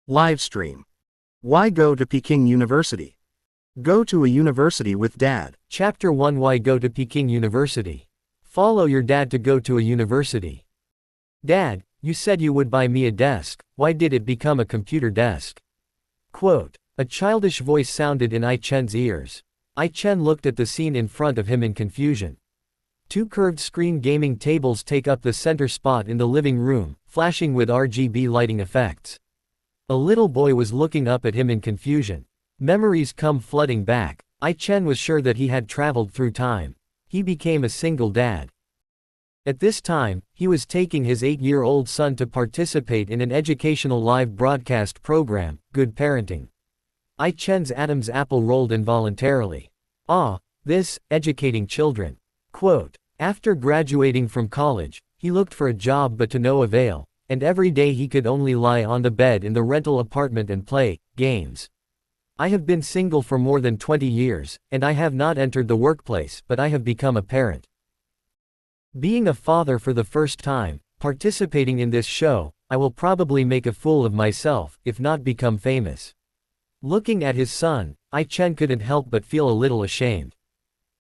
Livestream. Why go to Peking University? Go to a university with Dad. Chapter 1 Why go to Peking University? Follow your dad to go to a university. Dad, you said you would buy me a desk, why did it become a computer desk? Quote. A childish voice sounded in I-Chen's ears. I-Chen looked at the scene in front of him in confusion. Two curved screen gaming tables take up the center spot in the living room, flashing with RGB lighting effects. A little boy was looking up at him in confusion. Memories come flooding back. I-Chen was sure that he had traveled through time. He became a single dad. At this time, he was taking his 8-year-old son to participate in an educational live broadcast program, Good Parenting. I-Chen's Adam's apple rolled involuntarily. This, educating children. Quote. After graduating from college, he looked for a job but to no avail, and every day he could only lie on the bed in the rental apartment and play games. I have been single for more than 20 years, and I have not entered the workplace, but I have become a parent. Being a father for the first time, participating in this show, I will probably make a fool of myself, if not become famous. Looking at his son, I-Chen couldn't help but feel a little ashamed.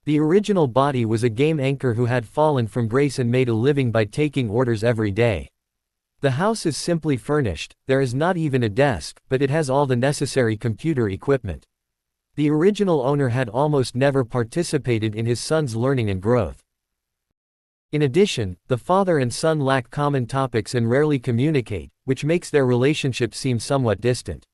The original body was a game anchor who had fallen from grace and made a living by taking orders every day. The house is simply furnished, there is not even a desk, but it has all the necessary computer equipment. The original owner had almost never participated in his son's learning and growth. In addition, the father and son lack common topics and rarely communicate, which makes their relationship seem somewhat distant.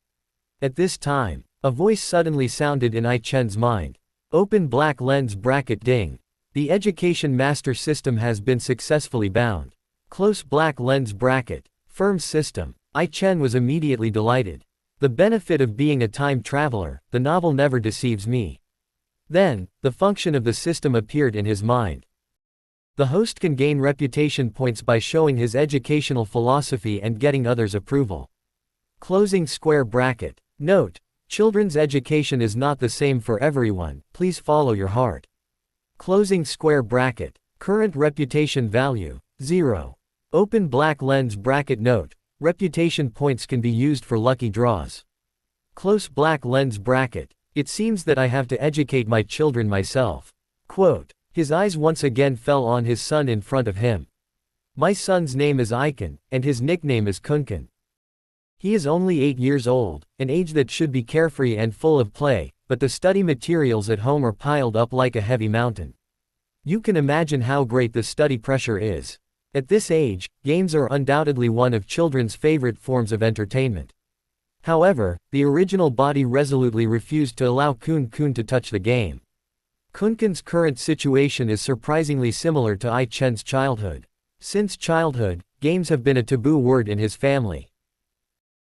At this time, a voice suddenly sounded in I-Chen's mind. Open black lens bracket ding. The education master system has been successfully bound. Close black lens bracket. Firm system. I-Chen was immediately delighted. The benefit of being a time traveler, the novel never deceives me. Then, the function of the system appeared in his mind. The host can gain reputation points by showing his educational philosophy and getting others' approval. Closing square bracket. Note, children's education is not the same for everyone, please follow your heart. Closing square bracket. Current reputation value, 0. Open black lens bracket. Note, reputation points can be used for lucky draws. Close black lens bracket. It seems that I have to educate my children myself. Quote. His eyes once again fell on his son in front of him. My son's name is Iken, and his nickname is Kunken. He is only 8 years old, an age that should be carefree and full of play, but the study materials at home are piled up like a heavy mountain. You can imagine how great the study pressure is. At this age, games are undoubtedly one of children's favorite forms of entertainment. However, the original body resolutely refused to allow Kun to touch the game. Kunken's current situation is surprisingly similar to I-Chen's childhood. Since childhood, games have been a taboo word in his family.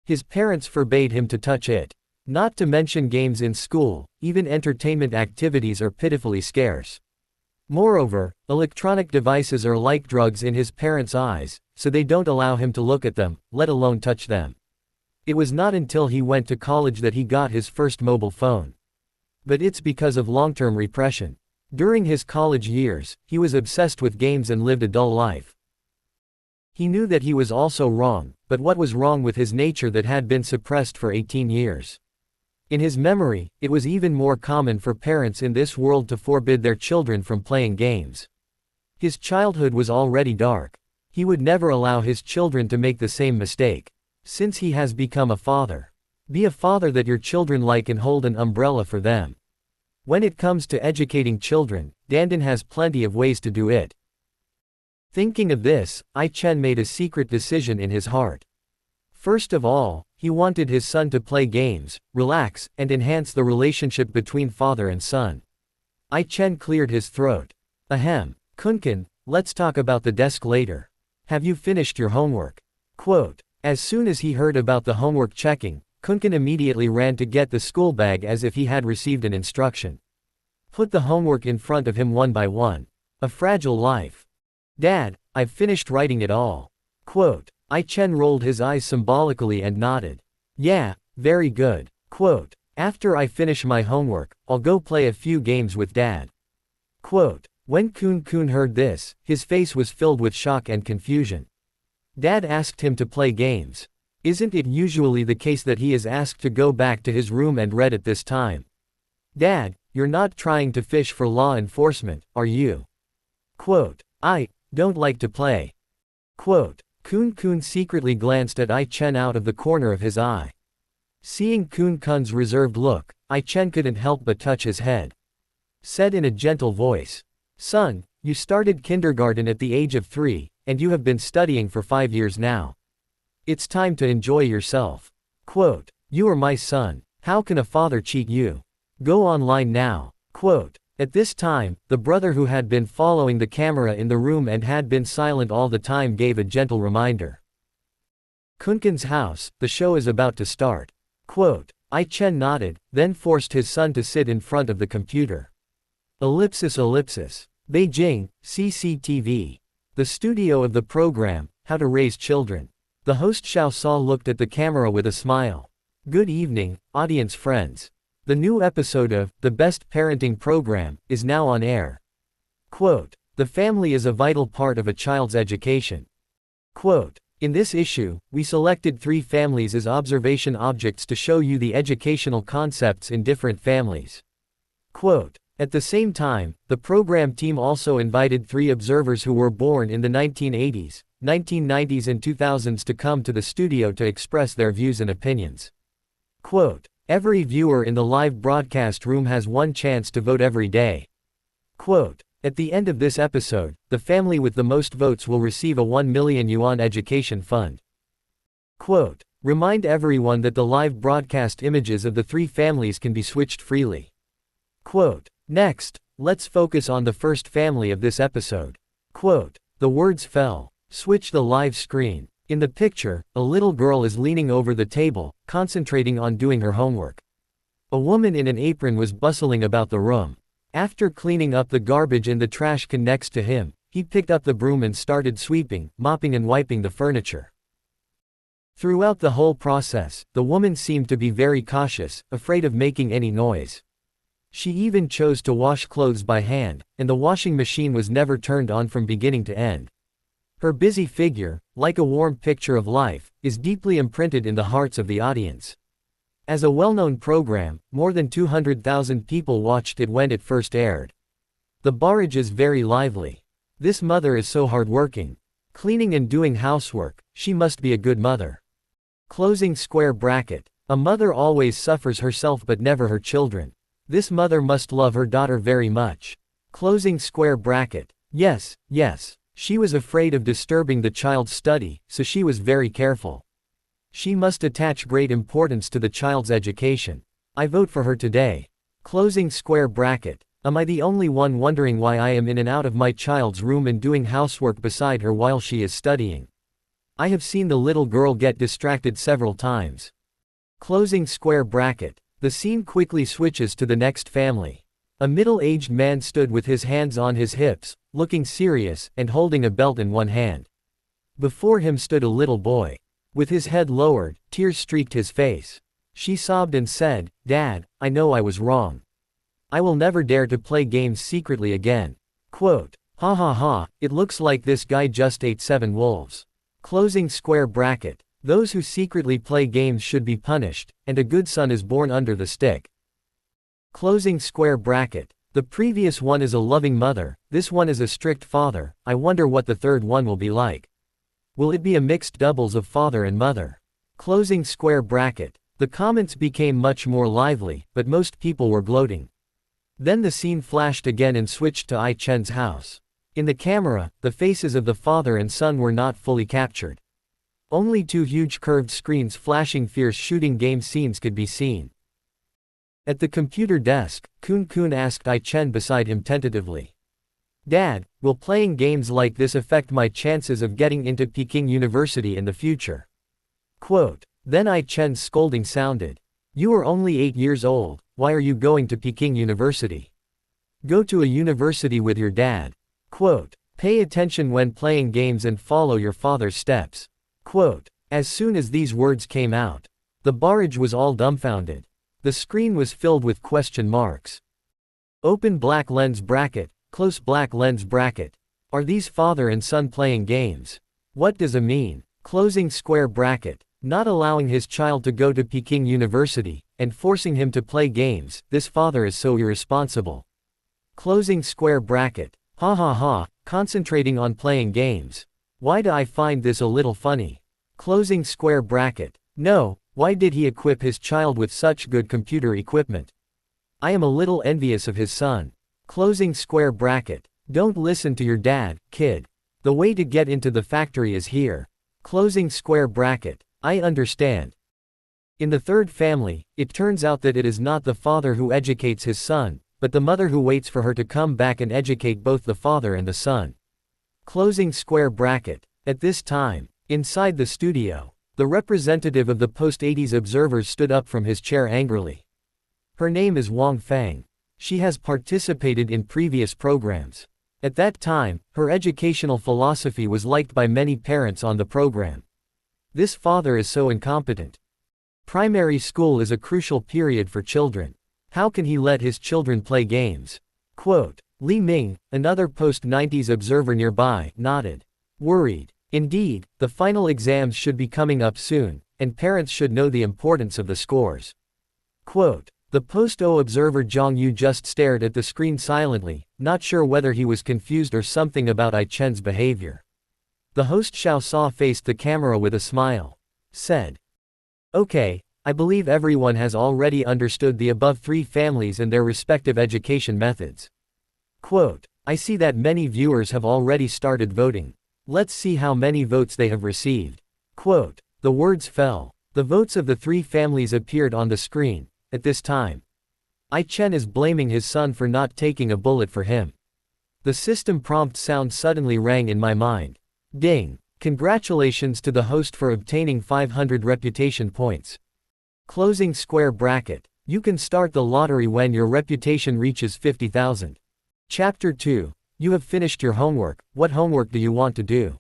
His parents forbade him to touch it. Not to mention games in school, even entertainment activities are pitifully scarce. Moreover, electronic devices are like drugs in his parents' eyes, so they don't allow him to look at them, let alone touch them. It was not until he went to college that he got his first mobile phone. But it's because of long-term repression. During his college years, he was obsessed with games and lived a dull life. He knew that he was also wrong, but what was wrong with his nature that had been suppressed for 18 years? In his memory, it was even more common for parents in this world to forbid their children from playing games. His childhood was already dark. He would never allow his children to make the same mistake. Since he has become a father. Be a father that your children like and hold an umbrella for them. When it comes to educating children, Dandan has plenty of ways to do it. Thinking of this, I-Chen made a secret decision in his heart. First of all, he wanted his son to play games, relax, and enhance the relationship between father and son. I-Chen cleared his throat. Ahem, Kunken, let's talk about the desk later. Have you finished your homework? Quote. As soon as he heard about the homework checking, Kunken immediately ran to get the school bag as if he had received an instruction. Put the homework in front of him one by one. A fragile life. Dad, I've finished writing it all. Quote. I-Chen rolled his eyes symbolically and nodded. Yeah, very good. Quote. After I finish my homework, I'll go play a few games with Dad. Quote. When Kun heard this, his face was filled with shock and confusion. Dad asked him to play games. Isn't it usually the case that he is asked to go back to his room and read at this time? Dad, you're not trying to fish for law enforcement, are you? Quote, I don't like to play. Quote, Kun secretly glanced at I-Chen out of the corner of his eye. Seeing Kun's reserved look, I-Chen couldn't help but touch his head. Said in a gentle voice, Son, you started kindergarten at the age of 3, and you have been studying for 5 years now. It's time to enjoy yourself. Quote, you are my son. How can a father cheat you? Go online now. Quote, at this time, the brother who had been following the camera in the room and had been silent all the time gave a gentle reminder. Kun's house, the show is about to start. Quote, I-Chen nodded, then forced his son to sit in front of the computer. Beijing, CCTV. The studio of the program, How to Raise Children. The host Xiao Sa looked at the camera with a smile. Good evening, audience friends. The new episode of The Best Parenting Program is now on air. Quote, the family is a vital part of a child's education. Quote, in this issue, we selected 3 families as observation objects to show you the educational concepts in different families. Quote, at the same time, the program team also invited 3 observers who were born in the 1980s, 1990s and 2000s to come to the studio to express their views and opinions. Quote, every viewer in the live broadcast room has 1 chance to vote every day. Quote, at the end of this episode, the family with the most votes will receive a 1 million yuan education fund. Quote, remind everyone that the live broadcast images of the 3 families can be switched freely. Quote, next, let's focus on the first family of this episode. Quote, the words fell. Switch the live screen. In the picture, a little girl is leaning over the table, concentrating on doing her homework. A woman in an apron was bustling about the room. After cleaning up the garbage in the trash can next to him, he picked up the broom and started sweeping, mopping and wiping the furniture. Throughout the whole process, the woman seemed to be very cautious, afraid of making any noise. She even chose to wash clothes by hand, and the washing machine was never turned on from beginning to end. Her busy figure, like a warm picture of life, is deeply imprinted in the hearts of the audience. As a well-known program, more than 200,000 people watched it when it first aired. The barrage is very lively. This mother is so hardworking. Cleaning and doing housework, she must be a good mother. Closing square bracket. A mother always suffers herself but never her children. This mother must love her daughter very much. Closing square bracket. Yes. She was afraid of disturbing the child's study, so she was very careful. She must attach great importance to the child's education. I vote for her today. Closing square bracket. Am I the only one wondering why I am in and out of my child's room and doing housework beside her while she is studying? I have seen the little girl get distracted several times. Closing square bracket. The scene quickly switches to the next family. A middle-aged man stood with his hands on his hips, looking serious, and holding a belt in one hand. Before him stood a little boy. With his head lowered, tears streaked his face. She sobbed and said, Dad, I know I was wrong. I will never dare to play games secretly again. Quote, ha ha ha, it looks like this guy just ate 7 wolves. Closing square bracket. Those who secretly play games should be punished, and a good son is born under the stick. Closing square bracket. The previous one is a loving mother, this one is a strict father. I wonder what the third one will be like. Will it be a mixed doubles of father and mother? Closing square bracket. The comments became much more lively, but most people were gloating. Then the scene flashed again and switched to I-Chen's house. In the camera, the faces of the father and son were not fully captured. Only 2 huge curved screens flashing fierce shooting game scenes could be seen. At the computer desk, Kun asked I-Chen beside him tentatively. Dad, will playing games like this affect my chances of getting into Peking University in the future? Quote, then I-Chen's scolding sounded. You are only 8 years old, why are you going to Peking University? Go to a university with your dad. Quote, pay attention when playing games and follow your father's steps. Quote, as soon as these words came out, the barrage was all dumbfounded. The screen was filled with question marks. Open black lens bracket, close black lens bracket. Are these father and son playing games? What does it mean? Closing square bracket. Not allowing his child to go to Peking University, and forcing him to play games, this father is so irresponsible. Closing square bracket. Ha ha ha, concentrating on playing games. Why do I find this a little funny? Closing square bracket. No, why did he equip his child with such good computer equipment? I am a little envious of his son. Closing square bracket. Don't listen to your dad, kid. The way to get into the factory is here. Closing square bracket. I understand. In the third family, it turns out that it is not the father who educates his son, but the mother who waits for her to come back and educate both the father and the son. Closing square bracket. At this time, inside the studio, the representative of the post-80s observers stood up from his chair angrily. Her name is Wang Fang. She has participated in previous programs. At that time, her educational philosophy was liked by many parents on the program. This father is so incompetent. Primary school is a crucial period for children. How can he let his children play games? Quote. Li Ming, another post-90s observer nearby, nodded. Worried. Indeed, the final exams should be coming up soon, and parents should know the importance of the scores. Quote. The post-O observer Zhang Yu just stared at the screen silently, not sure whether he was confused or something about Ai Chen's behavior. The host Xiao Sa faced the camera with a smile. Said. Okay, I believe everyone has already understood the above three families and their respective education methods. Quote. I see that many viewers have already started voting. Let's see how many votes they have received. Quote. The words fell. The votes of the three families appeared on the screen. At this time, Ai Chen is blaming his son for not taking a bullet for him. The system prompt sound suddenly rang in my mind. Ding! Congratulations to the host for obtaining 500 reputation points. Closing square bracket. You can start the lottery when your reputation reaches 50,000. Chapter 2. You have finished your homework. What homework do you want to do?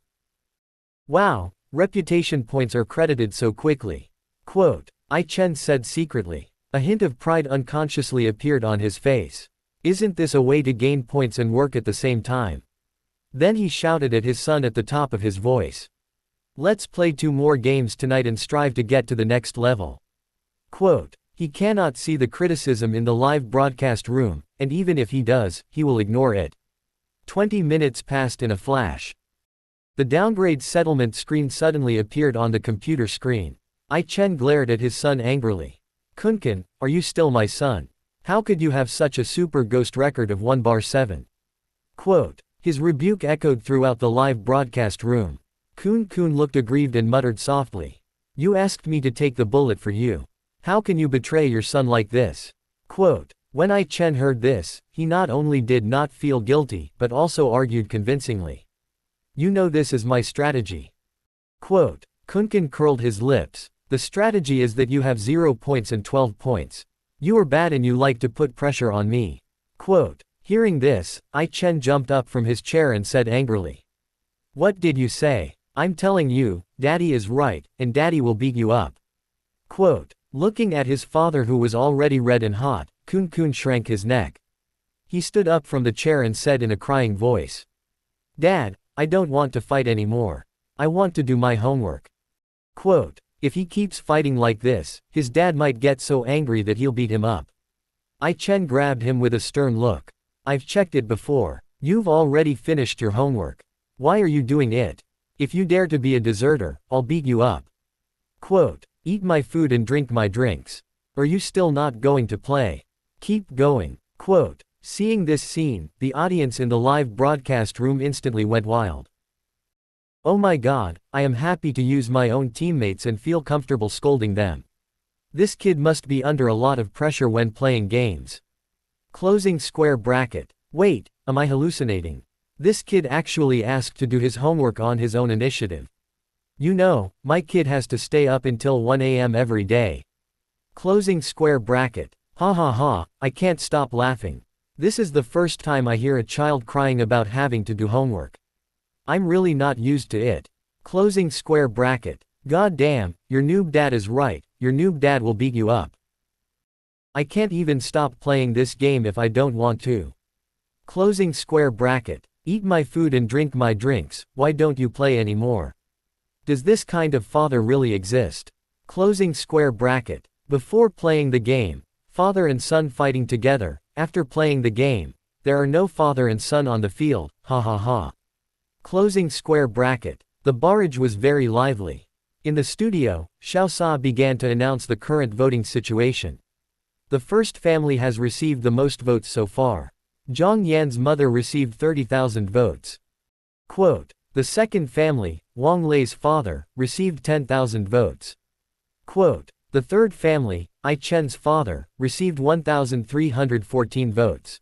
Wow, reputation points are credited so quickly. Quote. Ai Chen said secretly. A hint of pride unconsciously appeared on his face. Isn't this a way to gain points and work at the same time? Then he shouted at his son at the top of his voice. Let's play 2 more games tonight and strive to get to the next level. Quote. He cannot see the criticism in the live broadcast room, and even if he does, he will ignore it. 20 minutes passed in a flash. The downgrade settlement screen suddenly appeared on the computer screen. Ai Chen glared at his son angrily. Kunken, are you still my son? How could you have such a super ghost record of 1/7? Quote. His rebuke echoed throughout the live broadcast room. Kun looked aggrieved and muttered softly. You asked me to take the bullet for you. How can you betray your son like this? Quote. When Ai Chen heard this, he not only did not feel guilty, but also argued convincingly. You know this is my strategy. Quote. Kunken curled his lips. The strategy is that you have 0 points and 12 points. You are bad and you like to put pressure on me. Quote. Hearing this, Ai Chen jumped up from his chair and said angrily. What did you say? I'm telling you, Daddy is right, and Daddy will beat you up. Quote. Looking at his father who was already red and hot, Kun shrank his neck. He stood up from the chair and said in a crying voice. Dad, I don't want to fight anymore. I want to do my homework. Quote. If he keeps fighting like this, his dad might get so angry that he'll beat him up. Ai Chen grabbed him with a stern look. I've checked it before. You've already finished your homework. Why are you doing it? If you dare to be a deserter, I'll beat you up. Quote. Eat my food and drink my drinks. Are you still not going to play? Keep going. Quote. Seeing this scene, the audience in the live broadcast room instantly went wild. Oh my god, I am happy to use my own teammates and feel comfortable scolding them. This kid must be under a lot of pressure when playing games. Closing square bracket. Wait, am I hallucinating? This kid actually asked to do his homework on his own initiative. You know, my kid has to stay up until 1 a.m. every day. Closing square bracket. Ha ha ha, I can't stop laughing. This is the first time I hear a child crying about having to do homework. I'm really not used to it. Closing square bracket. God damn, your noob dad is right, your noob dad will beat you up. I can't even stop playing this game if I don't want to. Closing square bracket. Eat my food and drink my drinks, why don't you play anymore? Does this kind of father really exist? Closing square bracket. Before playing the game, father and son fighting together. After playing the game, there are no father and son on the field, ha ha ha. Closing square bracket. The barrage was very lively. In the studio, Xiao Sa began to announce the current voting situation. The first family has received the most votes so far. Zhang Yan's mother received 30,000 votes. Quote, the second family, Wang Lei's father, received 10,000 votes. Quote, the third family, Ai Chen's father, received 1,314 votes.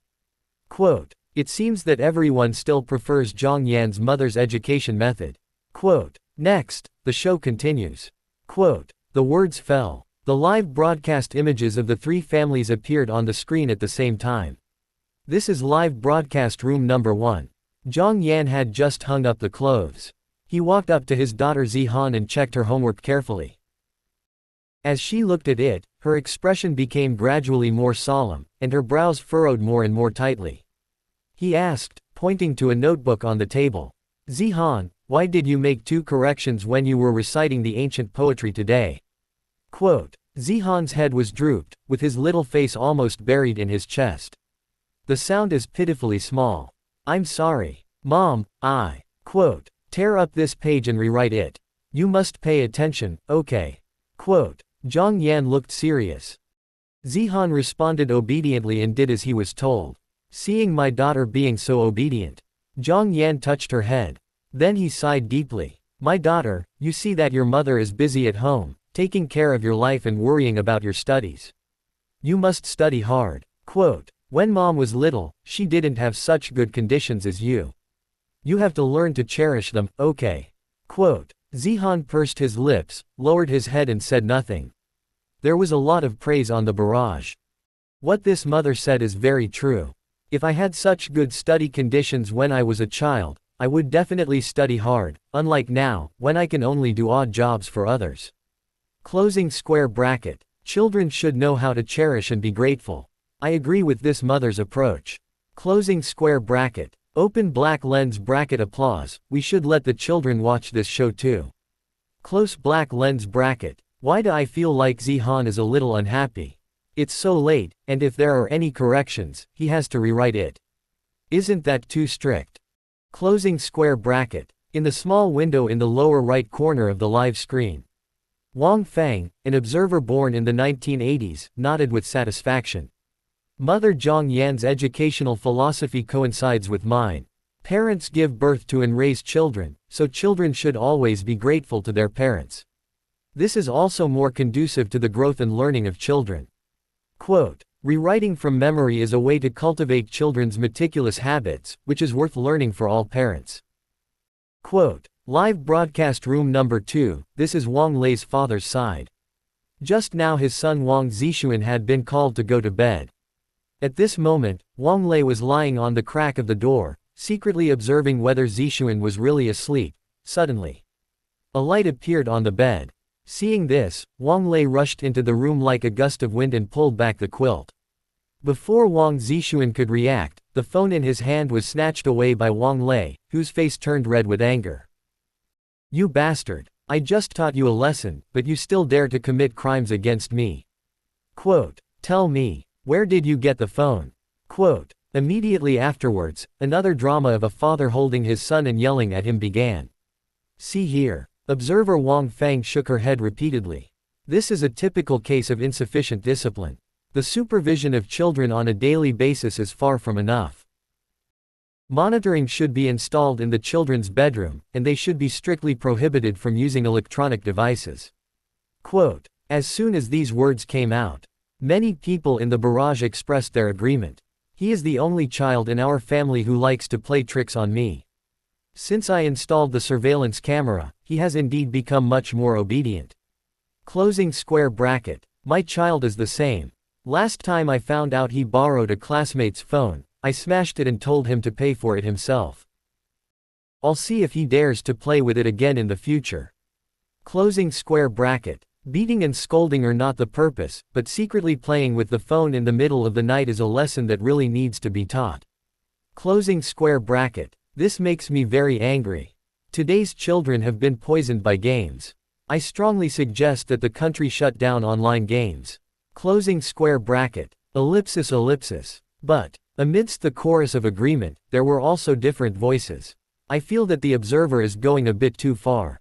Quote, it seems that everyone still prefers Zhang Yan's mother's education method. Quote, next, the show continues. Quote, the words fell. The live broadcast images of the three families appeared on the screen at the same time. This is live broadcast room number 1. Zhang Yan had just hung up the clothes. He walked up to his daughter Zihan and checked her homework carefully. As she looked at it, her expression became gradually more solemn, and her brows furrowed more and more tightly. He asked, pointing to a notebook on the table, Zihan, why did you make 2 corrections when you were reciting the ancient poetry today? Quote, Zihan's head was drooped, with his little face almost buried in his chest. The sound is pitifully small. I'm sorry. Mom, I. Quote, tear up this page and rewrite it. You must pay attention, okay. Quote, Zhang Yan looked serious. Zihan responded obediently and did as he was told. Seeing my daughter being so obedient, Zhang Yan touched her head. Then he sighed deeply. My daughter, you see that your mother is busy at home, taking care of your life and worrying about your studies. You must study hard. Quote, when mom was little, she didn't have such good conditions as you. You have to learn to cherish them, okay. Quote, Zihan pursed his lips, lowered his head and said nothing. There was a lot of praise on the barrage. What this mother said is very true. If I had such good study conditions when I was a child, I would definitely study hard, unlike now, when I can only do odd jobs for others. Closing square bracket. Children should know how to cherish and be grateful. I agree with this mother's approach. Closing square bracket. Open black lens bracket applause. We should let the children watch this show too. Close black lens bracket. Why do I feel like Zihan is a little unhappy? It's so late, and if there are any corrections, he has to rewrite it. Isn't that too strict? Closing square bracket. In the small window in the lower right corner of the live screen, Wang Feng, an observer born in the 1980s, nodded with satisfaction. Mother Zhang Yan's educational philosophy coincides with mine. Parents give birth to and raise children, so children should always be grateful to their parents. This is also more conducive to the growth and learning of children. Quote, rewriting from memory is a way to cultivate children's meticulous habits, which is worth learning for all parents. Quote, live broadcast room number 2, this is Wang Lei's father's side. Just now his son Wang Zixuan had been called to go to bed. At this moment, Wang Lei was lying on the crack of the door, secretly observing whether Zixuan was really asleep. Suddenly, a light appeared on the bed. Seeing this, Wang Lei rushed into the room like a gust of wind and pulled back the quilt. Before Wang Zixuan could react, the phone in his hand was snatched away by Wang Lei, whose face turned red with anger. You bastard! I just taught you a lesson, but you still dare to commit crimes against me. Quote, tell me, where did you get the phone? Quote, immediately afterwards, another drama of a father holding his son and yelling at him began. See here. Observer Wang Feng shook her head repeatedly. This is a typical case of insufficient discipline. The supervision of children on a daily basis is far from enough. Monitoring should be installed in the children's bedroom, and they should be strictly prohibited from using electronic devices. Quote, as soon as these words came out, many people in the barrage expressed their agreement. He is the only child in our family who likes to play tricks on me. Since I installed the surveillance camera, he has indeed become much more obedient. Closing square bracket. My child is the same. Last time I found out he borrowed a classmate's phone, I smashed it and told him to pay for it himself. I'll see if he dares to play with it again in the future. Closing square bracket. Beating and scolding are not the purpose, but secretly playing with the phone in the middle of the night is a lesson that really needs to be taught. Closing square bracket. This makes me very angry. Today's children have been poisoned by games. I strongly suggest that the country shut down online games. Closing square bracket. Ellipsis ellipsis. But, amidst the chorus of agreement, there were also different voices. I feel that the observer is going a bit too far.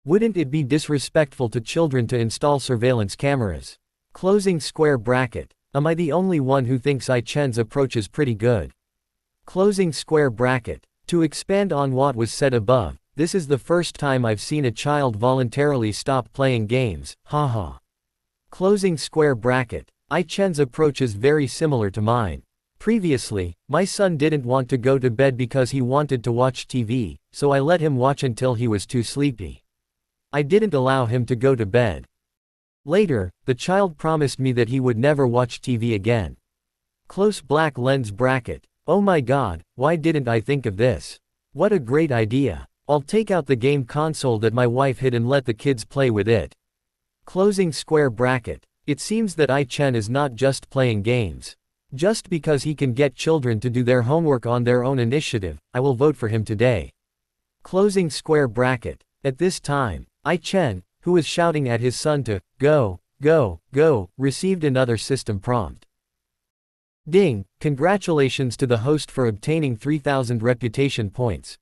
Wouldn't it be disrespectful to children to install surveillance cameras? Closing square bracket. Am I the only one who thinks I-Chen's approach is pretty good? Closing square bracket. To expand on what was said above, this is the first time I've seen a child voluntarily stop playing games, haha. Closing square bracket. I-Chen's approach is very similar to mine. Previously, my son didn't want to go to bed because he wanted to watch TV, so I let him watch until he was too sleepy. I didn't allow him to go to bed. Later, the child promised me that he would never watch TV again. Close black lens bracket. Oh my god, why didn't I think of this? What a great idea. I'll take out the game console that my wife hid and let the kids play with it. Closing square bracket. It seems that I-Chen is not just playing games. Just because he can get children to do their homework on their own initiative, I will vote for him today. Closing square bracket. At this time, I-Chen, who was shouting at his son to go, go, go, received another system prompt. Ding, congratulations to the host for obtaining 3,000 reputation points.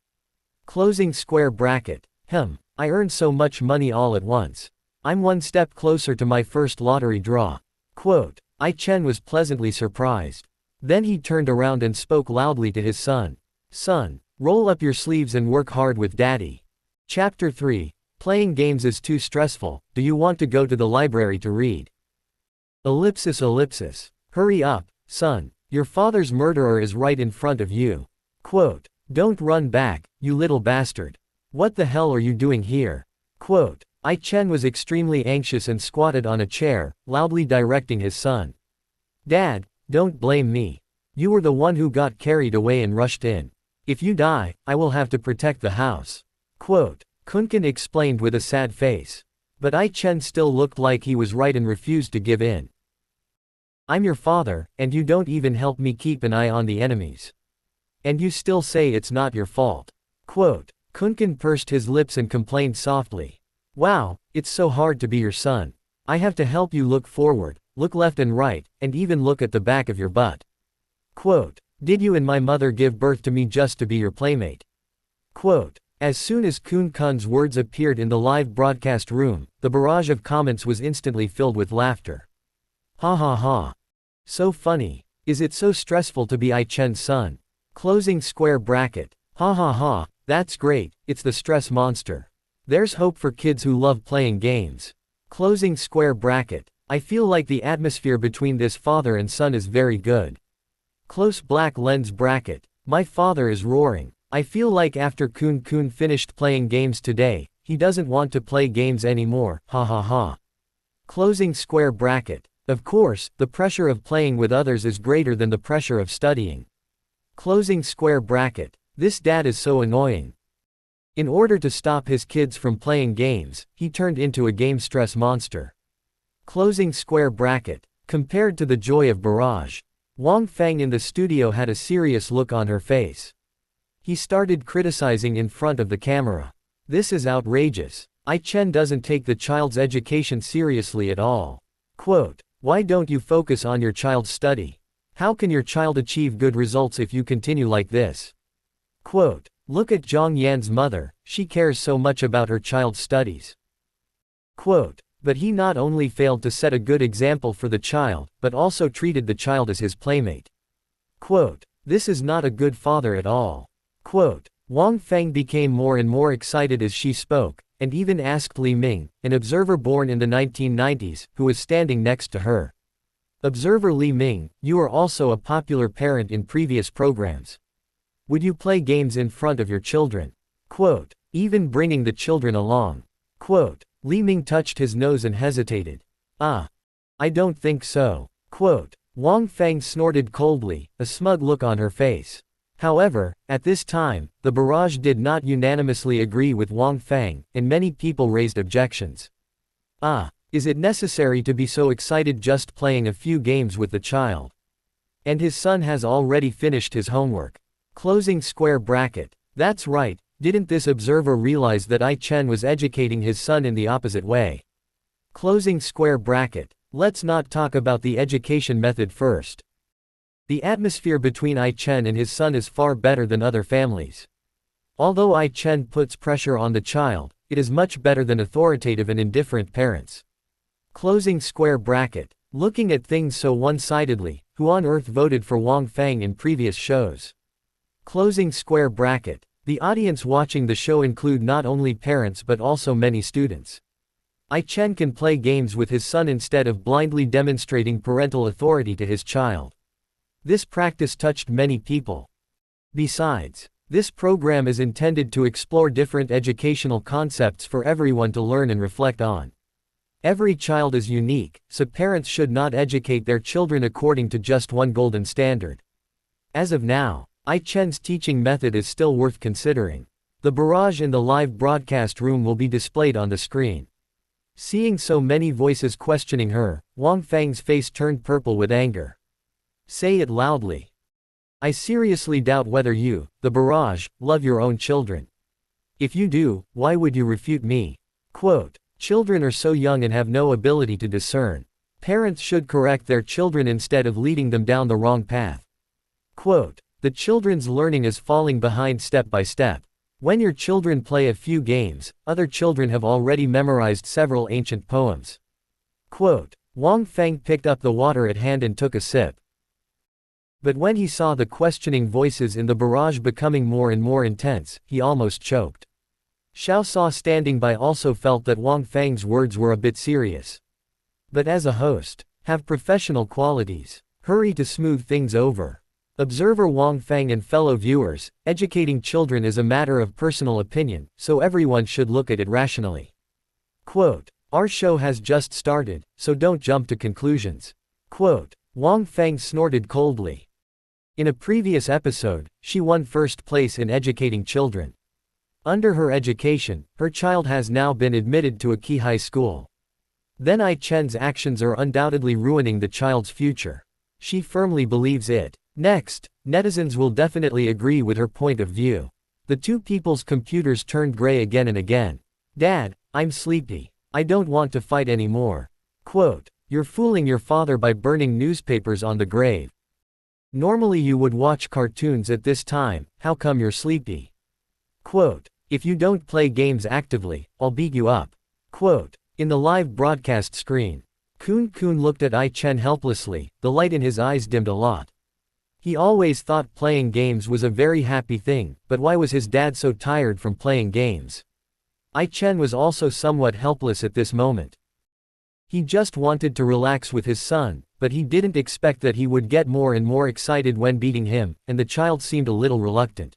Closing square bracket. I earned so much money all at once. I'm one step closer to my first lottery draw. Quote. I-Chen was pleasantly surprised. Then he turned around and spoke loudly to his son. Son, roll up your sleeves and work hard with daddy. Chapter 3. Playing games is too stressful, do you want to go to the library to read? Ellipsis ellipsis. Hurry up, son, your father's murderer is right in front of you. Quote. Don't run back, you little bastard. What the hell are you doing here? Quote. I-Chen was extremely anxious and squatted on a chair, loudly directing his son. Dad, don't blame me. You were the one who got carried away and rushed in. If you die, I will have to protect the house. Quote. Kunkin explained with a sad face. But I-Chen still looked like he was right and refused to give in. I'm your father, and you don't even help me keep an eye on the enemies. And you still say it's not your fault. Quote. Kunkin pursed his lips and complained softly. Wow, it's so hard to be your son. I have to help you look forward, look left and right, and even look at the back of your butt. Quote. Did you and my mother give birth to me just to be your playmate? Quote. As soon as Kun Kun's words appeared in the live broadcast room, the barrage of comments was instantly filled with laughter. Ha ha ha. So funny. Is it so stressful to be I-Chen's son? Closing square bracket. Ha ha ha, that's great, it's the stress monster. There's hope for kids who love playing games. Closing square bracket. I feel like the atmosphere between this father and son is very good. Close black lens bracket. My father is roaring. I feel like after Kun Kun finished playing games today, he doesn't want to play games anymore, ha ha ha. Closing square bracket. Of course, the pressure of playing with others is greater than the pressure of studying. Closing square bracket. This dad is so annoying. In order to stop his kids from playing games, he turned into a game stress monster. Closing square bracket. Compared to the joy of barrage, Wang Feng in the studio had a serious look on her face. He started criticizing in front of the camera. This is outrageous. I-Chen doesn't take the child's education seriously at all. Quote. Why don't you focus on your child's study? How can your child achieve good results if you continue like this? Quote. Look at Zhang Yan's mother, she cares so much about her child's studies. Quote. But he not only failed to set a good example for the child, but also treated the child as his playmate. Quote. This is not a good father at all. Quote. Wang Feng became more and more excited as she spoke, and even asked Li Ming, an observer born in the 1990s, who was standing next to her. Observer Li Ming, you are also a popular parent in previous programs. Would you play games in front of your children? Quote. Even bringing the children along. Quote. Li Ming touched his nose and hesitated. I don't think so. Quote. Wang Feng snorted coldly, a smug look on her face. However, at this time, the barrage did not unanimously agree with Wang Feng, and many people raised objections. Is it necessary to be so excited just playing a few games with the child? And his son has already finished his homework. Closing square bracket. That's right, Didn't this observer realize that I Chen was educating his son in the opposite way? Closing square bracket. Let's not talk about the education method first. The atmosphere between I Chen and his son is far better than other families. Although I Chen puts pressure on the child, it is much better than authoritative and indifferent parents. Closing square bracket. Looking at things so one-sidedly, who on earth voted for Wang Feng in previous shows? Closing square bracket. The audience watching the show include not only parents but also many students. I Chen can play games with his son instead of blindly demonstrating parental authority to his child. This practice touched many people. Besides, this program is intended to explore different educational concepts for everyone to learn and reflect on. Every child is unique, so parents should not educate their children according to just one golden standard. As of now, I Chen's teaching method is still worth considering. The barrage in the live broadcast room will be displayed on the screen. Seeing so many voices questioning her, Wang Feng's face turned purple with anger. Say it loudly. I seriously doubt whether you, the barrage, love your own children. If you do, why would you refute me? Quote, children are so young and have no ability to discern. Parents should correct their children instead of leading them down the wrong path. Quote, the children's learning is falling behind step by step. When your children play a few games, other children have already memorized several ancient poems. Quote, Wang Feng picked up the water at hand and took a sip. But when he saw the questioning voices in the barrage becoming more and more intense, he almost choked. Xiao Sa standing by also felt that Wang Feng's words were a bit serious. But as a host, have professional qualities. Hurry to smooth things over. Observer Wang Feng and fellow viewers, educating children is a matter of personal opinion, so everyone should look at it rationally. Quote, our show has just started, so don't jump to conclusions. Quote, Wang Feng snorted coldly. In a previous episode, she won first place in educating children. Under her education, her child has now been admitted to a key high school. Then I Chen's actions are undoubtedly ruining the child's future. She firmly believes it. Next, netizens will definitely agree with her point of view. The two people's computers turned gray again and again. Dad, I'm sleepy. I don't want to fight anymore. Quote, you're fooling your father by burning newspapers on the grave. Normally you would watch cartoons at this time, how come you're sleepy? Quote, if you don't play games actively, I'll beat you up. Quote, in the live broadcast screen. Kun looked at I Chen helplessly, the light in his eyes dimmed a lot. He always thought playing games was a very happy thing, but why was his dad so tired from playing games? I Chen was also somewhat helpless at this moment. He just wanted to relax with his son, but he didn't expect that he would get more and more excited when beating him, and the child seemed a little reluctant.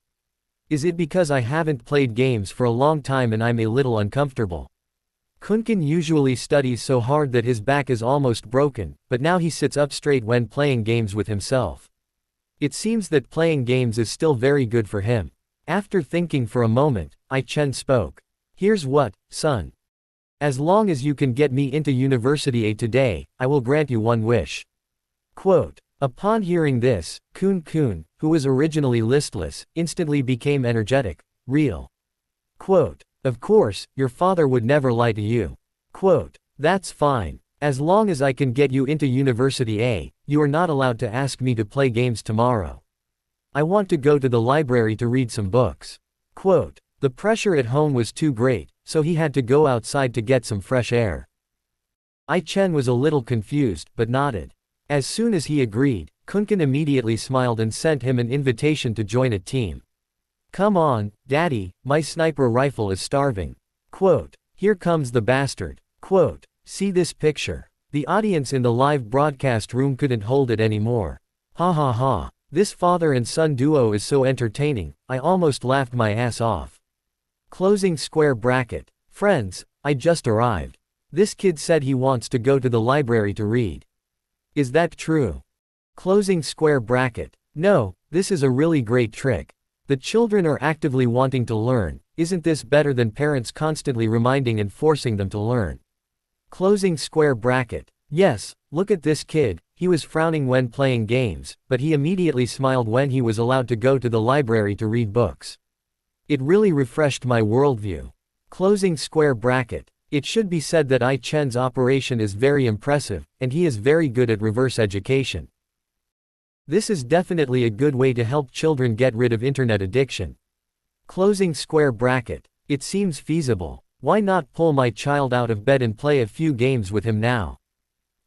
Is it because I haven't played games for a long time and I'm a little uncomfortable? Kunkin usually studies so hard that his back is almost broken, but now he sits up straight when playing games with himself. It seems that playing games is still very good for him. After thinking for a moment, I Chen spoke. Here's what, son. As long as you can get me into University A today, I will grant you one wish. Quote, upon hearing this, Kun, who was originally listless, instantly became energetic, real. Quote, of course, your father would never lie to you. Quote, that's fine. As long as I can get you into University A, you are not allowed to ask me to play games tomorrow. I want to go to the library to read some books. Quote, the pressure at home was too great, so he had to go outside to get some fresh air. I Chen was a little confused, but nodded. As soon as he agreed, Kunkin immediately smiled and sent him an invitation to join a team. Come on, Daddy, my sniper rifle is starving. Quote, here comes the bastard. Quote, see this picture. The audience in the live broadcast room couldn't hold it anymore. Ha ha ha. This father and son duo is so entertaining, I almost laughed my ass off. Closing square bracket. Friends, I just arrived. This kid said he wants to go to the library to read. Is that true? Closing square bracket. No, this is a really great trick. The children are actively wanting to learn. Isn't this better than parents constantly reminding and forcing them to learn? Closing square bracket. Yes, look at this kid, he was frowning when playing games, but he immediately smiled when he was allowed to go to the library to read books. It really refreshed my worldview. Closing square bracket. It should be said that I Chen's operation is very impressive, and he is very good at reverse education. This is definitely a good way to help children get rid of internet addiction. Closing square bracket. It seems feasible. Why not pull my child out of bed and play a few games with him now?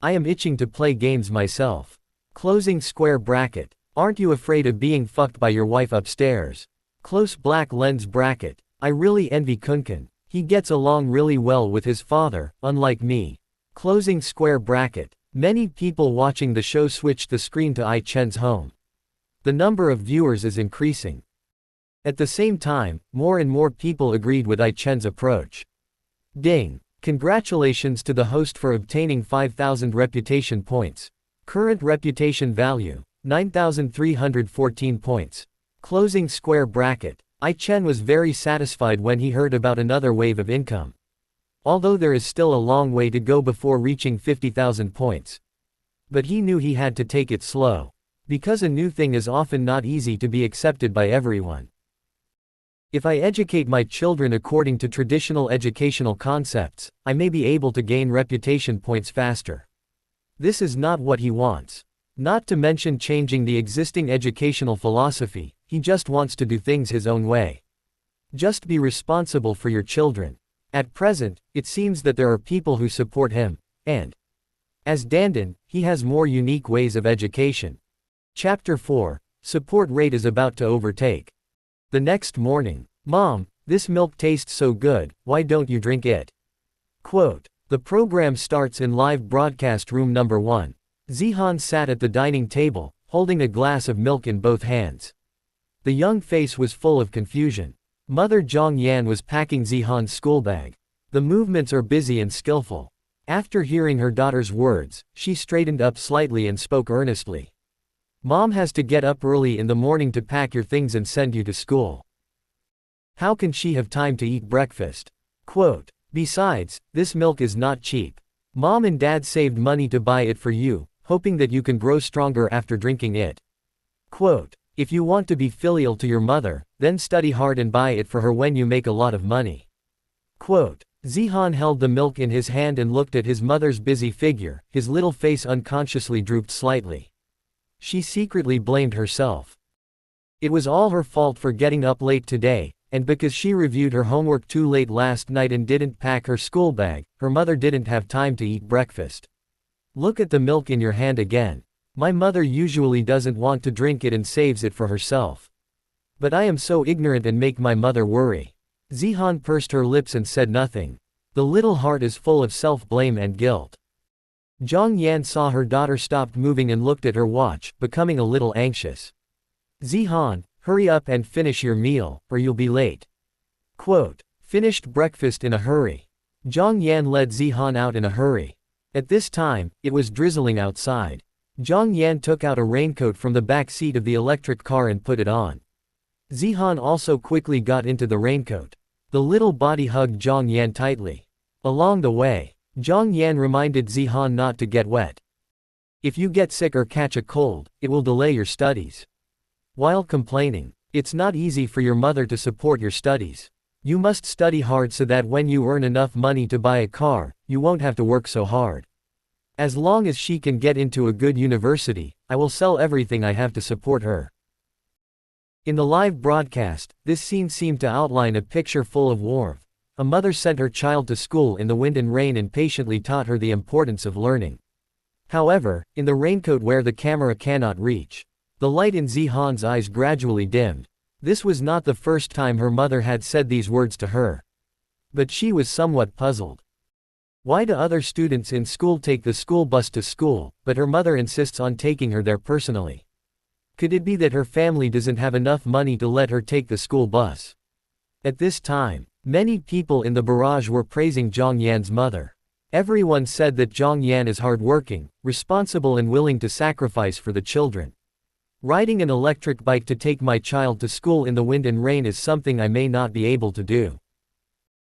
I am itching to play games myself. Closing square bracket. Aren't you afraid of being fucked by your wife upstairs? Close black lens bracket. I really envy Kunken. He gets along really well with his father, unlike me. Closing square bracket. Many people watching the show switched the screen to I Chen's home. The number of viewers is increasing. At the same time, more and more people agreed with I Chen's approach. Ding! Congratulations to the host for obtaining 5,000 reputation points. Current reputation value, 9,314 points. Closing square bracket. I Chen was very satisfied when he heard about another wave of income. Although there is still a long way to go before reaching 50,000 points. But he knew he had to take it slow. Because a new thing is often not easy to be accepted by everyone. If I educate my children according to traditional educational concepts, I may be able to gain reputation points faster. This is not what he wants. Not to mention changing the existing educational philosophy, he just wants to do things his own way. Just be responsible for your children. At present, it seems that there are people who support him, and as Dandan, he has more unique ways of education. Chapter 4, Support rate is about to overtake. The next morning, Mom, this milk tastes so good, why don't you drink it? Quote. The program starts in live broadcast room number 1. Zihan sat at the dining table, holding a glass of milk in both hands. The young face was full of confusion. Mother Zhang Yan was packing Zihan's school bag. The movements are busy and skillful. After hearing her daughter's words, she straightened up slightly and spoke earnestly. Mom has to get up early in the morning to pack your things and send you to school. How can she have time to eat breakfast? Quote. Besides, this milk is not cheap. Mom and Dad saved money to buy it for you, hoping that you can grow stronger after drinking it. Quote. If you want to be filial to your mother, then study hard and buy it for her when you make a lot of money. Quote. Zihan held the milk in his hand and looked at his mother's busy figure, his little face unconsciously drooped slightly. She secretly blamed herself. It was all her fault for getting up late today, and because she reviewed her homework too late last night and didn't pack her school bag, her mother didn't have time to eat breakfast. Look at the milk in your hand again. My mother usually doesn't want to drink it and saves it for herself. But I am so ignorant and make my mother worry. Zihan pursed her lips and said nothing. The little heart is full of self-blame and guilt. Zhang Yan saw her daughter stopped moving and looked at her watch, becoming a little anxious. Zihan, hurry up and finish your meal, or you'll be late. Quote. Finished breakfast in a hurry. Zhang Yan led Zihan out in a hurry. At this time, it was drizzling outside. Zhang Yan took out a raincoat from the back seat of the electric car and put it on. Zihan also quickly got into the raincoat. The little body hugged Zhang Yan tightly. Along the way, Zhang Yan reminded Zihan not to get wet. If you get sick or catch a cold, it will delay your studies. While complaining, it's not easy for your mother to support your studies. You must study hard so that when you earn enough money to buy a car, you won't have to work so hard. As long as she can get into a good university, I will sell everything I have to support her. In the live broadcast, this scene seemed to outline a picture full of warmth. A mother sent her child to school in the wind and rain and patiently taught her the importance of learning. However, in the raincoat where the camera cannot reach, the light in Zihan's eyes gradually dimmed. This was not the first time her mother had said these words to her. But she was somewhat puzzled. Why do other students in school take the school bus to school, but her mother insists on taking her there personally? Could it be that her family doesn't have enough money to let her take the school bus? At this time, many people in the barrage were praising Zhang Yan's mother. Everyone said that Zhang Yan is hardworking, responsible and willing to sacrifice for the children. Riding an electric bike to take my child to school in the wind and rain is something I may not be able to do.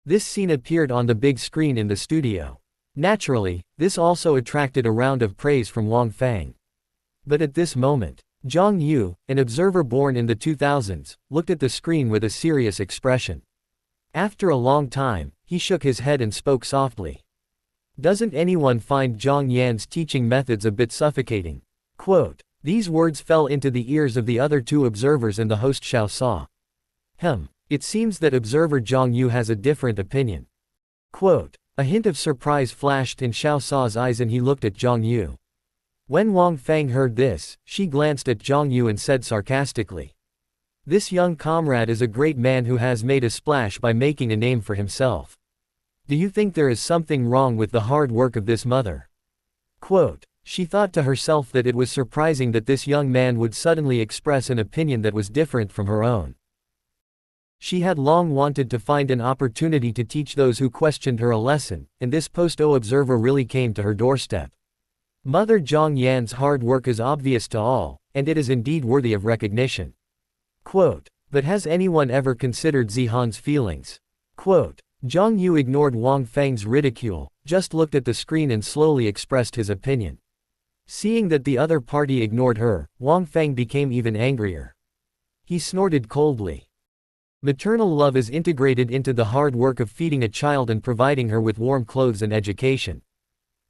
This scene appeared on the big screen in the studio. Naturally, this also attracted a round of praise from Wang Fang. But at this moment, Zhang Yu, an observer born in the 2000s, looked at the screen with a serious expression. After a long time, he shook his head and spoke softly. Doesn't anyone find Zhang Yan's teaching methods a bit suffocating? Quote. These words fell into the ears of the other two observers and the host Xiao Sa. It seems that observer Zhang Yu has a different opinion. Quote. A hint of surprise flashed in Xiao Sa's eyes and he looked at Zhang Yu. When Wang Feng heard this, she glanced at Zhang Yu and said sarcastically. This young comrade is a great man who has made a splash by making a name for himself. Do you think there is something wrong with the hard work of this mother? Quote. She thought to herself that it was surprising that this young man would suddenly express an opinion that was different from her own. She had long wanted to find an opportunity to teach those who questioned her a lesson, and this post-O observer really came to her doorstep. Mother Zhang Yan's hard work is obvious to all, and it is indeed worthy of recognition. Quote. But has anyone ever considered Zihan's feelings? Quote. Zhang Yu ignored Wang Feng's ridicule, just looked at the screen and slowly expressed his opinion. Seeing that the other party ignored her, Wang Feng became even angrier. He snorted coldly. Maternal love is integrated into the hard work of feeding a child and providing her with warm clothes and education.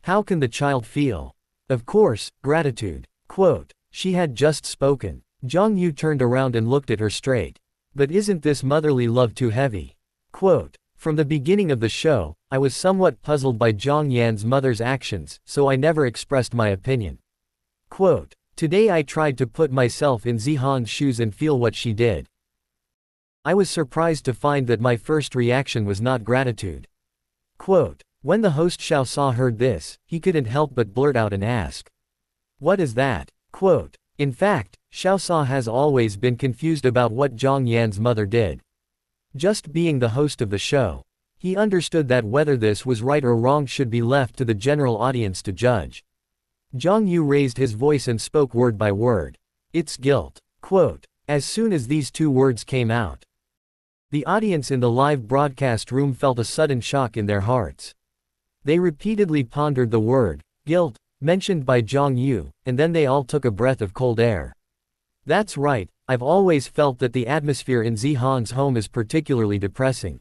How can the child feel? Of course, gratitude. Quote. She had just spoken. Zhang Yu turned around and looked at her straight. But isn't this motherly love too heavy? Quote. From the beginning of the show, I was somewhat puzzled by Zhang Yan's mother's actions, so I never expressed my opinion. Quote. Today I tried to put myself in Zihan's shoes and feel what she did. I was surprised to find that my first reaction was not gratitude. Quote. When the host Xiao Sa heard this, he couldn't help but blurt out and ask. What is that? Quote. In fact, Xiao Sa has always been confused about what Zhang Yan's mother did. Just being the host of the show, he understood that whether this was right or wrong should be left to the general audience to judge. Zhang Yu raised his voice and spoke word by word. It's guilt. Quote. As soon as these two words came out, the audience in the live broadcast room felt a sudden shock in their hearts. They repeatedly pondered the word, guilt, mentioned by Zhang Yu, and then they all took a breath of cold air. That's right, I've always felt that the atmosphere in Zihan's home is particularly depressing.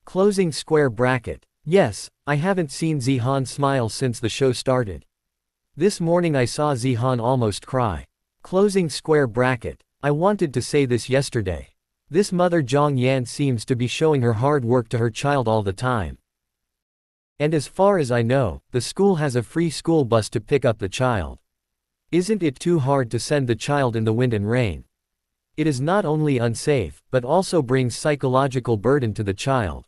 Closing square bracket. Yes, I haven't seen Zihan smile since the show started. This morning I saw Zihan almost cry. Closing square bracket. I wanted to say this yesterday. This mother Zhang Yan seems to be showing her hard work to her child all the time. And as far as I know, the school has a free school bus to pick up the child. Isn't it too hard to send the child in the wind and rain? It is not only unsafe, but also brings psychological burden to the child.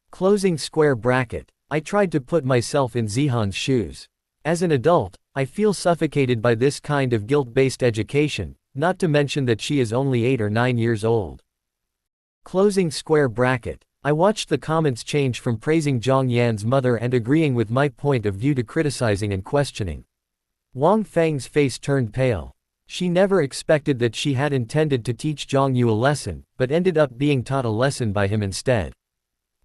Closing square bracket. I tried to put myself in Zihan's shoes. As an adult, I feel suffocated by this kind of guilt-based education, not to mention that she is only 8 or 9 years old. Closing square bracket. I watched the comments change from praising Zhang Yan's mother and agreeing with my point of view to criticizing and questioning. Wang Feng's face turned pale. She never expected that she had intended to teach Zhang Yu a lesson, but ended up being taught a lesson by him instead.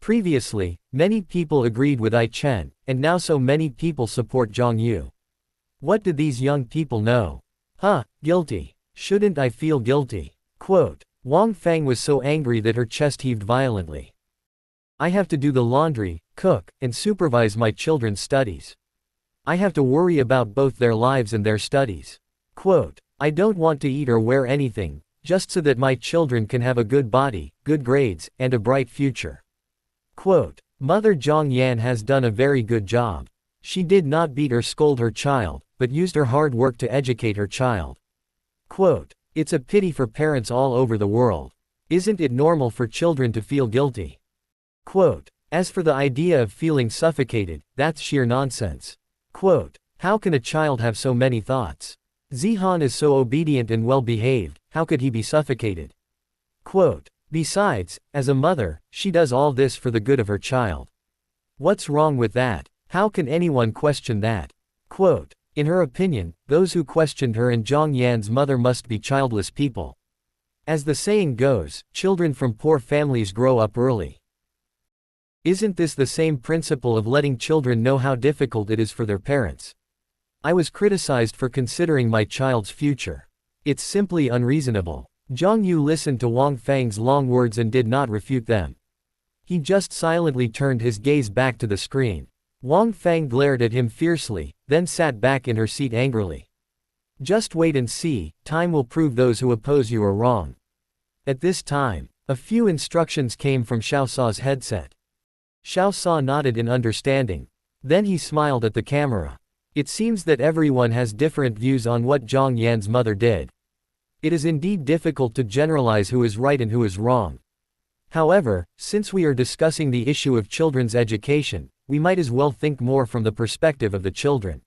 Previously, many people agreed with I Chen, and now so many people support Zhang Yu. What do these young people know? Guilty. Shouldn't I feel guilty? Quote. Wang Feng was so angry that her chest heaved violently. I have to do the laundry, cook, and supervise my children's studies. I have to worry about both their lives and their studies. Quote. I don't want to eat or wear anything, just so that my children can have a good body, good grades, and a bright future. Quote. Mother Zhang Yan has done a very good job. She did not beat or scold her child, but used her hard work to educate her child. Quote. It's a pity for parents all over the world. Isn't it normal for children to feel guilty? Quote. As for the idea of feeling suffocated, that's sheer nonsense. Quote. How can a child have so many thoughts? Zihan is so obedient and well-behaved, how could he be suffocated? Quote. Besides, as a mother, she does all this for the good of her child. What's wrong with that? How can anyone question that? Quote. In her opinion, those who questioned her and Zhang Yan's mother must be childless people. As the saying goes, children from poor families grow up early. Isn't this the same principle of letting children know how difficult it is for their parents? I was criticized for considering my child's future. It's simply unreasonable. Zhang Yu listened to Wang Feng's long words and did not refute them. He just silently turned his gaze back to the screen. Wang Feng glared at him fiercely, then sat back in her seat angrily. Just wait and see, time will prove those who oppose you are wrong. At this time, a few instructions came from Xiao Sa's headset. Xiao Sa nodded in understanding. Then he smiled at the camera. It seems that everyone has different views on what Zhang Yan's mother did. It is indeed difficult to generalize who is right and who is wrong. However, since we are discussing the issue of children's education, we might as well think more from the perspective of the children.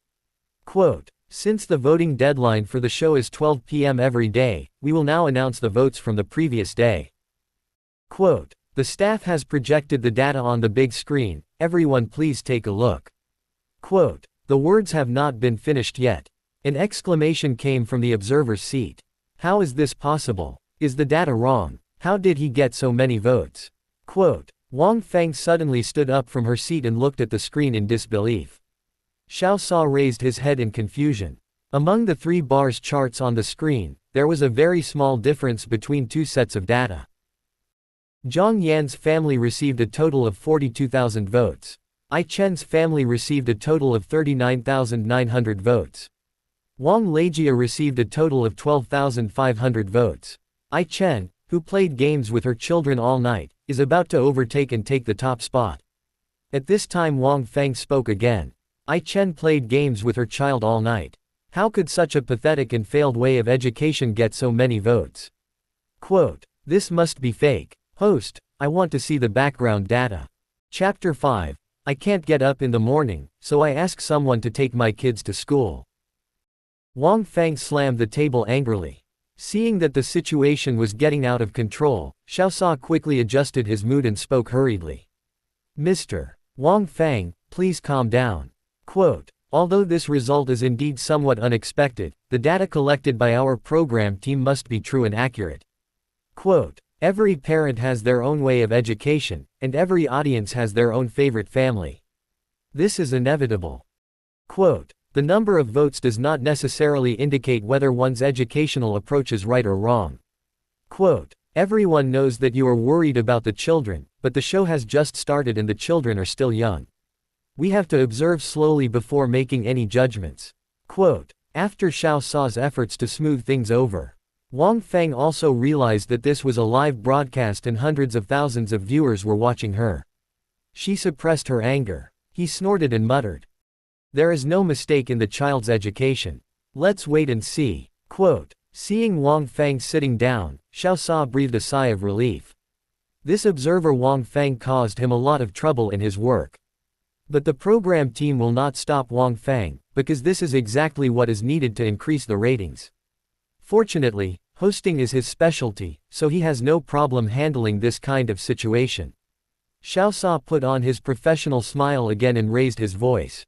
Quote, since the voting deadline for the show is 12 p.m. every day, we will now announce the votes from the previous day. Quote, the staff has projected the data on the big screen, everyone please take a look. Quote, the words have not been finished yet. An exclamation came from the observer's seat. How is this possible? Is the data wrong? How did he get so many votes? Quote, Wang Feng suddenly stood up from her seat and looked at the screen in disbelief. Xiao Sa raised his head in confusion. Among the 3 bars charts on the screen, there was a very small difference between 2 sets of data. Zhang Yan's family received a total of 42,000 votes. Ai Chen's family received a total of 39,900 votes. Wang Leijia received a total of 12,500 votes. Ai Chen, who played games with her children all night, is about to overtake and take the top spot. At this time Wang Feng spoke again. Ai Chen played games with her child all night. How could such a pathetic and failed way of education get so many votes? Quote, this must be fake. Host, I want to see the background data. Chapter 5. I can't get up in the morning, so I ask someone to take my kids to school. Wang Feng slammed the table angrily. Seeing that the situation was getting out of control, Xiao Sa quickly adjusted his mood and spoke hurriedly. Mr. Wang Feng, please calm down. Quote, although this result is indeed somewhat unexpected, the data collected by our program team must be true and accurate. Quote, every parent has their own way of education, and every audience has their own favorite family. This is inevitable. Quote, the number of votes does not necessarily indicate whether one's educational approach is right or wrong. Quote, everyone knows that you are worried about the children, but the show has just started and the children are still young. We have to observe slowly before making any judgments. Quote, after Xiao Sa's efforts to smooth things over, Wang Feng also realized that this was a live broadcast and hundreds of thousands of viewers were watching her. She suppressed her anger. He snorted and muttered. There is no mistake in the child's education. Let's wait and see. Quote, seeing Wang Feng sitting down, Xiao Sa breathed a sigh of relief. This observer Wang Feng caused him a lot of trouble in his work. But the program team will not stop Wang Feng, because this is exactly what is needed to increase the ratings. Fortunately, hosting is his specialty, so he has no problem handling this kind of situation. Xiao Sa put on his professional smile again and raised his voice.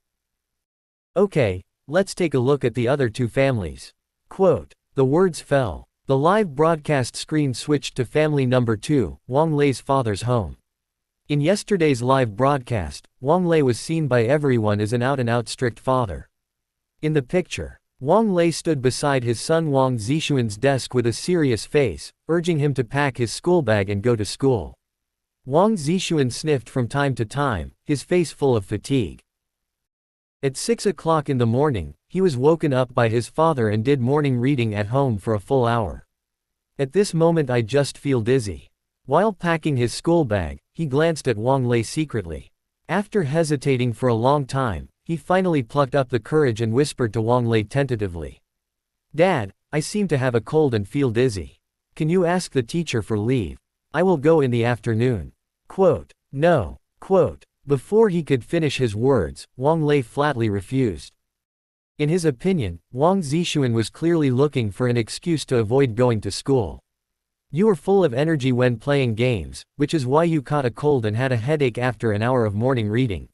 Okay, let's take a look at the other 2 families. Quote, the words fell. The live broadcast screen switched to family number 2, Wang Lei's father's home. In yesterday's live broadcast, Wang Lei was seen by everyone as an out-and-out strict father. In the picture, Wang Lei stood beside his son Wang Zixuan's desk with a serious face, urging him to pack his school bag and go to school. Wang Zixuan sniffed from time to time, his face full of fatigue. At 6 o'clock in the morning, he was woken up by his father and did morning reading at home for a full hour. At this moment I just feel dizzy. While packing his school bag, he glanced at Wang Lei secretly. After hesitating for a long time, he finally plucked up the courage and whispered to Wang Lei tentatively. Dad, I seem to have a cold and feel dizzy. Can you ask the teacher for leave? I will go in the afternoon. Quote, no. Quote, before he could finish his words, Wang Lei flatly refused. In his opinion, Wang Zixuan was clearly looking for an excuse to avoid going to school. You were full of energy when playing games, which is why you caught a cold and had a headache after an hour of morning reading.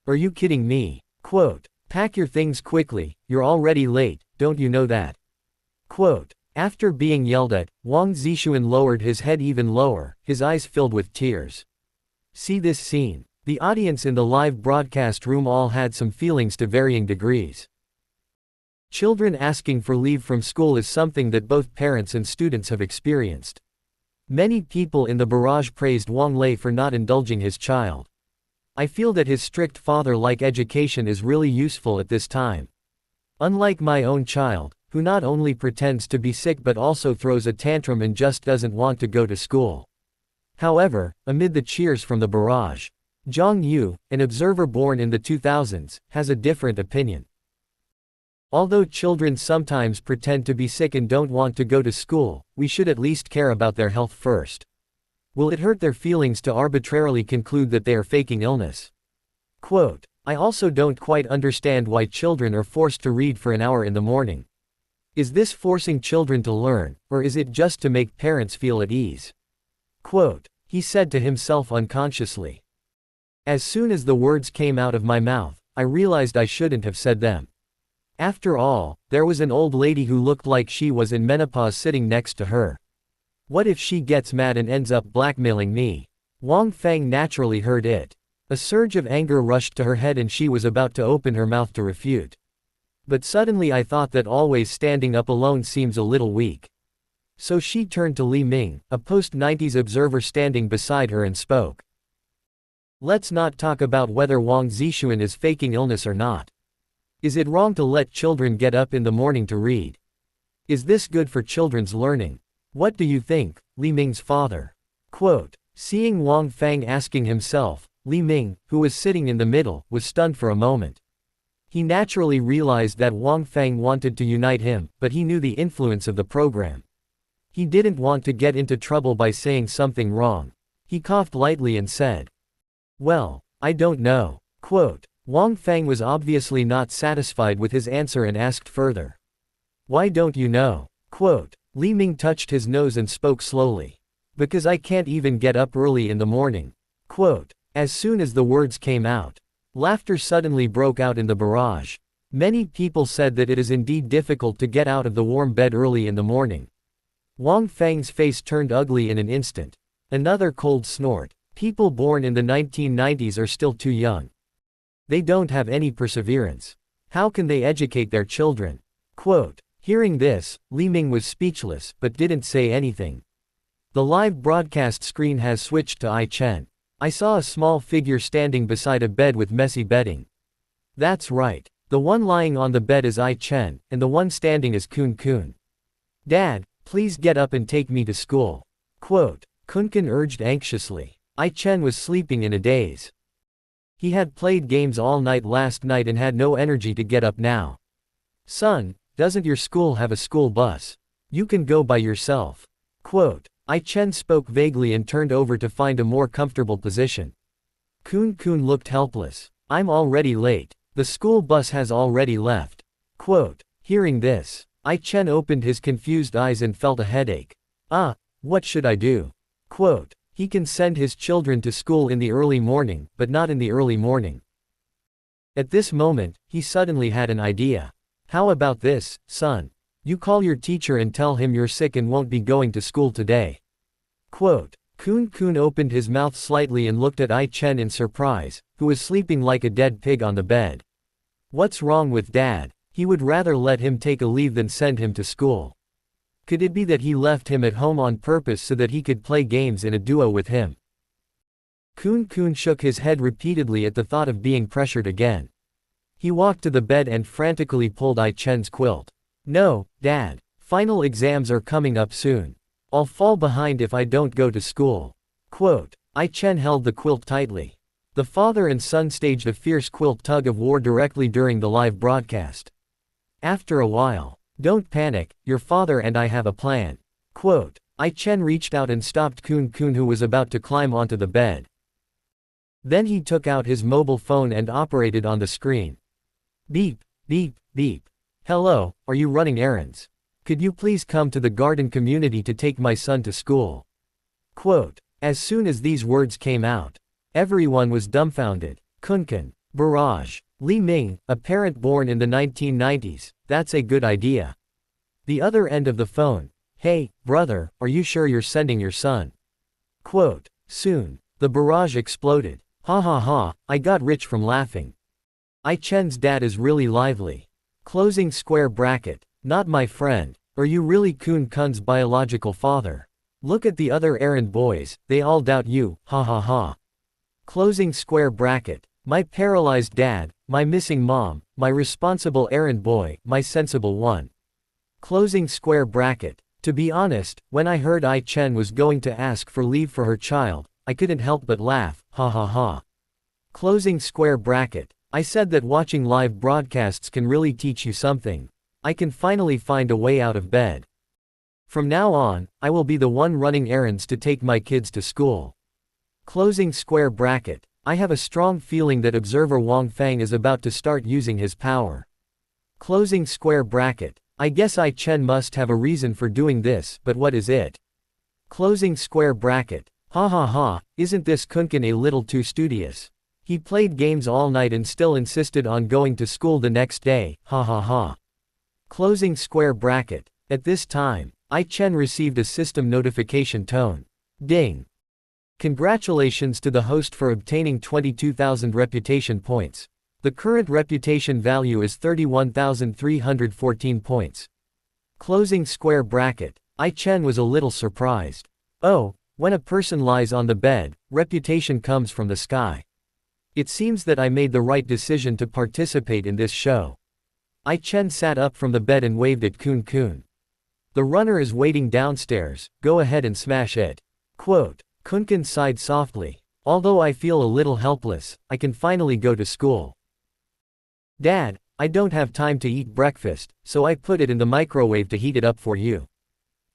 Are you kidding me? Quote, pack your things quickly, you're already late, don't you know that? Quote, after being yelled at, Wang Zixuan lowered his head even lower, his eyes filled with tears. See this scene. The audience in the live broadcast room all had some feelings to varying degrees. Children asking for leave from school is something that both parents and students have experienced. Many people in the barrage praised Wang Lei for not indulging his child. I feel that his strict father-like education is really useful at this time. Unlike my own child, who not only pretends to be sick but also throws a tantrum and just doesn't want to go to school. However, amid the cheers from the barrage, Zhang Yu, an observer born in the 2000s, has a different opinion. Although children sometimes pretend to be sick and don't want to go to school, we should at least care about their health first. Will it hurt their feelings to arbitrarily conclude that they are faking illness? Quote, I also don't quite understand why children are forced to read for an hour in the morning. Is this forcing children to learn, or is it just to make parents feel at ease? Quote, he said to himself unconsciously. As soon as the words came out of my mouth, I realized I shouldn't have said them. After all, there was an old lady who looked like she was in menopause sitting next to her. What if she gets mad and ends up blackmailing me? Wang Feng naturally heard it. A surge of anger rushed to her head and she was about to open her mouth to refute. But suddenly I thought that always standing up alone seems a little weak. So she turned to Li Ming, a post-90s observer standing beside her and spoke. Let's not talk about whether Wang Zixuan is faking illness or not. Is it wrong to let children get up in the morning to read? Is this good for children's learning? What do you think? Li Ming's father. Quote, seeing Wang Feng asking himself, Li Ming, who was sitting in the middle, was stunned for a moment. He naturally realized that Wang Feng wanted to unite him, but he knew the influence of the program. He didn't want to get into trouble by saying something wrong. He coughed lightly and said, well, I don't know. Quote, Wang Feng was obviously not satisfied with his answer and asked further. Why don't you know? Quote, Li Ming touched his nose and spoke slowly. Because I can't even get up early in the morning. Quote, as soon as the words came out, laughter suddenly broke out in the barrage. Many people said that it is indeed difficult to get out of the warm bed early in the morning. Wang Feng's face turned ugly in an instant. Another cold snort. People born in the 1990s are still too young. They don't have any perseverance. How can they educate their children? Quote, hearing this, Li Ming was speechless but didn't say anything. The live broadcast screen has switched to Ai Chen. I saw a small figure standing beside a bed with messy bedding. That's right. The one lying on the bed is Ai Chen, and the one standing is Kun Kun. Dad, please get up and take me to school. Quote, Kun Kun urged anxiously. Ai Chen was sleeping in a daze. He had played games all night last night and had no energy to get up now. Son, doesn't your school have a school bus? You can go by yourself. Quote, Ai Chen spoke vaguely and turned over to find a more comfortable position. Kun Kun looked helpless. I'm already late. The school bus has already left. Quote, hearing this, Ai Chen opened his confused eyes and felt a headache. What should I do? Quote, he can send his children to school in the early morning, but not in the early morning. At this moment, he suddenly had an idea. How about this, son? You call your teacher and tell him you're sick and won't be going to school today. Quote, Kun Kun opened his mouth slightly and looked at Ai Chen in surprise, who was sleeping like a dead pig on the bed. What's wrong with Dad? He would rather let him take a leave than send him to school. Could it be that he left him at home on purpose so that he could play games in a duo with him? Kun Kun shook his head repeatedly at the thought of being pressured again. He walked to the bed and frantically pulled Ai Chen's quilt. No, Dad. Final exams are coming up soon. I'll fall behind if I don't go to school. Quote, Ai Chen held the quilt tightly. The father and son staged a fierce quilt tug of war directly during the live broadcast. After a while, don't panic, your father and I have a plan. Quote, Ai Chen reached out and stopped Kun Kun, who was about to climb onto the bed. Then he took out his mobile phone and operated on the screen. Beep, beep, beep. Hello, are you running errands? Could you please come to the garden community to take my son to school? Quote, as soon as these words came out, everyone was dumbfounded. Kunkan, barrage. Li Ming, a parent born in the 1990s, that's a good idea. The other end of the phone, hey, brother, are you sure you're sending your son? Quote, soon. The barrage exploded. Ha ha ha, I got rich from laughing. Ai Chen's dad is really lively. Closing square bracket. Not my friend. Are you really Kun Kun's biological father? Look at the other errand boys, they all doubt you, ha ha ha. Closing square bracket. My paralyzed dad, my missing mom, my responsible errand boy, my sensible one. Closing square bracket. To be honest, when I heard Ai Chen was going to ask for leave for her child, I couldn't help but laugh, ha ha ha. Closing square bracket. I said that watching live broadcasts can really teach you something. I can finally find a way out of bed. From now on, I will be the one running errands to take my kids to school. Closing square bracket. I have a strong feeling that observer Wang Fang is about to start using his power. Closing square bracket. I guess Ai Chen must have a reason for doing this, but what is it? Closing square bracket. Ha ha ha, isn't this Kunkin a little too studious? He played games all night and still insisted on going to school the next day, ha ha ha. Closing square bracket. At this time, Ai Chen received a system notification tone. Ding. Congratulations to the host for obtaining 22,000 reputation points. The current reputation value is 31,314 points. Closing square bracket. Ai Chen was a little surprised. Oh, when a person lies on the bed, reputation comes from the sky. It seems that I made the right decision to participate in this show. Ai Chen sat up from the bed and waved at Kun Kun. The runner is waiting downstairs, go ahead and smash it. Quote. Kunkin sighed softly. Although I feel a little helpless, I can finally go to school. Dad, I don't have time to eat breakfast, so I put it in the microwave to heat it up for you.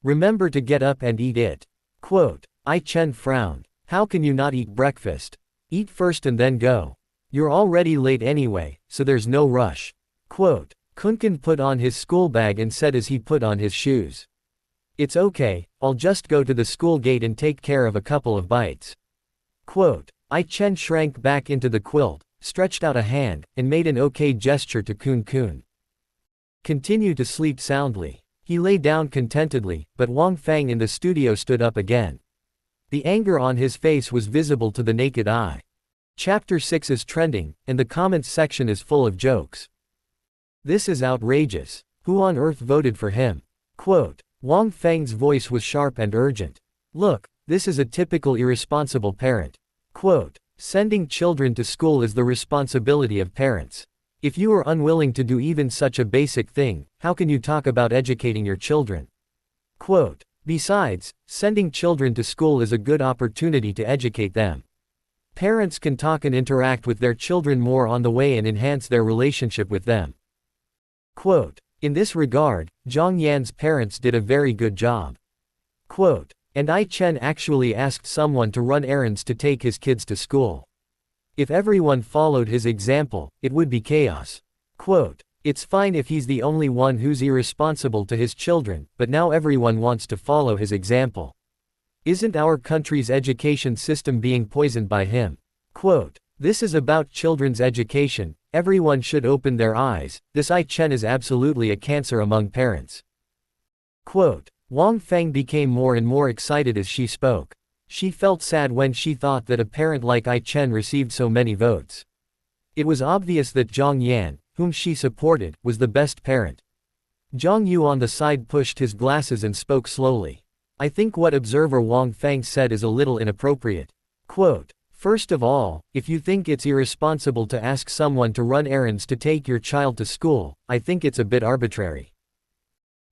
Remember to get up and eat it. Quote. Ai Chen frowned. How can you not eat breakfast? Eat first and then go. You're already late anyway, so there's no rush. Quote. Kunkin put on his school bag and said as he put on his shoes. It's okay, I'll just go to the school gate and take care of a couple of bites. Quote. Ai Chen shrank back into the quilt, stretched out a hand, and made an okay gesture to Kun Kun. Continue to sleep soundly. He lay down contentedly, but Wang Fang in the studio stood up again. The anger on his face was visible to the naked eye. Chapter 6 is trending, and the comments section is full of jokes. This is outrageous. Who on earth voted for him? Quote. Wang Fang's voice was sharp and urgent. Look, this is a typical irresponsible parent. Quote. Sending children to school is the responsibility of parents. If you are unwilling to do even such a basic thing, how can you talk about educating your children? Quote. Besides, sending children to school is a good opportunity to educate them. Parents can talk and interact with their children more on the way and enhance their relationship with them. Quote. In this regard, Zhang Yan's parents did a very good job. Quote. And Ai Chen actually asked someone to run errands to take his kids to school. If everyone followed his example, it would be chaos. Quote. It's fine if he's the only one who's irresponsible to his children, but now everyone wants to follow his example. Isn't our country's education system being poisoned by him? Quote. This is about children's education, everyone should open their eyes, this Ai Chen is absolutely a cancer among parents. Quote. Wang Fang became more and more excited as she spoke. She felt sad when she thought that a parent like Ai Chen received so many votes. It was obvious that Zhang Yan, whom she supported, was the best parent. Zhang Yu on the side pushed his glasses and spoke slowly. I think what observer Wang Fang said is a little inappropriate. Quote. First of all, if you think it's irresponsible to ask someone to run errands to take your child to school, I think it's a bit arbitrary.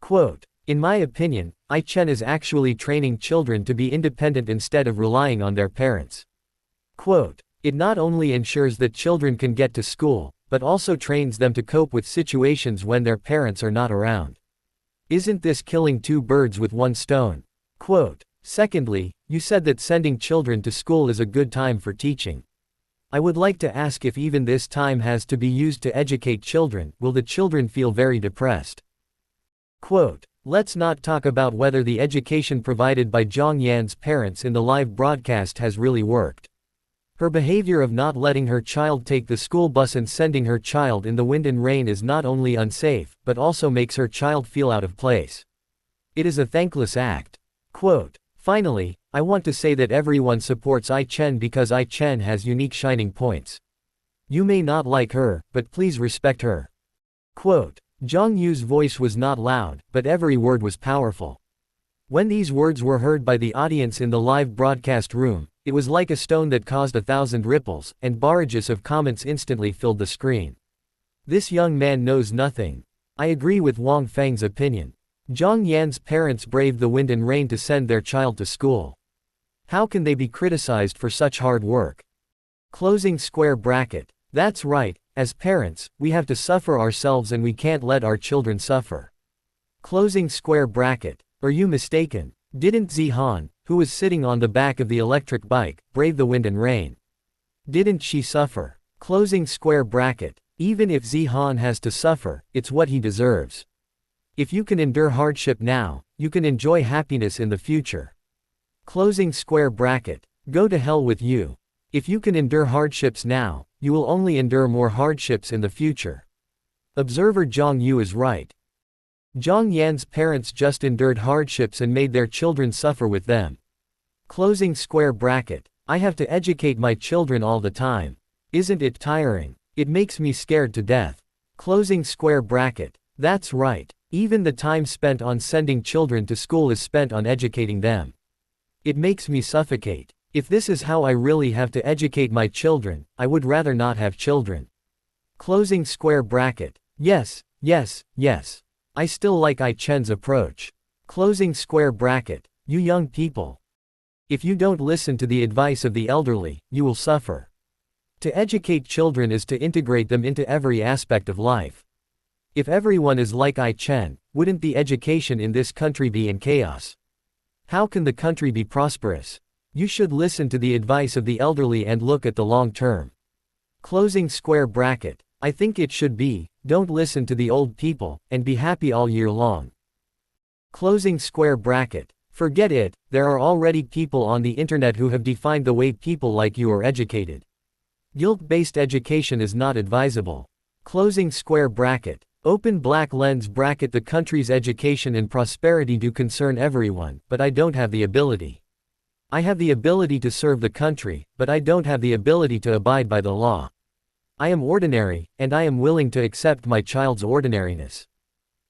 Quote. In my opinion, Ai Chen is actually training children to be independent instead of relying on their parents. Quote. It not only ensures that children can get to school, but also trains them to cope with situations when their parents are not around. Isn't this killing two birds with one stone? Quote. Secondly, you said that sending children to school is a good time for teaching. I would like to ask if even this time has to be used to educate children, will the children feel very depressed? Quote. Let's not talk about whether the education provided by Zhang Yan's parents in the live broadcast has really worked. Her behavior of not letting her child take the school bus and sending her child in the wind and rain is not only unsafe, but also makes her child feel out of place. It is a thankless act. Quote. Finally, I want to say that everyone supports Ai Chen because Ai Chen has unique shining points. You may not like her, but please respect her. Quote. Zhang Yu's voice was not loud, but every word was powerful. When these words were heard by the audience in the live broadcast room, it was like a stone that caused 1,000 ripples, and barrages of comments instantly filled the screen. This young man knows nothing. I agree with Wang Feng's opinion. Zhang Yan's parents braved the wind and rain to send their child to school. How can they be criticized for such hard work? Closing square bracket. That's right, as parents, we have to suffer ourselves and we can't let our children suffer. Closing square bracket. Are you mistaken? Didn't Zihan, who was sitting on the back of the electric bike, brave the wind and rain? Didn't she suffer? Closing square bracket. Even if Zihan has to suffer, it's what he deserves. If you can endure hardship now, you can enjoy happiness in the future. Closing square bracket. Go to hell with you. If you can endure hardships now, you will only endure more hardships in the future. Observer Zhang Yu is right. Zhang Yan's parents just endured hardships and made their children suffer with them. Closing square bracket. I have to educate my children all the time. Isn't it tiring? It makes me scared to death. Closing square bracket. That's right. Even the time spent on sending children to school is spent on educating them. It makes me suffocate. If this is how I really have to educate my children, I would rather not have children. Closing square bracket. Yes, yes, yes. I still like Ai Chen's approach. Closing square bracket. You young people. If you don't listen to the advice of the elderly, you will suffer. To educate children is to integrate them into every aspect of life. If everyone is like Ai Chen, wouldn't the education in this country be in chaos? How can the country be prosperous? You should listen to the advice of the elderly and look at the long term. Closing square bracket. I think it should be, don't listen to the old people, and be happy all year long. Closing square bracket. Forget it, there are already people on the internet who have defined the way people like you are educated. Guilt-based education is not advisable. Closing square bracket. Open black lens bracket. The country's education and prosperity do concern everyone, but I don't have the ability. I have the ability to serve the country, but I don't have the ability to abide by the law. I am ordinary, and I am willing to accept my child's ordinariness.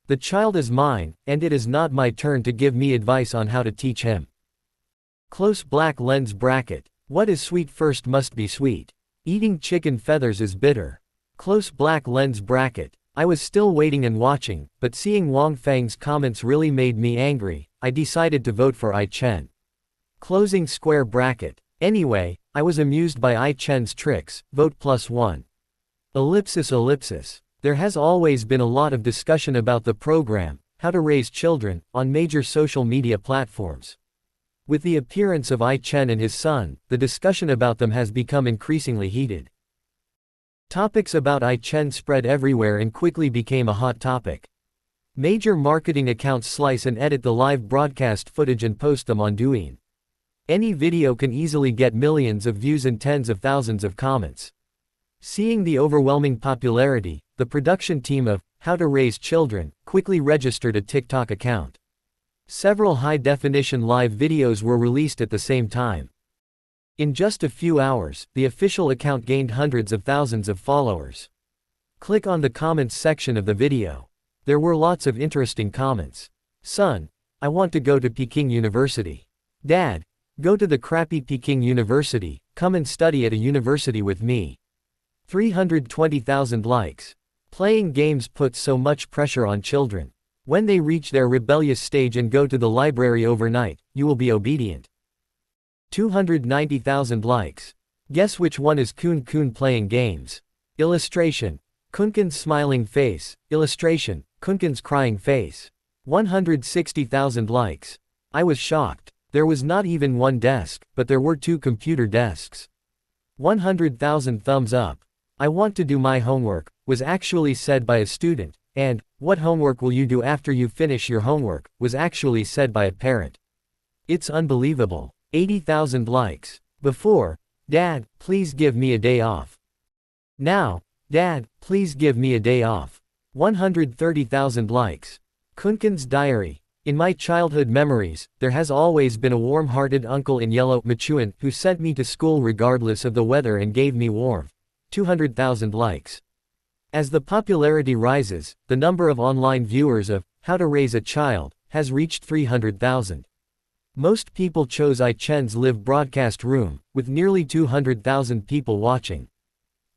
The child is mine, and it is not my turn to give me advice on how to teach him. Close black lens bracket. What is sweet first must be sweet. Eating chicken feathers is bitter. Close black lens bracket. I was still waiting and watching, but seeing Wang Feng's comments really made me angry. I decided to vote for Ai Chen. Closing square bracket. Anyway, I was amused by Ai Chen's tricks. Vote +1. Ellipsis ellipsis. There has always been a lot of discussion about the program, How to Raise Children, on major social media platforms. With the appearance of Ai Chen and his son, the discussion about them has become increasingly heated. Topics about Ai Chen spread everywhere and quickly became a hot topic. Major marketing accounts slice and edit the live broadcast footage and post them on Douyin. Any video can easily get millions of views and tens of thousands of comments. Seeing the overwhelming popularity, the production team of How to Raise Children quickly registered a TikTok account. Several high-definition live videos were released at the same time. In just a few hours, the official account gained hundreds of thousands of followers. Click on the comments section of the video. There were lots of interesting comments. Son, I want to go to Peking University. Dad, go to the crappy Peking University, come and study at a university with me. 320,000 likes. Playing games puts so much pressure on children. When they reach their rebellious stage and go to the library overnight, you will be obedient. 290,000 likes. Guess which one is Kun Kun playing games? Illustration. Kunkun's smiling face. Illustration. Kunkun's crying face. 160,000 likes. I was shocked. There was not even one desk, but there were 2 computer desks. 100,000 thumbs up. I want to do my homework, was actually said by a student, and, what homework will you do after you finish your homework, was actually said by a parent. It's unbelievable. 80,000 likes. Before, Dad, please give me a day off. Now, Dad, please give me a day off. 130,000 likes. Kunkun's diary. In my childhood memories, there has always been a warm-hearted uncle in yellow Machuan who sent me to school regardless of the weather and gave me warmth. 200,000 likes. As the popularity rises, the number of online viewers of How to Raise a Child has reached 300,000. Most people chose I-Chen's live broadcast room, with nearly 200,000 people watching.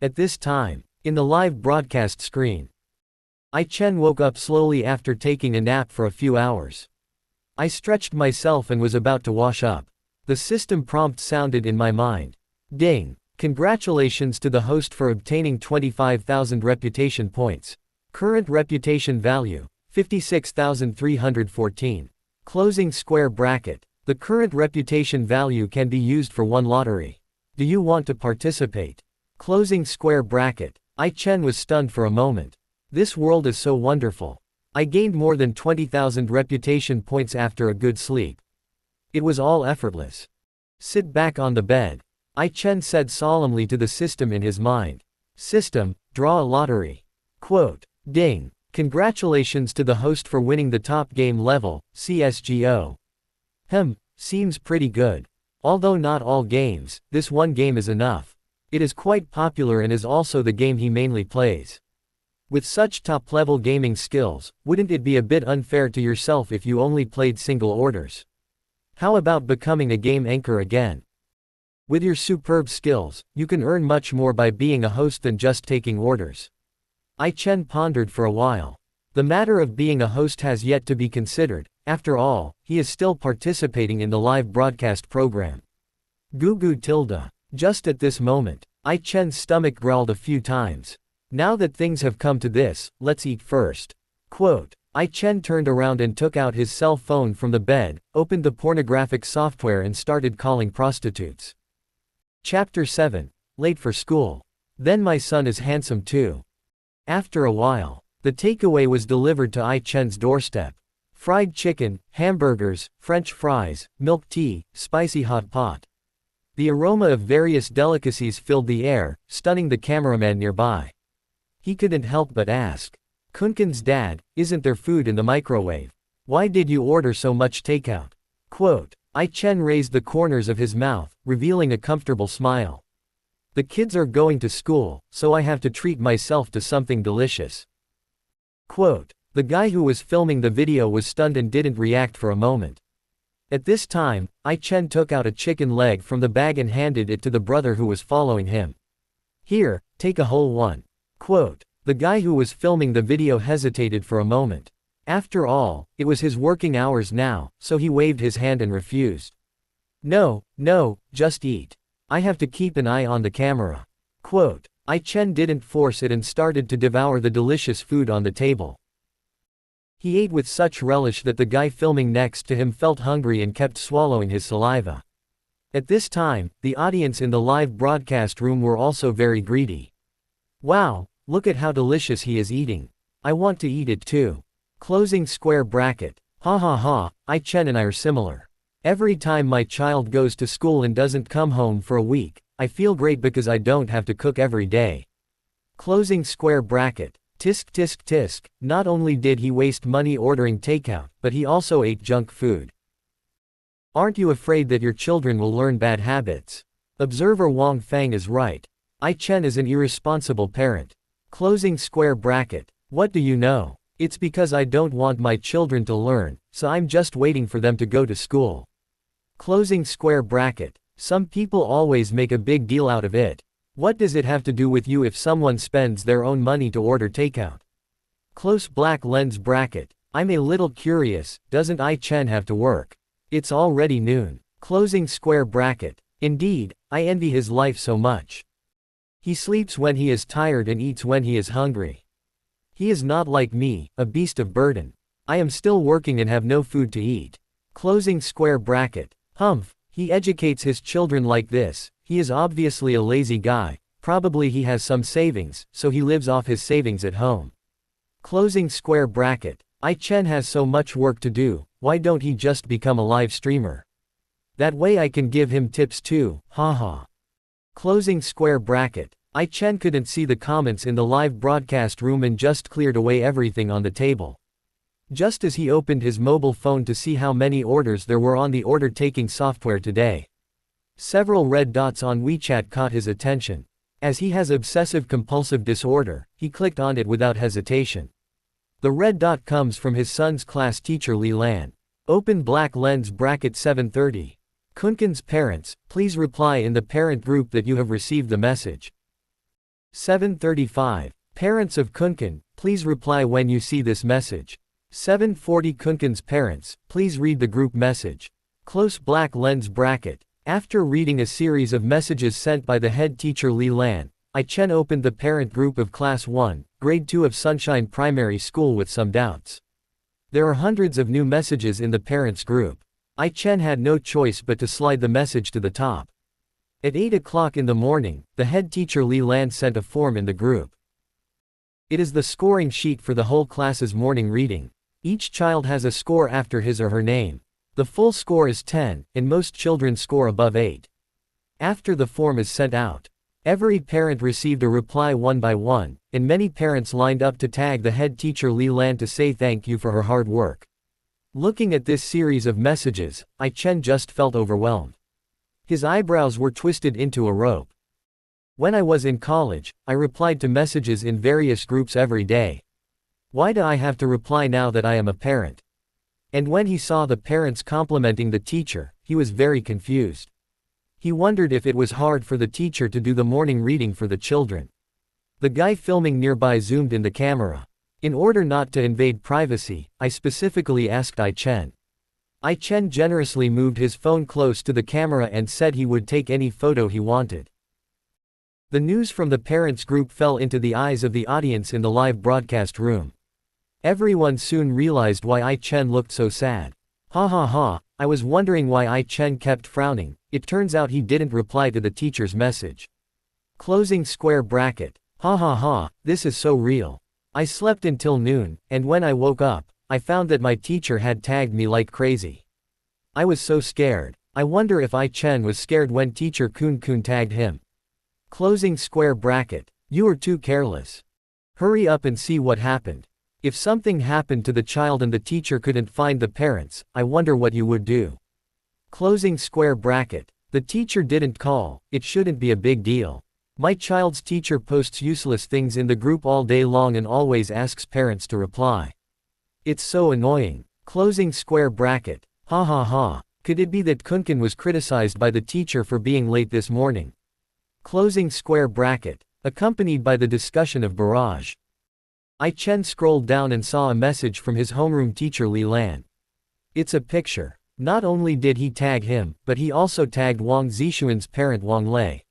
At this time, in the live broadcast screen, I-Chen woke up slowly after taking a nap for a few hours. I stretched myself and was about to wash up. The system prompt sounded in my mind. Ding! Congratulations to the host for obtaining 25,000 reputation points. Current reputation value, 56,314. Closing square bracket. The current reputation value can be used for one lottery. Do you want to participate? Closing square bracket. I-Chen was stunned for a moment. This world is so wonderful. I gained more than 20,000 reputation points after a good sleep. It was all effortless. Sit back on the bed. I-Chen said solemnly to the system in his mind. System, draw a lottery. Quote. Ding. Congratulations to the host for winning the top game level, CSGO. Seems pretty good. Although not all games, this one game is enough. It is quite popular and is also the game he mainly plays. With such top-level gaming skills, wouldn't it be a bit unfair to yourself if you only played single orders? How about becoming a game anchor again? With your superb skills, you can earn much more by being a host than just taking orders. I-Chen pondered for a while. The matter of being a host has yet to be considered. After all, he is still participating in the live broadcast program. Goo goo tilde. Just at this moment, I-Chen's stomach growled a few times. Now that things have come to this, let's eat first. Quote. I-Chen turned around and took out his cell phone from the bed, opened the pornographic software and started calling prostitutes. Chapter 7. Late for school. Then my son is handsome too. After a while, the takeaway was delivered to I-Chen's doorstep. Fried chicken, hamburgers, French fries, milk tea, spicy hot pot. The aroma of various delicacies filled the air, stunning the cameraman nearby. He couldn't help but ask. Kunkin's dad, isn't there food in the microwave? Why did you order so much takeout? Quote. I-Chen raised the corners of his mouth, revealing a comfortable smile. The kids are going to school, so I have to treat myself to something delicious. Quote. The guy who was filming the video was stunned and didn't react for a moment. At this time, I-Chen took out a chicken leg from the bag and handed it to the brother who was following him. Here, take a whole one. Quote. The guy who was filming the video hesitated for a moment. After all, it was his working hours now, so he waved his hand and refused. No, just eat. I have to keep an eye on the camera. Quote. I-Chen didn't force it and started to devour the delicious food on the table. He ate with such relish that the guy filming next to him felt hungry and kept swallowing his saliva. At this time, the audience in the live broadcast room were also very greedy. Wow, look at how delicious he is eating. I want to eat it too. Closing square bracket. Ha ha ha, I-Chen and I are similar. Every time my child goes to school and doesn't come home for a week, I feel great because I don't have to cook every day. Closing square bracket. Tisk tisk tisk, not only did he waste money ordering takeout, but he also ate junk food. Aren't you afraid that your children will learn bad habits? Observer Wang Fang is right. I-Chen is an irresponsible parent. Closing square bracket. What do you know? It's because I don't want my children to learn, so I'm just waiting for them to go to school. Closing square bracket. Some people always make a big deal out of it. What does it have to do with you if someone spends their own money to order takeout? Close black lens bracket. I'm a little curious, doesn't I-Chen have to work? It's already noon. Closing square bracket. Indeed, I envy his life so much. He sleeps when he is tired and eats when he is hungry. He is not like me, a beast of burden. I am still working and have no food to eat. Closing square bracket. He educates his children like this. He is obviously a lazy guy, probably he has some savings, so he lives off his savings at home. Closing square bracket. I-Chen has so much work to do, why don't he just become a live streamer? That way I can give him tips too, haha. Closing square bracket. I-Chen couldn't see the comments in the live broadcast room and just cleared away everything on the table. Just as he opened his mobile phone to see how many orders there were on the order-taking software today. Several red dots on WeChat caught his attention. As he has obsessive-compulsive disorder, he clicked on it without hesitation. The red dot comes from his son's class teacher Li Lan. Open black lens bracket 730. Kunkun's parents, please reply in the parent group that you have received the message. 735. Parents of Kunkun, please reply when you see this message. 740. Kunkun's parents, please read the group message. Close black lens bracket. After reading a series of messages sent by the head teacher Li Lan, I-Chen opened the parent group of Class 1, Grade 2 of Sunshine Primary School with some doubts. There are hundreds of new messages in the parents group. I-Chen had no choice but to slide the message to the top. At 8 o'clock in the morning, the head teacher Li Lan sent a form in the group. It is the scoring sheet for the whole class's morning reading. Each child has a score after his or her name. The full score is 10, and most children score above 8. After the form is sent out, every parent received a reply one by one, and many parents lined up to tag the head teacher Li Lan to say thank you for her hard work. Looking at this series of messages, I-Chen just felt overwhelmed. His eyebrows were twisted into a rope. When I was in college, I replied to messages in various groups every day. Why do I have to reply now that I am a parent? And when he saw the parents complimenting the teacher, he was very confused. He wondered if it was hard for the teacher to do the morning reading for the children. The guy filming nearby zoomed in the camera. In order not to invade privacy, I specifically asked I-Chen. I-Chen generously moved his phone close to the camera and said he would take any photo he wanted. The news from the parents group fell into the eyes of the audience in the live broadcast room. Everyone soon realized why I-Chen looked so sad. Ha ha ha, I was wondering why I-Chen kept frowning. It turns out he didn't reply to the teacher's message. Closing square bracket. Ha ha ha, this is so real. I slept until noon, and when I woke up, I found that my teacher had tagged me like crazy. I was so scared. I wonder if I-Chen was scared when teacher Kun tagged him. Closing square bracket. You were too careless. Hurry up and see what happened. If something happened to the child and the teacher couldn't find the parents, I wonder what you would do. Closing square bracket. The teacher didn't call, it shouldn't be a big deal. My child's teacher posts useless things in the group all day long and always asks parents to reply. It's so annoying. Closing square bracket. Ha ha ha. Could it be that Kunkun was criticized by the teacher for being late this morning? Closing square bracket. Accompanied by the discussion of barrage. I-Chen scrolled down and saw a message from his homeroom teacher Li Lan. It's a picture. Not only did he tag him, but he also tagged Wang Zixuan's parent Wang Lei.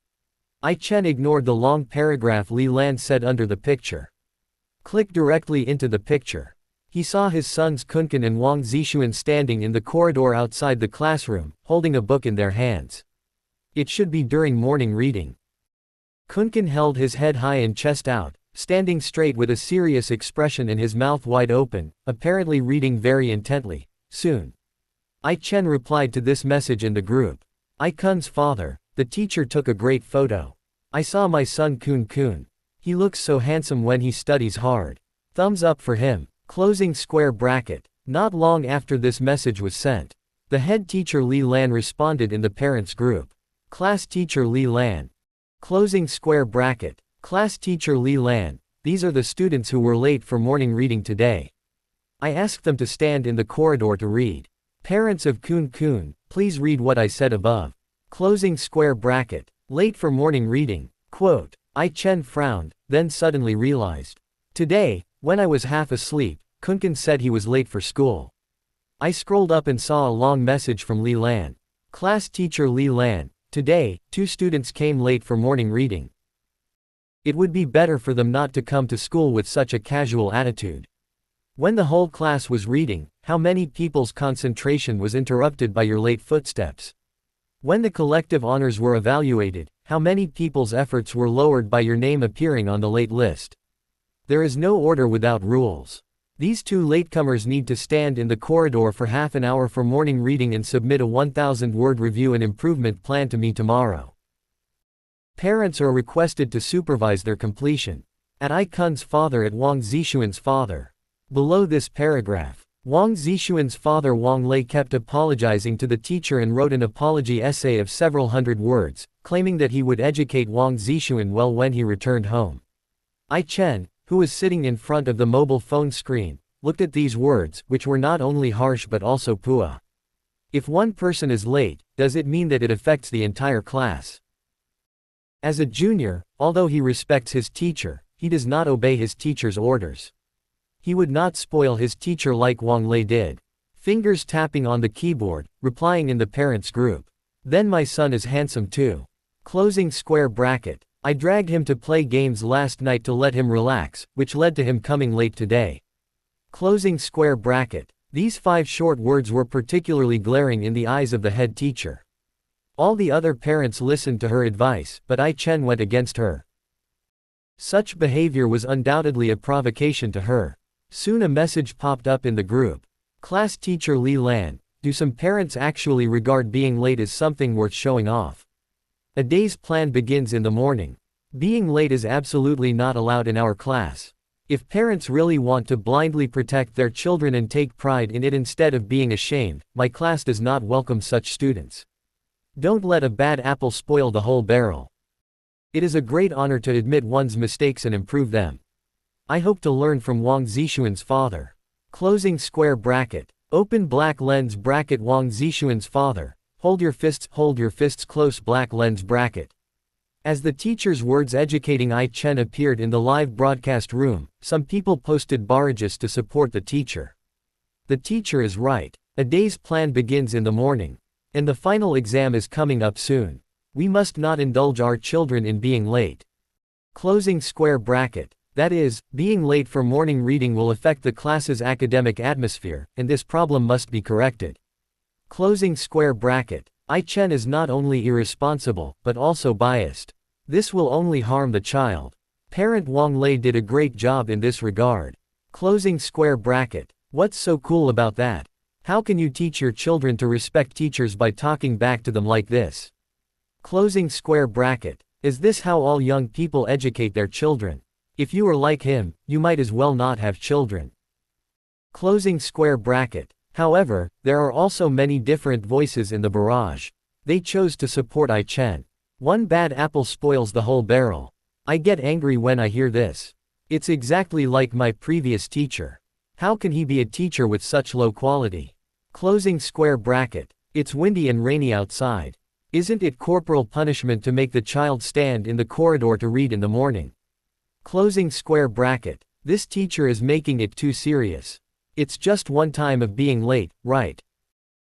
I-Chen ignored the long paragraph Li Lan said under the picture. Click directly into the picture. He saw his sons Kunkun and Wang Zixuan standing in the corridor outside the classroom, holding a book in their hands. It should be during morning reading. Kunkun held his head high and chest out, standing straight with a serious expression and his mouth wide open, apparently reading very intently. Soon. I-Chen replied to this message in the group. I-Kun's father, the teacher took a great photo. I saw my son Kun. He looks so handsome when he studies hard. Thumbs up for him. Closing square bracket. Not long after this message was sent, the head teacher Li Lan responded in the parents group. Class teacher Li Lan. Closing square bracket. Class teacher Li Lan, these are the students who were late for morning reading today. I asked them to stand in the corridor to read. Parents of Kun, please read what I said above. Closing square bracket. Late for morning reading. Quote. I-Chen frowned, then suddenly realized. Today, when I was half asleep, Kunkun said he was late for school. I scrolled up and saw a long message from Li Lan. Class teacher Li Lan, today, 2 students came late for morning reading. It would be better for them not to come to school with such a casual attitude. When the whole class was reading, how many people's concentration was interrupted by your late footsteps? When the collective honors were evaluated, how many people's efforts were lowered by your name appearing on the late list? There is no order without rules. These 2 latecomers need to stand in the corridor for half an hour for morning reading and submit a 1,000-word review and improvement plan to me tomorrow. Parents are requested to supervise their completion. At I-Kun's father at Wang Zixuan's father. Below this paragraph, Wang Zixuan's father Wang Lei kept apologizing to the teacher and wrote an apology essay of several hundred words, claiming that he would educate Wang Zixuan well when he returned home. I Chen, who was sitting in front of the mobile phone screen, looked at these words, which were not only harsh but also pua. If one person is late, does it mean that it affects the entire class? As a junior, although he respects his teacher, he does not obey his teacher's orders. He would not spoil his teacher like Wang Lei did. Fingers tapping on the keyboard, replying in the parents group. Then my son is handsome too. Closing square bracket. I dragged him to play games last night to let him relax, which led to him coming late today. Closing square bracket. These 5 short words were particularly glaring in the eyes of the head teacher. All the other parents listened to her advice, but I Chen went against her. Such behavior was undoubtedly a provocation to her. Soon a message popped up in the group. Class teacher Li Lan, do some parents actually regard being late as something worth showing off? A day's plan begins in the morning. Being late is absolutely not allowed in our class. If parents really want to blindly protect their children and take pride in it instead of being ashamed, my class does not welcome such students. Don't let a bad apple spoil the whole barrel. It is a great honor to admit one's mistakes and improve them. I hope to learn from Wang Zixuan's father. Closing square bracket. Open black lens bracket. Wang Zixuan's father. Hold your fists close black lens bracket. As the teacher's words educating I Chen appeared in the live broadcast room, some people posted barrages to support the teacher. The teacher is right. A day's plan begins in the morning. And the final exam is coming up soon. We must not indulge our children in being late. Closing square bracket. That is, being late for morning reading will affect the class's academic atmosphere, and this problem must be corrected. Closing square bracket. I Chen is not only irresponsible, but also biased. This will only harm the child. Parent Wang Lei did a great job in this regard. Closing square bracket. What's so cool about that? How can you teach your children to respect teachers by talking back to them like this? Closing square bracket. Is this how all young people educate their children? If you are like him, you might as well not have children. Closing square bracket. However, there are also many different voices in the barrage. They chose to support I Chen. One bad apple spoils the whole barrel. I get angry when I hear this. It's exactly like my previous teacher. How can he be a teacher with such low quality? Closing square bracket. It's windy and rainy outside. Isn't it corporal punishment to make the child stand in the corridor to read in the morning? Closing square bracket. This teacher is making it too serious. It's just one time of being late, right?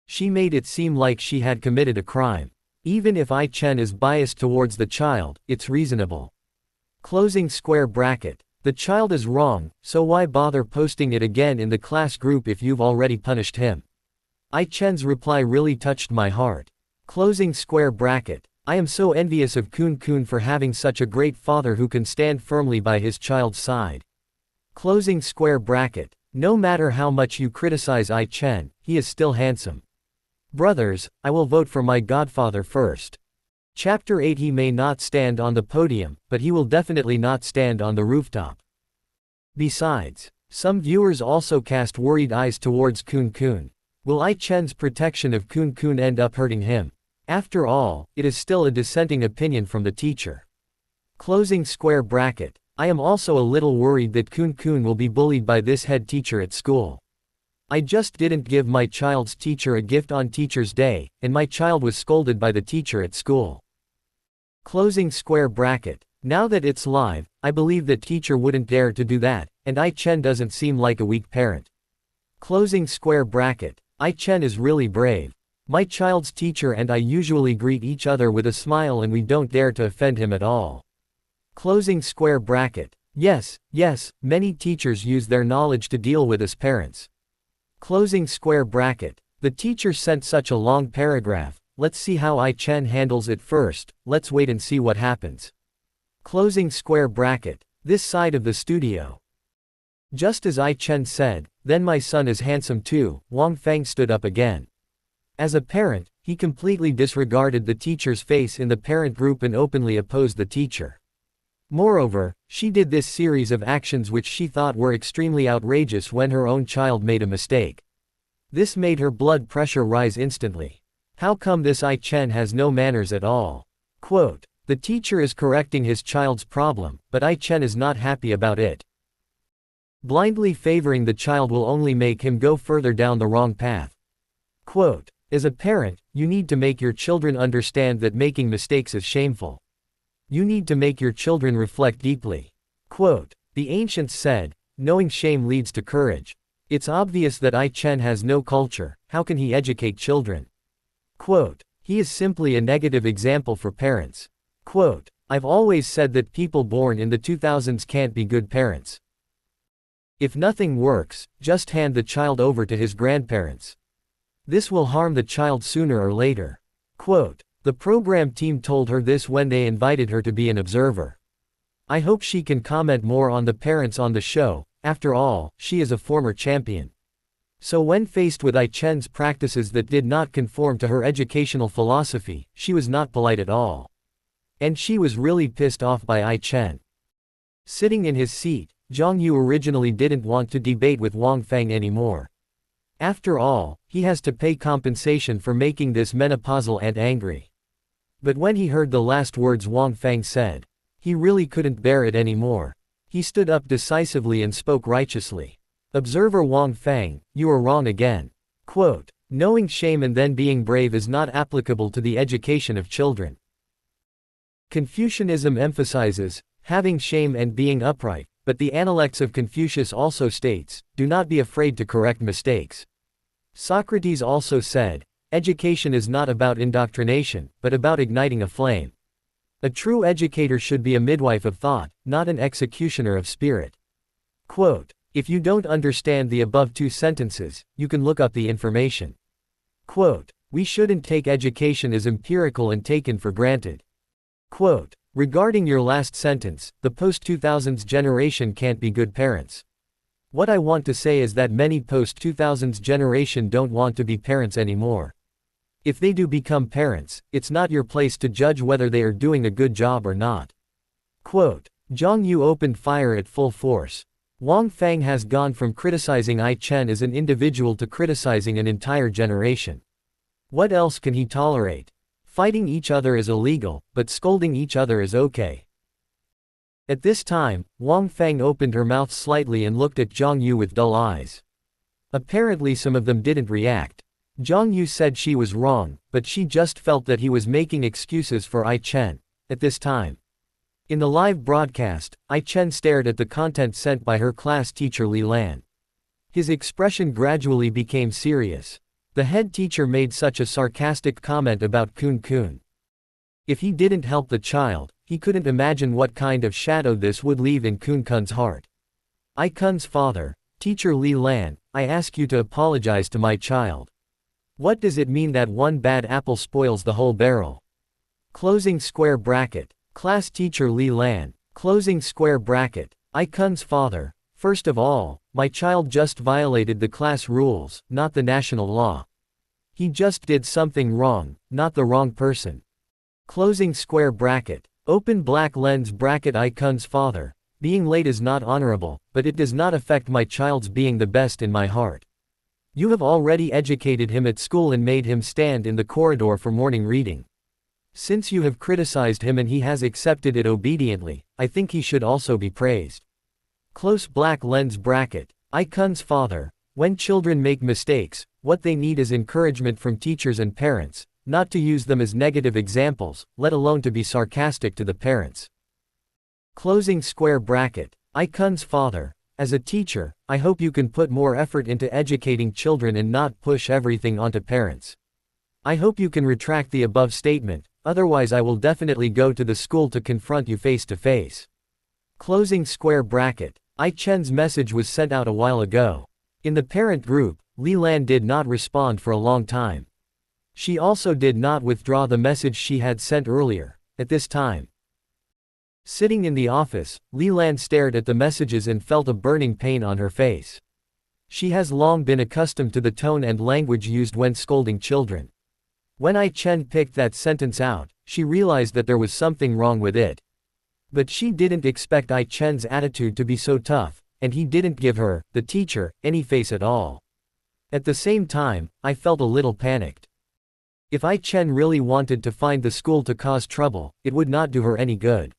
She made it seem like she had committed a crime. Even if I Chen is biased towards the child, it's reasonable. Closing square bracket. The child is wrong, so why bother posting it again in the class group if you've already punished him? I Chen's reply really touched my heart. Closing square bracket. I am so envious of Kun Kun for having such a great father who can stand firmly by his child's side. Closing square bracket. No matter how much you criticize I Chen, he is still handsome. Brothers, I will vote for my godfather first. Chapter 8. He may not stand on the podium, but he will definitely not stand on the rooftop. Besides, some viewers also cast worried eyes towards Kun Kun. Will I Chen's protection of Kun Kun end up hurting him? After all, it is still a dissenting opinion from the teacher. Closing square bracket. I am also a little worried that Kun Kun will be bullied by this head teacher at school. I just didn't give my child's teacher a gift on Teacher's Day, and my child was scolded by the teacher at school. Closing square bracket. Now that it's live, I believe that teacher wouldn't dare to do that, and I Chen doesn't seem like a weak parent. Closing square bracket. I Chen is really brave. My child's teacher and I usually greet each other with a smile and we don't dare to offend him at all. Closing square bracket. Yes, many teachers use their knowledge to deal with us parents. Closing square bracket. The teacher sent such a long paragraph. Let's see how I Chen handles it first. Let's wait and see what happens. Closing square bracket. This side of the studio. Just as I Chen said, then my son is handsome too. Wang Feng stood up again. As a parent, he completely disregarded the teacher's face in the parent group and openly opposed the teacher. Moreover, she did this series of actions which she thought were extremely outrageous when her own child made a mistake. This made her blood pressure rise instantly. How come this I Chen has no manners at all? Quote, the teacher is correcting his child's problem, but I-Chen is not happy about it. Blindly favoring the child will only make him go further down the wrong path. Quote, as a parent, you need to make your children understand that making mistakes is shameful. You need to make your children reflect deeply. Quote, the ancients said, knowing shame leads to courage. It's obvious that I-Chen has no culture, how can he educate children? Quote, he is simply a negative example for parents. Quote, I've always said that people born in the 2000s can't be good parents. If nothing works, just hand the child over to his grandparents. This will harm the child sooner or later. Quote, the program team told her this when they invited her to be an observer. I hope she can comment more on the parents on the show, after all, she is a former champion. So when faced with I-Chen's practices that did not conform to her educational philosophy, she was not polite at all. And she was really pissed off by I-Chen. Sitting in his seat, Zhang Yu originally didn't want to debate with Wang Feng anymore. After all, he has to pay compensation for making this menopausal aunt angry. But when he heard the last words Wang Feng said, he really couldn't bear it anymore. He stood up decisively and spoke righteously. Observer Wang Feng, you are wrong again. Quote, knowing shame and then being brave is not applicable to the education of children. Confucianism emphasizes having shame and being upright, but the Analects of Confucius also states, do not be afraid to correct mistakes. Socrates also said, education is not about indoctrination, but about igniting a flame. A true educator should be a midwife of thought, not an executioner of spirit. Quote, if you don't understand the above two sentences, you can look up the information. Quote, we shouldn't take education as empirical and taken for granted. Quote, regarding your last sentence, the post-2000s generation can't be good parents. What I want to say is that many post-2000s generation don't want to be parents anymore. If they do become parents, it's not your place to judge whether they are doing a good job or not. Quote, Zhang Yu opened fire at full force. Wang Feng has gone from criticizing I-Chen as an individual to criticizing an entire generation. What else can he tolerate? Fighting each other is illegal, but scolding each other is okay. At this time, Wang Feng opened her mouth slightly and looked at Zhang Yu with dull eyes. Apparently some of them didn't react. Zhang Yu said she was wrong, but she just felt that he was making excuses for I-Chen. At this time, in the live broadcast, I-Chen stared at the content sent by her class teacher Li Lan. His expression gradually became serious. The head teacher made such a sarcastic comment about Kun. If he didn't help the child, he couldn't imagine what kind of shadow this would leave in Kun's heart. I-Kun's father, teacher Li Lan, I ask you to apologize to my child. What does it mean that one bad apple spoils the whole barrel? Closing square bracket. Class teacher Li Lan, closing square bracket. I-Kun's father, first of all, my child just violated the class rules, not the national law. He just did something wrong, not the wrong person. Closing square bracket. Open black lens bracket. I-Kun's father, being late is not honorable, but it does not affect my child's being the best in my heart. You have already educated him at school and made him stand in the corridor for morning reading. Since you have criticized him and he has accepted it obediently, I think he should also be praised. Close black lens bracket. I-Kun's father, when children make mistakes, what they need is encouragement from teachers and parents, not to use them as negative examples, let alone to be sarcastic to the parents. Closing square bracket. I-Kun's father, as a teacher, I hope you can put more effort into educating children and not push everything onto parents. I hope you can retract the above statement, otherwise I will definitely go to the school to confront you face to face. Closing square bracket. I-Chen's message was sent out a while ago. In the parent group, Li Lan did not respond for a long time. She also did not withdraw the message she had sent earlier. At this time, sitting in the office, Li Lan stared at the messages and felt a burning pain on her face. She has long been accustomed to the tone and language used when scolding children. When I-Chen picked that sentence out, she realized that there was something wrong with it. But she didn't expect I-Chen's attitude to be so tough, and he didn't give her, the teacher, any face at all. At the same time, I felt a little panicked. If I Chen really wanted to find the school to cause trouble, it would not do her any good.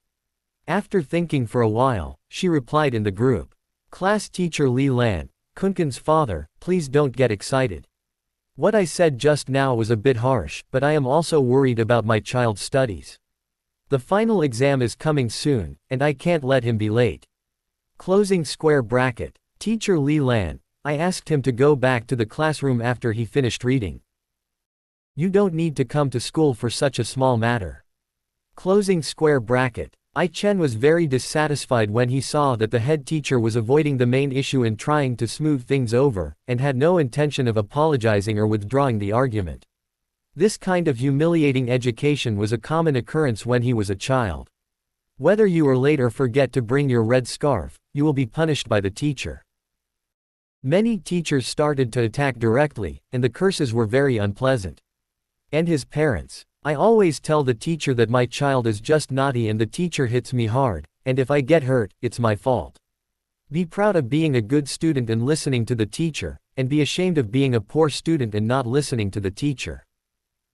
After thinking for a while, she replied in the group. Class teacher Li Lan, Kunkun's father, please don't get excited. What I said just now was a bit harsh, but I am also worried about my child's studies. The final exam is coming soon, and I can't let him be late. Closing square bracket. Teacher Li Lan, I asked him to go back to the classroom after he finished reading. You don't need to come to school for such a small matter. Closing square bracket. I Chen was very dissatisfied when he saw that the head teacher was avoiding the main issue and trying to smooth things over, and had no intention of apologizing or withdrawing the argument. This kind of humiliating education was a common occurrence when he was a child. Whether you are late or forget to bring your red scarf, you will be punished by the teacher. Many teachers started to attack directly, and the curses were very unpleasant. And his parents. I always tell the teacher that my child is just naughty and the teacher hits me hard, and if I get hurt, it's my fault. Be proud of being a good student and listening to the teacher, and be ashamed of being a poor student and not listening to the teacher.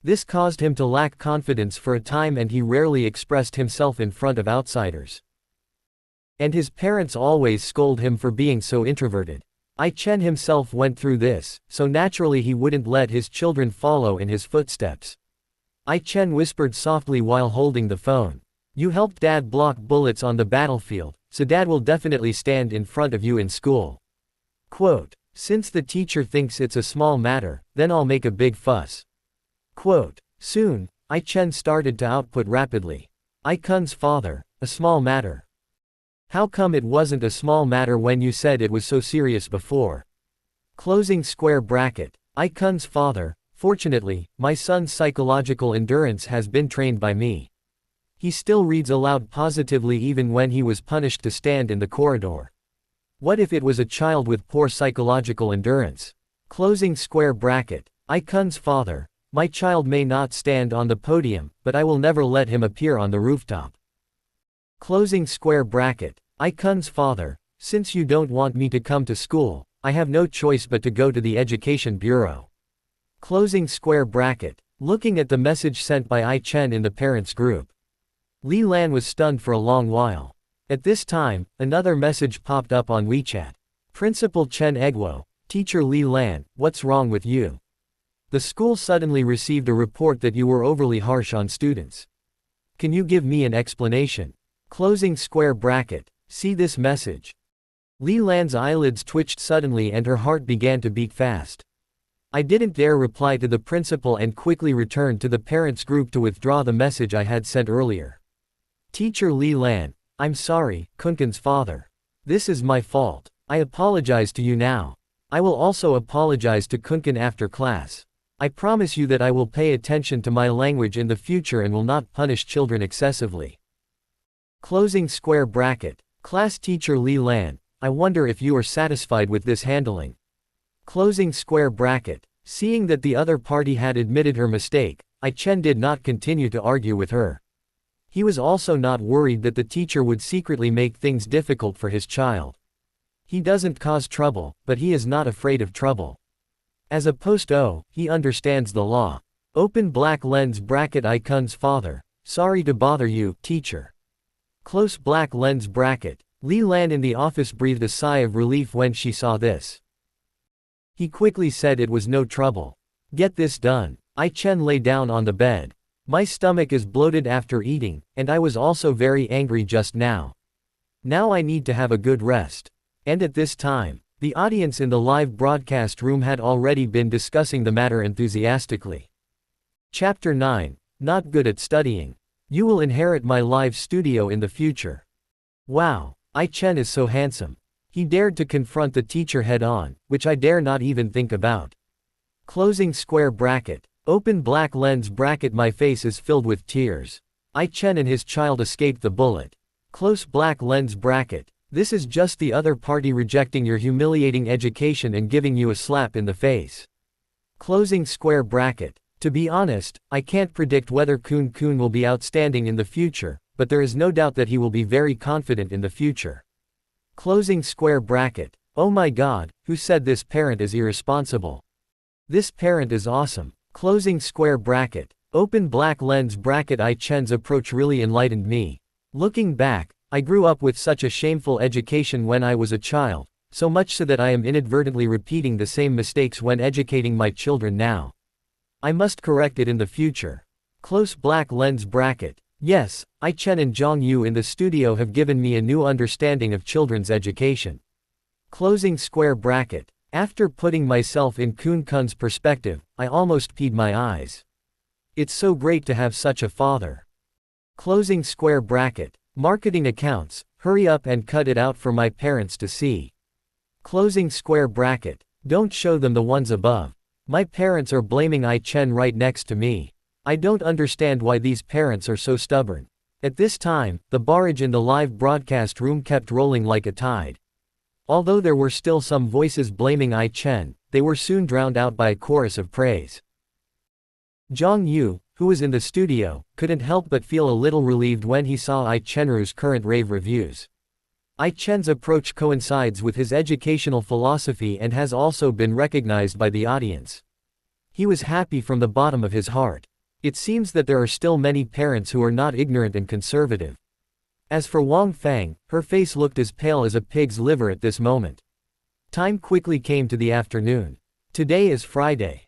This caused him to lack confidence for a time and he rarely expressed himself in front of outsiders. And his parents always scold him for being so introverted. I Chen himself went through this, so naturally he wouldn't let his children follow in his footsteps. I Chen whispered softly while holding the phone. You helped Dad block bullets on the battlefield, so Dad will definitely stand in front of you in school. Quote. Since the teacher thinks it's a small matter, then I'll make a big fuss. Quote. Soon, I Chen started to output rapidly. I Kun's father, a small matter. How come it wasn't a small matter when you said it was so serious before? Closing square bracket. I Kun's father. Fortunately, my son's psychological endurance has been trained by me. He still reads aloud positively even when he was punished to stand in the corridor. What if it was a child with poor psychological endurance? Closing square bracket. I Kun's father. My child may not stand on the podium, but I will never let him appear on the rooftop. Closing square bracket. I Kun's father. Since you don't want me to come to school, I have no choice but to go to the Education Bureau. Closing square bracket. Looking at the message sent by I Chen in the parents group. Li Lan was stunned for a long while. At this time, another message popped up on WeChat. Principal Chen Egwo, Teacher Li Lan, what's wrong with you? The school suddenly received a report that you were overly harsh on students. Can you give me an explanation? Closing square bracket. See this message. Li Lan's eyelids twitched suddenly and her heart began to beat fast. I didn't dare reply to the principal and quickly returned to the parents group to withdraw the message I had sent earlier. Teacher Li Lan, I'm sorry, Kunkun's father. This is my fault. I apologize to you now. I will also apologize to Kunkun after class. I promise you that I will pay attention to my language in the future and will not punish children excessively. Closing square bracket. Class teacher Li Lan, I wonder if you are satisfied with this handling. Closing square bracket. Seeing that the other party had admitted her mistake, I Chen did not continue to argue with her. He was also not worried that the teacher would secretly make things difficult for his child. He doesn't cause trouble, but he is not afraid of trouble. As a post-O, he understands the law. Open black lens bracket I Kun's father. Sorry to bother you, teacher. Close black lens bracket. Li Lan in the office breathed a sigh of relief when she saw this. He quickly said it was no trouble. Get this done. I Chen lay down on the bed. My stomach is bloated after eating, and I was also very angry just now. Now I need to have a good rest. And at this time, the audience in the live broadcast room had already been discussing the matter enthusiastically. Chapter 9. Not good at studying. You will inherit my live studio in the future. Wow, I Chen is so handsome. He dared to confront the teacher head-on, which I dare not even think about. Closing square bracket. Open black lens bracket. My face is filled with tears. I Chen and his child escaped the bullet. Close black lens bracket. This is just the other party rejecting your humiliating education and giving you a slap in the face. Closing square bracket. To be honest, I can't predict whether Kun will be outstanding in the future, but there is no doubt that he will be very confident in the future. Closing square bracket. Oh my god, who said this parent is irresponsible? This parent is awesome. Closing square bracket. Open black lens bracket. I Chen's approach really enlightened me. Looking back, I grew up with such a shameful education when I was a child, so much so that I am inadvertently repeating the same mistakes when educating my children now. I must correct it in the future. Close black lens bracket. Yes, I Chen and Zhang Yu in the studio have given me a new understanding of children's education. Closing square bracket. After putting myself in Kun Kun's perspective, I almost peed my eyes. It's so great to have such a father. Closing square bracket. Marketing accounts, hurry up and cut it out for my parents to see. Closing square bracket. Don't show them the ones above. My parents are blaming I Chen right next to me. I don't understand why these parents are so stubborn. At this time, the barrage in the live broadcast room kept rolling like a tide. Although there were still some voices blaming I Chen, they were soon drowned out by a chorus of praise. Zhang Yu, who was in the studio, couldn't help but feel a little relieved when he saw I Chenru's current rave reviews. I Chen's approach coincides with his educational philosophy and has also been recognized by the audience. He was happy from the bottom of his heart. It seems that there are still many parents who are not ignorant and conservative. As for Wang Fang, her face looked as pale as a pig's liver at this moment. Time quickly came to the afternoon. Today is Friday,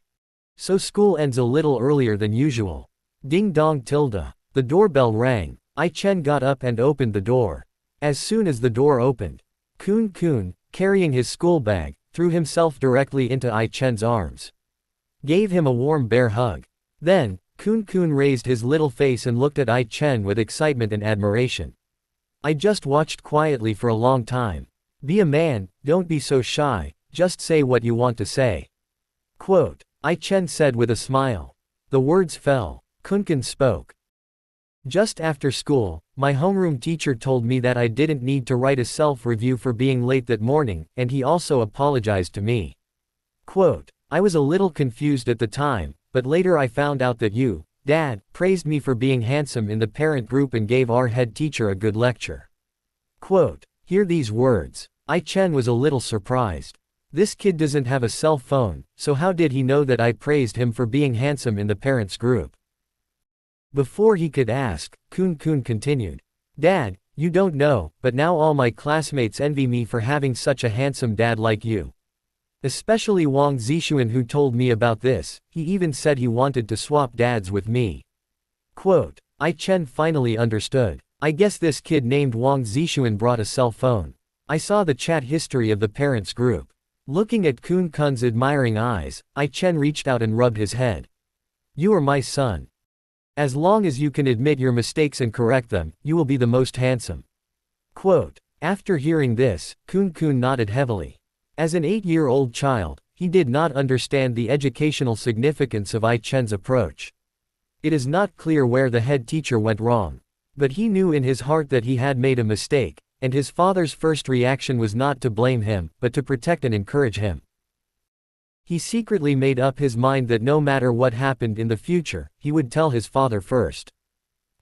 so school ends a little earlier than usual. Ding dong tilde. The doorbell rang. I Chen got up and opened the door. As soon as the door opened, Kun Kun, carrying his school bag, threw himself directly into I Chen's arms. Gave him a warm bear hug. Then, Kun Kun raised his little face and looked at I Chen with excitement and admiration. I just watched quietly for a long time. Be a man, don't be so shy, just say what you want to say. Quote. I Chen said with a smile. The words fell. Kun Kun spoke. Just after school, my homeroom teacher told me that I didn't need to write a self-review for being late that morning, and he also apologized to me. Quote. I was a little confused at the time, but later I found out that you, Dad, praised me for being handsome in the parent group and gave our head teacher a good lecture. Quote. Hear these words. I Chen was a little surprised. This kid doesn't have a cell phone, so how did he know that I praised him for being handsome in the parents group? Before he could ask, Kun Kun continued. Dad, you don't know, but now all my classmates envy me for having such a handsome dad like you. Especially Wang Zixuan, who told me about this. He even said he wanted to swap dads with me. Quote. I Chen finally understood. I guess this kid named Wang Zixuan brought a cell phone. I saw the chat history of the parents group. Looking at Kun Kun's admiring eyes, I Chen reached out and rubbed his head. You are my son. As long as you can admit your mistakes and correct them, you will be the most handsome. Quote. After hearing this, Kun Kun nodded heavily. As an 8-year-old child, he did not understand the educational significance of I Chen's approach. It is not clear where the head teacher went wrong. But he knew in his heart that he had made a mistake, and his father's first reaction was not to blame him, but to protect and encourage him. He secretly made up his mind that no matter what happened in the future, he would tell his father first.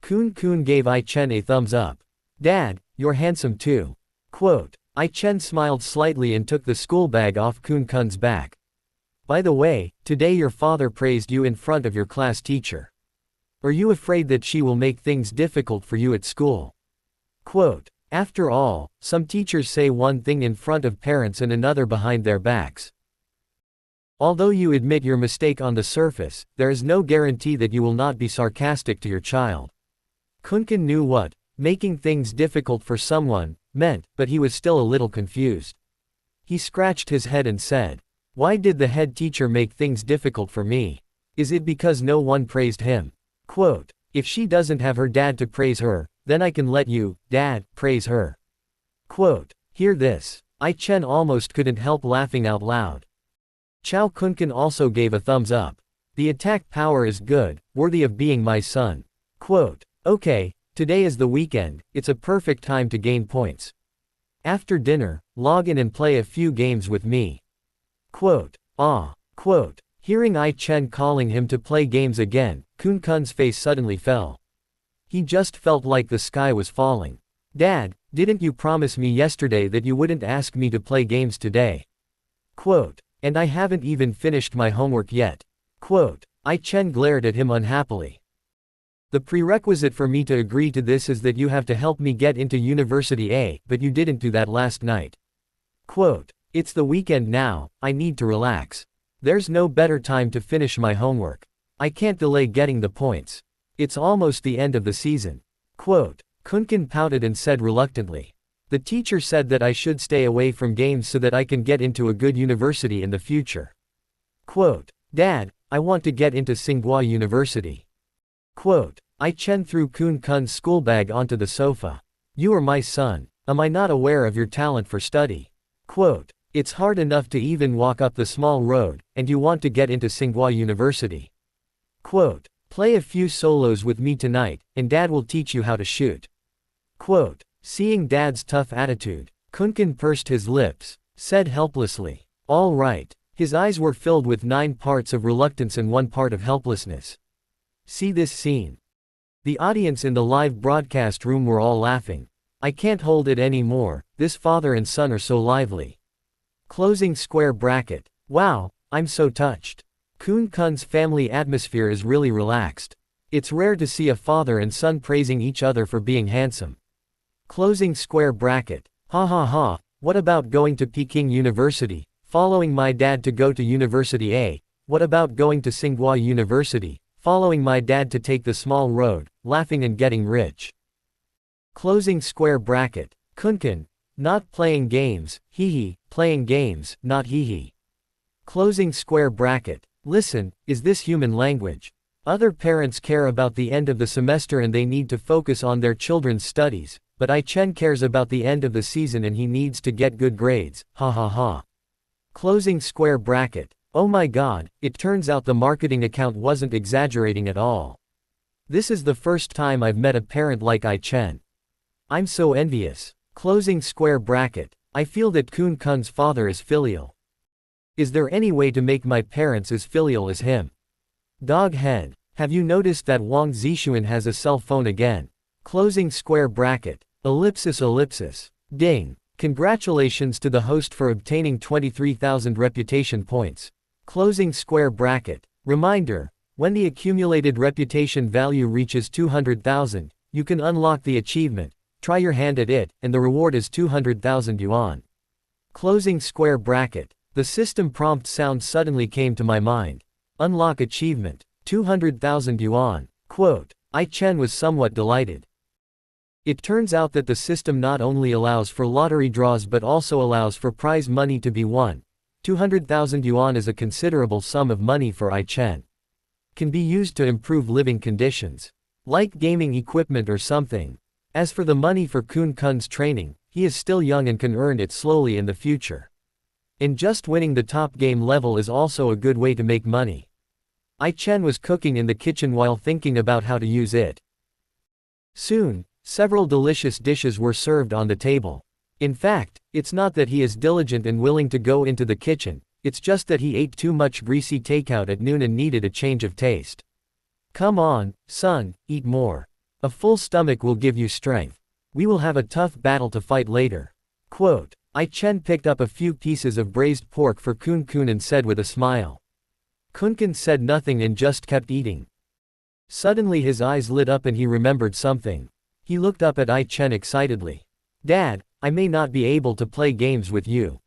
Kun Kun gave I Chen a thumbs up. Dad, you're handsome too. Quote. I Chen smiled slightly and took the school bag off Kun Kun's back. By the way, today your father praised you in front of your class teacher. Are you afraid that she will make things difficult for you at school? Quote. After all, some teachers say one thing in front of parents and another behind their backs. Although you admit your mistake on the surface, there is no guarantee that you will not be sarcastic to your child. Kun Kun knew what making things difficult for someone meant, but he was still a little confused. He scratched his head and said, why did the head teacher make things difficult for me? Is it because no one praised him? Quote. If she doesn't have her dad to praise her, then I can let you, Dad, praise her. Quote. Hear this. I Chen almost couldn't help laughing out loud. Chao Kun Kun also gave a thumbs up. The attack power is good, worthy of being my son. Quote. Okay, today is the weekend, it's a perfect time to gain points. After dinner, log in and play a few games with me. Quote. Ah. Quote. Hearing I Chen calling him to play games again, Kun Kun's face suddenly fell. He just felt like the sky was falling. Dad, didn't you promise me yesterday that you wouldn't ask me to play games today? Quote. And I haven't even finished my homework yet. Quote. Chen glared at him unhappily. The prerequisite for me to agree to this is that you have to help me get into University A, but you didn't do that last night. Quote, it's the weekend now, I need to relax. There's no better time to finish my homework. I can't delay getting the points. It's almost the end of the season. Quote, Kunkin pouted and said reluctantly. The teacher said that I should stay away from games so that I can get into a good university in the future. Quote, Dad, I want to get into Tsinghua University. Quote, Chen threw Kun Kun's school bag onto the sofa. You are my son. Am I not aware of your talent for study? Quote, it's hard enough to even walk up the small road, and you want to get into Tsinghua University. Quote, play a few solos with me tonight, and Dad will teach you how to shoot. Quote, seeing Dad's tough attitude, Kunkin pursed his lips, said helplessly, all right. His eyes were filled with 9 parts of reluctance and 1 part of helplessness. See this scene. The audience in the live broadcast room were all laughing. I can't hold it anymore, this father and son are so lively. Closing square bracket. Wow, I'm so touched. Kun Kun's family atmosphere is really relaxed. It's rare to see a father and son praising each other for being handsome. Closing square bracket. Ha ha ha, what about going to Peking University, following my dad to go to University A? What about going to Tsinghua University, following my dad to take the small road, laughing and getting rich? Closing square bracket. Kunkin, not playing games, hee, playing games, not hee. Closing square bracket. Listen, is this human language? Other parents care about the end of the semester and they need to focus on their children's studies, but Chen cares about the end of the season and he needs to get good grades, ha ha ha. Closing square bracket. Oh my god, it turns out the marketing account wasn't exaggerating at all. This is the first time I've met a parent like Chen. I'm so envious. Closing square bracket. I feel that Kun Kun's father is filial. Is there any way to make my parents as filial as him? Dog head. Have you noticed that Wang Zixuan has a cell phone again? Closing square bracket. Ellipsis ellipsis. Ding. Congratulations to the host for obtaining 23,000 reputation points. Closing square bracket. Reminder, when the accumulated reputation value reaches 200,000, you can unlock the achievement. Try your hand at it, and the reward is 200,000 yuan. Closing square bracket. The system prompt sound suddenly came to my mind. Unlock achievement. 200,000 yuan. Quote, Chen was somewhat delighted. It turns out that the system not only allows for lottery draws but also allows for prize money to be won. 200,000 yuan is a considerable sum of money for Chen. Can be used to improve living conditions. Like gaming equipment or something. As for the money for Kun Kun's training, he is still young and can earn it slowly in the future. And just winning the top game level is also a good way to make money. Chen was cooking in the kitchen while thinking about how to use it. Soon, several delicious dishes were served on the table. In fact, it's not that he is diligent and willing to go into the kitchen, it's just that he ate too much greasy takeout at noon and needed a change of taste. Come on, son, eat more. A full stomach will give you strength. We will have a tough battle to fight later. Quote, Chen picked up a few pieces of braised pork for Kun Kun and said with a smile. Kunkin said nothing and just kept eating. Suddenly his eyes lit up and he remembered something. He looked up at Chen excitedly. Dad, I may not be able to play games with you.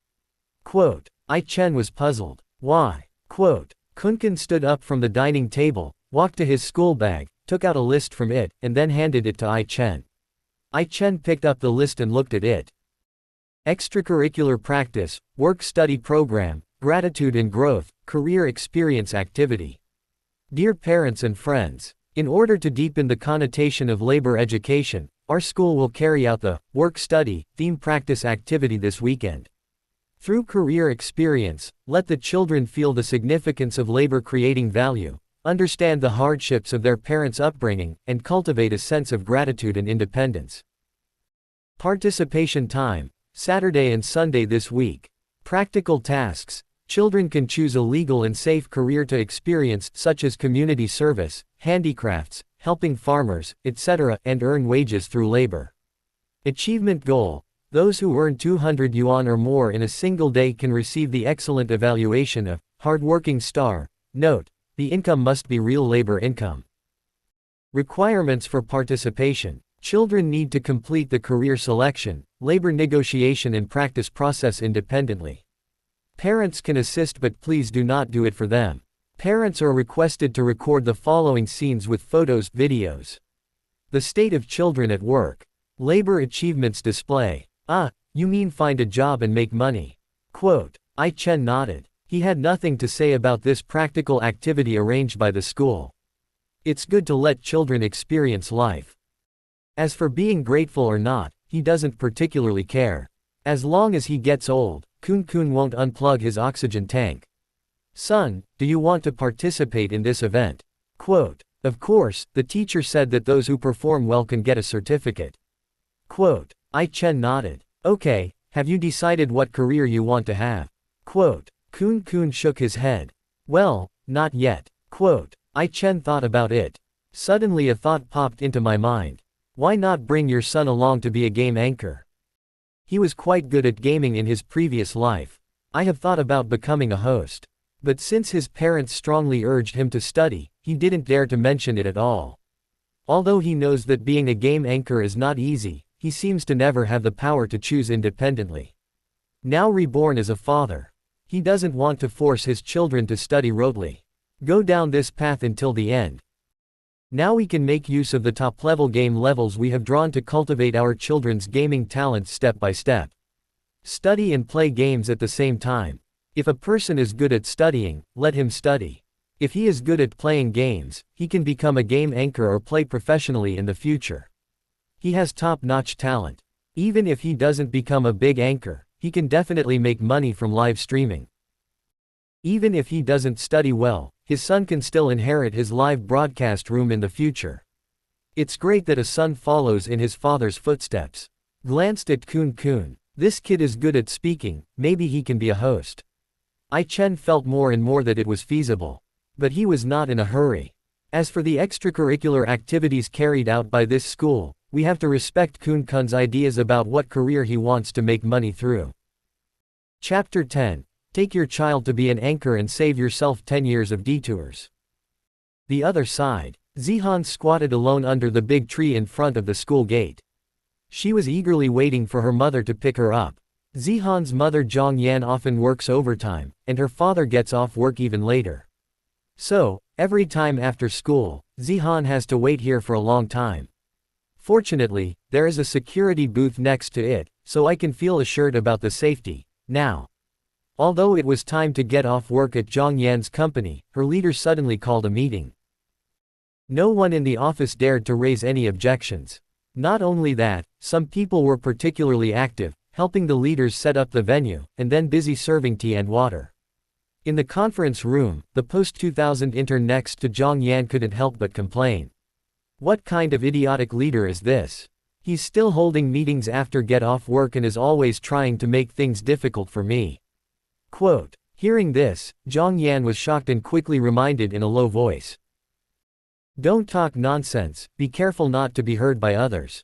Quote, Chen was puzzled. Why? Quote, Kunkin stood up from the dining table, walked to his school bag, took out a list from it, and then handed it to Chen. Chen picked up the list and looked at it. Extracurricular practice, work-study program, gratitude and growth, career experience activity. Dear parents and friends, in order to deepen the connotation of labor education, our school will carry out the work-study theme practice activity this weekend. Through career experience, let the children feel the significance of labor creating value, understand the hardships of their parents' upbringing, and cultivate a sense of gratitude and independence. Participation time, Saturday and Sunday this week. Practical tasks. Children can choose a legal and safe career to experience, such as community service, handicrafts, helping farmers, etc., and earn wages through labor. Achievement goal. Those who earn 200 yuan or more in a single day can receive the excellent evaluation of hardworking star. Note, The income must be real labor income. Requirements for participation. Children need to complete the career selection, labor negotiation and practice process independently. Parents can assist, but please do not do it for them. Parents are requested to record the following scenes with photos, videos. The state of children at work. Labor achievements display. You mean find a job and make money? Quote. Chen nodded. He had nothing to say about this practical activity arranged by the school. It's good to let children experience life. As for being grateful or not, he doesn't particularly care. As long as he gets old, Kun won't unplug his oxygen tank. Son, do you want to participate in this event? Quote. Of course, the teacher said that those who perform well can get a certificate. Quote. Chen nodded. Okay, have you decided what career you want to have? Quote. Kun shook his head. Well, not yet. Quote. Chen thought about it. Suddenly a thought popped into my mind. Why not bring your son along to be a game anchor? He was quite good at gaming in his previous life. I have thought about becoming a host. But since his parents strongly urged him to study, he didn't dare to mention it at all. Although he knows that being a game anchor is not easy, he seems to never have the power to choose independently. Now reborn as a father, he doesn't want to force his children to study rotely. Go down this path until the end. Now we can make use of the top-level game levels we have drawn to cultivate our children's gaming talents step by step. Study and play games at the same time. If a person is good at studying, let him study. If he is good at playing games, he can become a game anchor or play professionally in the future. He has top-notch talent. Even if he doesn't become a big anchor, he can definitely make money from live streaming. Even if he doesn't study well, his son can still inherit his live broadcast room in the future. It's great that a son follows in his father's footsteps. Glanced at Kun. This kid is good at speaking, maybe he can be a host. Chen felt more and more that it was feasible. But he was not in a hurry. As for the extracurricular activities carried out by this school, we have to respect Kun's ideas about what career he wants to make money through. Chapter 10. Take your child to be an anchor and save yourself 10 years of detours. The other side. Zihan squatted alone under the big tree in front of the school gate. She was eagerly waiting for her mother to pick her up. Zihan's mother Zhang Yan often works overtime, and her father gets off work even later. So, every time after school, Zihan has to wait here for a long time. Fortunately, there is a security booth next to it, so I can feel assured about the safety, now. Although it was time to get off work at Zhang Yan's company, her leader suddenly called a meeting. No one in the office dared to raise any objections. Not only that, some people were particularly active, helping the leaders set up the venue, and then busy serving tea and water. In the conference room, the post-2000 intern next to Zhang Yan couldn't help but complain. What kind of idiotic leader is this? He's still holding meetings after get off work and is always trying to make things difficult for me. Quote. Hearing this, Zhang Yan was shocked and quickly reminded in a low voice. Don't talk nonsense, be careful not to be heard by others.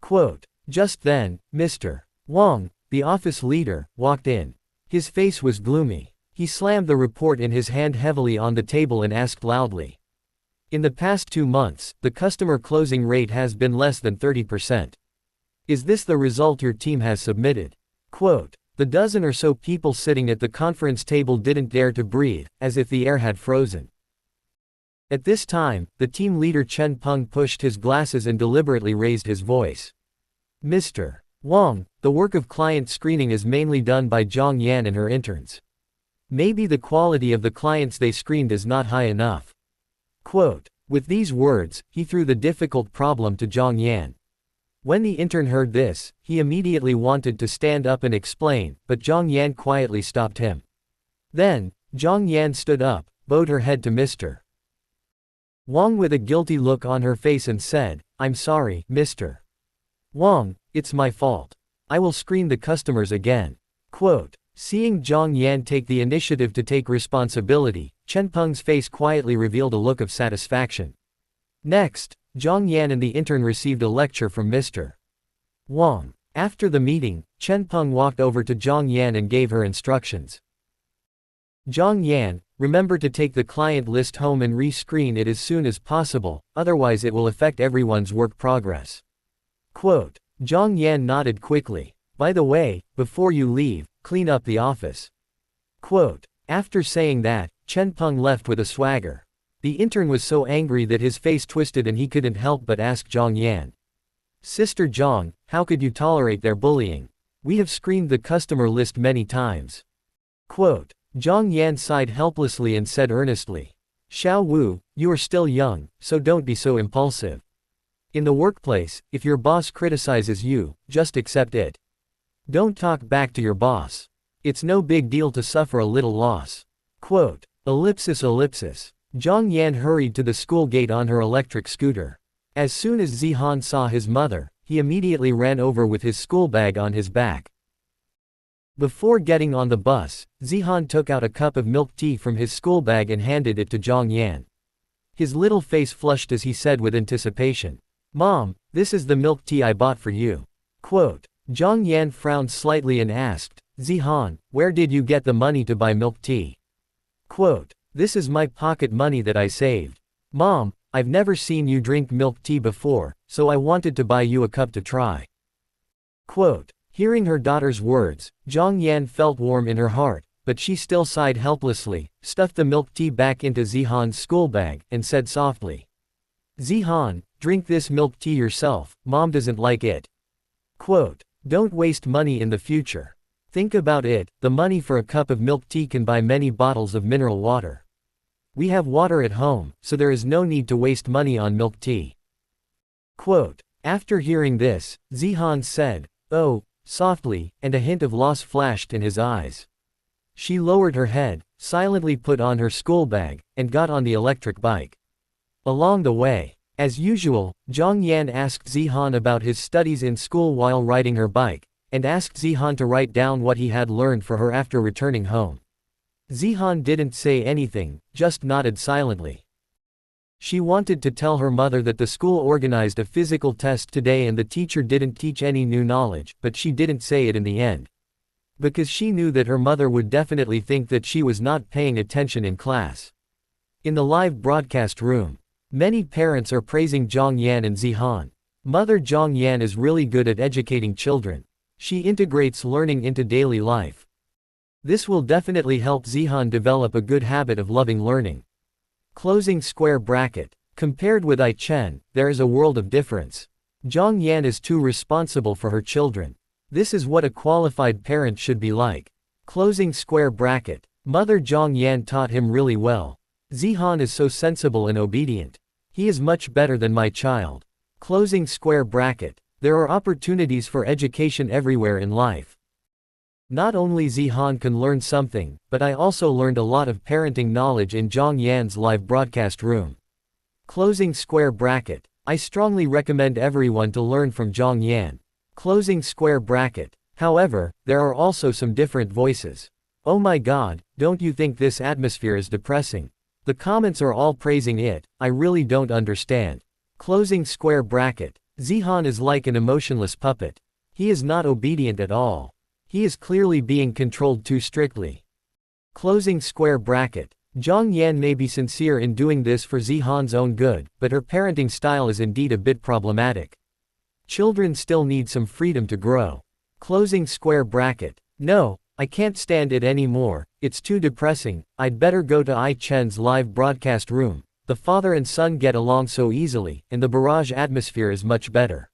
Quote. Just then, Mr. Wang, the office leader, walked in. His face was gloomy. He slammed the report in his hand heavily on the table and asked loudly. In the past 2 months, the customer closing rate has been less than 30%. Is this the result your team has submitted? Quote. The dozen or so people sitting at the conference table didn't dare to breathe, as if the air had frozen. At this time, the team leader Chen Peng pushed his glasses and deliberately raised his voice. Mr. Wang, the work of client screening is mainly done by Zhang Yan and her interns. Maybe the quality of the clients they screened is not high enough. Quote. With these words, he threw the difficult problem to Zhang Yan. When the intern heard this, he immediately wanted to stand up and explain, but Zhang Yan quietly stopped him. Then, Zhang Yan stood up, bowed her head to Mr. Wang with a guilty look on her face and said, I'm sorry, Mr. Wang, it's my fault. I will screen the customers again. Quote. Seeing Zhang Yan take the initiative to take responsibility, Chen Peng's face quietly revealed a look of satisfaction. Next, Zhang Yan and the intern received a lecture from Mr. Wang. After the meeting, Chen Peng walked over to Zhang Yan and gave her instructions. Zhang Yan, remember to take the client list home and re-screen it as soon as possible, otherwise it will affect everyone's work progress. Quote. Zhang Yan nodded quickly. By the way, before you leave, clean up the office. Quote. After saying that, Chen Peng left with a swagger. The intern was so angry that his face twisted and he couldn't help but ask Zhang Yan. Sister Zhang, how could you tolerate their bullying? We have screened the customer list many times. Quote. Zhang Yan sighed helplessly and said earnestly. Xiao Wu, you are still young, so don't be so impulsive. In the workplace, if your boss criticizes you, just accept it. Don't talk back to your boss. It's no big deal to suffer a little loss. Quote. Ellipsis. Zhang Yan hurried to the school gate on her electric scooter. As soon as Zihan saw his mother, he immediately ran over with his school bag on his back. Before getting on the bus, Zihan took out a cup of milk tea from his school bag and handed it to Zhang Yan. His little face flushed as he said with anticipation. Mom, this is the milk tea I bought for you. Quote. Zhang Yan frowned slightly and asked, Zihan, where did you get the money to buy milk tea? Quote. This is my pocket money that I saved. Mom, I've never seen you drink milk tea before, so I wanted to buy you a cup to try. Quote. Hearing her daughter's words, Zhang Yan felt warm in her heart, but she still sighed helplessly, stuffed the milk tea back into Zihan's school bag, and said softly. Zihan, drink this milk tea yourself, Mom doesn't like it. Quote. Don't waste money in the future. Think about it, the money for a cup of milk tea can buy many bottles of mineral water. We have water at home, so there is no need to waste money on milk tea. Quote. After hearing this, Zihan said, oh, softly, and a hint of loss flashed in his eyes. She lowered her head, silently put on her school bag, and got on the electric bike. Along the way, as usual, Zhang Yan asked Zihan about his studies in school while riding her bike, and asked Zihan to write down what he had learned for her after returning home. Zihan didn't say anything, just nodded silently. She wanted to tell her mother that the school organized a physical test today and the teacher didn't teach any new knowledge, but she didn't say it in the end. Because she knew that her mother would definitely think that she was not paying attention in class. In the live broadcast room, many parents are praising Zhang Yan and Zihan. Mother Zhang Yan is really good at educating children. She integrates learning into daily life. This will definitely help Zihan develop a good habit of loving learning. Closing square bracket. Compared with I Chen, there is a world of difference. Zhang Yan is too responsible for her children. This is what a qualified parent should be like. Closing square bracket. Mother Zhang Yan taught him really well. Zihan is so sensible and obedient. He is much better than my child. Closing square bracket. There are opportunities for education everywhere in life. Not only Zihan can learn something, but I also learned a lot of parenting knowledge in Zhang Yan's live broadcast room. Closing square bracket. I strongly recommend everyone to learn from Zhang Yan. Closing square bracket. However, there are also some different voices. Oh my god, don't you think this atmosphere is depressing? The comments are all praising it, I really don't understand. Closing square bracket. Zihan is like an emotionless puppet. He is not obedient at all. He is clearly being controlled too strictly. Closing square bracket. Zhang Yan may be sincere in doing this for Zihan's own good, but her parenting style is indeed a bit problematic. Children still need some freedom to grow. Closing square bracket. No, I can't stand it anymore, it's too depressing, I'd better go to I Chen's live broadcast room. The father and son get along so easily, and the barrage atmosphere is much better.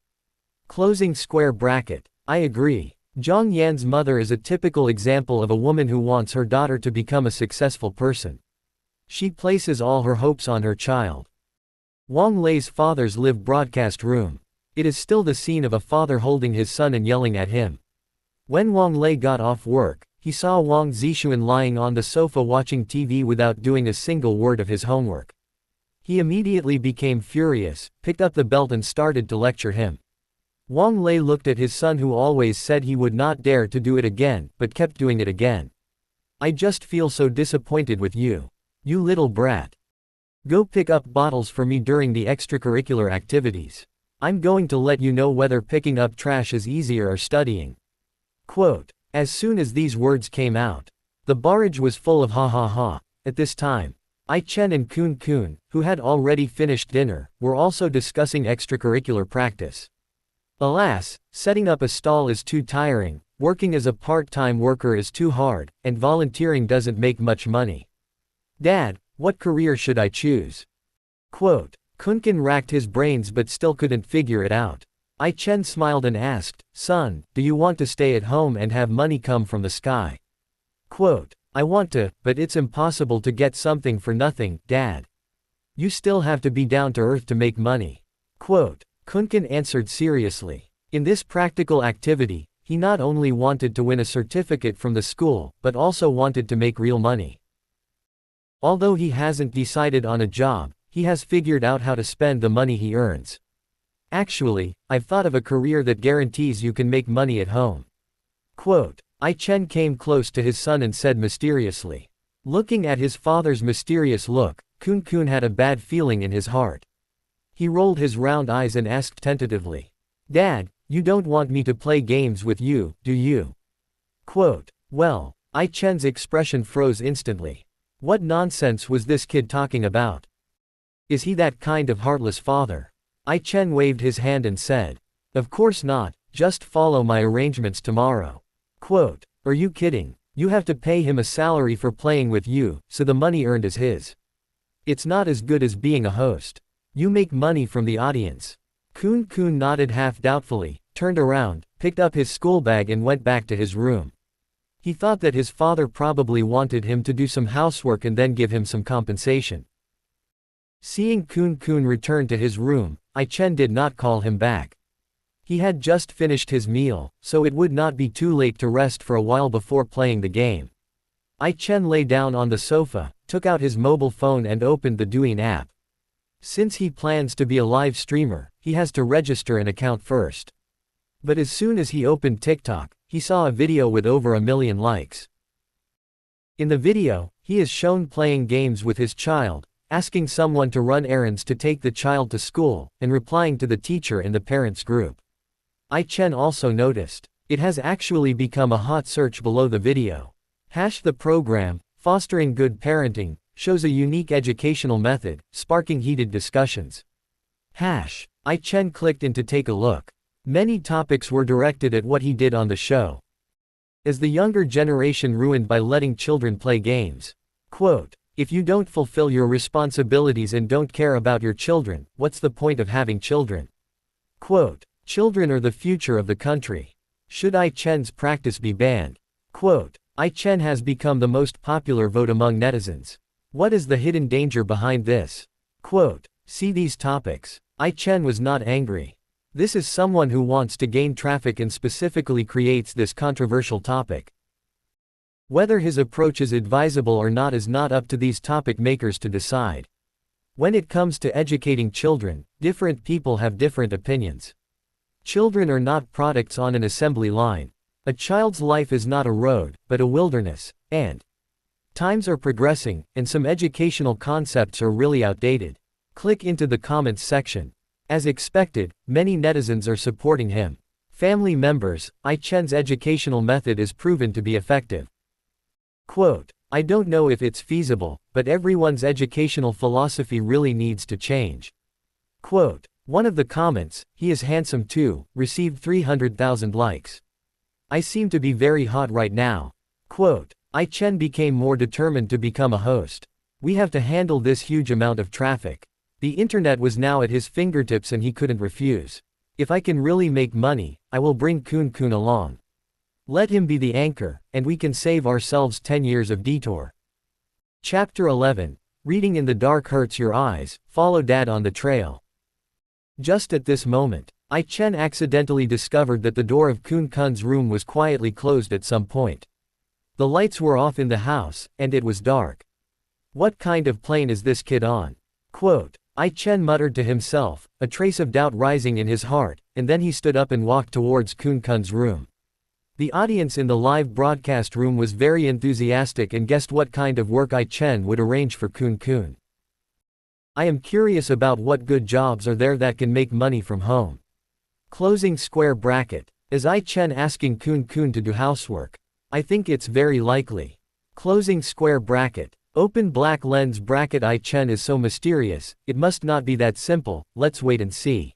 Closing square bracket. I agree. Zhang Yan's mother is a typical example of a woman who wants her daughter to become a successful person. She places all her hopes on her child. Wang Lei's father's live broadcast room. It is still the scene of a father holding his son and yelling at him. When Wang Lei got off work, he saw Wang Zixuan lying on the sofa watching TV without doing a single word of his homework. He immediately became furious, picked up the belt and started to lecture him. Wang Lei looked at his son who always said he would not dare to do it again, but kept doing it again. I just feel so disappointed with you. You little brat. Go pick up bottles for me during the extracurricular activities. I'm going to let you know whether picking up trash is easier or studying. Quote. As soon as these words came out, the barrage was full of ha ha ha. At this time, Chen and Kun Kun, who had already finished dinner, were also discussing extracurricular practice. Alas, setting up a stall is too tiring, working as a part-time worker is too hard, and volunteering doesn't make much money. Dad, what career should I choose? Quote. Kunkin racked his brains but still couldn't figure it out. Chen smiled and asked, Son, do you want to stay at home and have money come from the sky? Quote. I want to, but it's impossible to get something for nothing, Dad. You still have to be down to earth to make money. Quote. Kunkin answered seriously. In this practical activity, he not only wanted to win a certificate from the school, but also wanted to make real money. Although he hasn't decided on a job, he has figured out how to spend the money he earns. Actually, I've thought of a career that guarantees you can make money at home. Quote. Chen came close to his son and said mysteriously. Looking at his father's mysterious look, Kun Kun had a bad feeling in his heart. He rolled his round eyes and asked tentatively. Dad, you don't want me to play games with you, do you? Quote. Well, Chen's expression froze instantly. What nonsense was this kid talking about? Is he that kind of heartless father? Chen waved his hand and said. Of course not, just follow my arrangements tomorrow. Quote. Are you kidding? You have to pay him a salary for playing with you, so the money earned is his. It's not as good as being a host. You make money from the audience. Kun Kun nodded half doubtfully, turned around, picked up his school bag and went back to his room. He thought that his father probably wanted him to do some housework and then give him some compensation. Seeing Kun Kun return to his room, Chen did not call him back. He had just finished his meal, so it would not be too late to rest for a while before playing the game. Chen lay down on the sofa, took out his mobile phone and opened the Douyin app. Since he plans to be a live streamer, he has to register an account first. But as soon as he opened TikTok, he saw a video with over 1 million likes. In the video, he is shown playing games with his child, asking someone to run errands to take the child to school, and replying to the teacher in the parents group. Chen also noticed. It has actually become a hot search below the video. The program, Fostering Good Parenting, shows a unique educational method, sparking heated discussions. Chen clicked in to take a look. Many topics were directed at what he did on the show. Is the younger generation ruined by letting children play games? Quote. If you don't fulfill your responsibilities and don't care about your children, what's the point of having children? Quote. Children are the future of the country. Should Chen's practice be banned? Quote. Chen has become the most popular vote among netizens. What is the hidden danger behind this? Quote. See these topics. Chen was not angry. This is someone who wants to gain traffic and specifically creates this controversial topic. Whether his approach is advisable or not is not up to these topic makers to decide. When it comes to educating children, different people have different opinions. Children are not products on an assembly line. A child's life is not a road, but a wilderness, and times are progressing, and some educational concepts are really outdated. Click into the comments section. As expected, many netizens are supporting him. Family members, Chen's educational method is proven to be effective. Quote. I don't know if it's feasible, but everyone's educational philosophy really needs to change. Quote. One of the comments, he is handsome too, received 300,000 likes. I seem to be very hot right now. Quote. Chen became more determined to become a host. We have to handle this huge amount of traffic. The internet was now at his fingertips and he couldn't refuse. If I can really make money, I will bring Kun Kun along. Let him be the anchor, and we can save ourselves 10 years of detour. Chapter 11. Reading in the dark hurts your eyes, follow Dad on the trail. Just at this moment, Chen accidentally discovered that the door of Kun Kun's room was quietly closed at some point. The lights were off in the house, and it was dark. What kind of plane is this kid on? Quote. Chen muttered to himself, a trace of doubt rising in his heart, and then he stood up and walked towards Kun Kun's room. The audience in the live broadcast room was very enthusiastic and guessed what kind of work Chen would arrange for Kun Kun. I am curious about what good jobs are there that can make money from home. Closing square bracket. Is Chen asking Kun Kun to do housework? I think it's very likely. Closing square bracket. Open black lens bracket. I Chen is so mysterious, it must not be that simple, let's wait and see.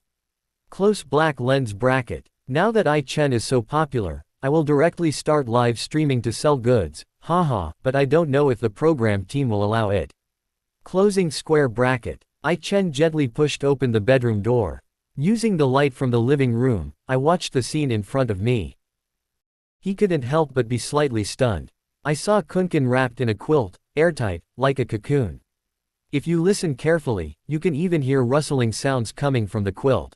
Close black lens bracket. Now that I Chen is so popular, I will directly start live streaming to sell goods, haha, but I don't know if the program team will allow it. Closing square bracket. I Chen gently pushed open the bedroom door. Using the light from the living room, I watched the scene in front of me. He couldn't help but be slightly stunned. I saw Kunkin wrapped in a quilt, airtight, like a cocoon. If you listen carefully, you can even hear rustling sounds coming from the quilt.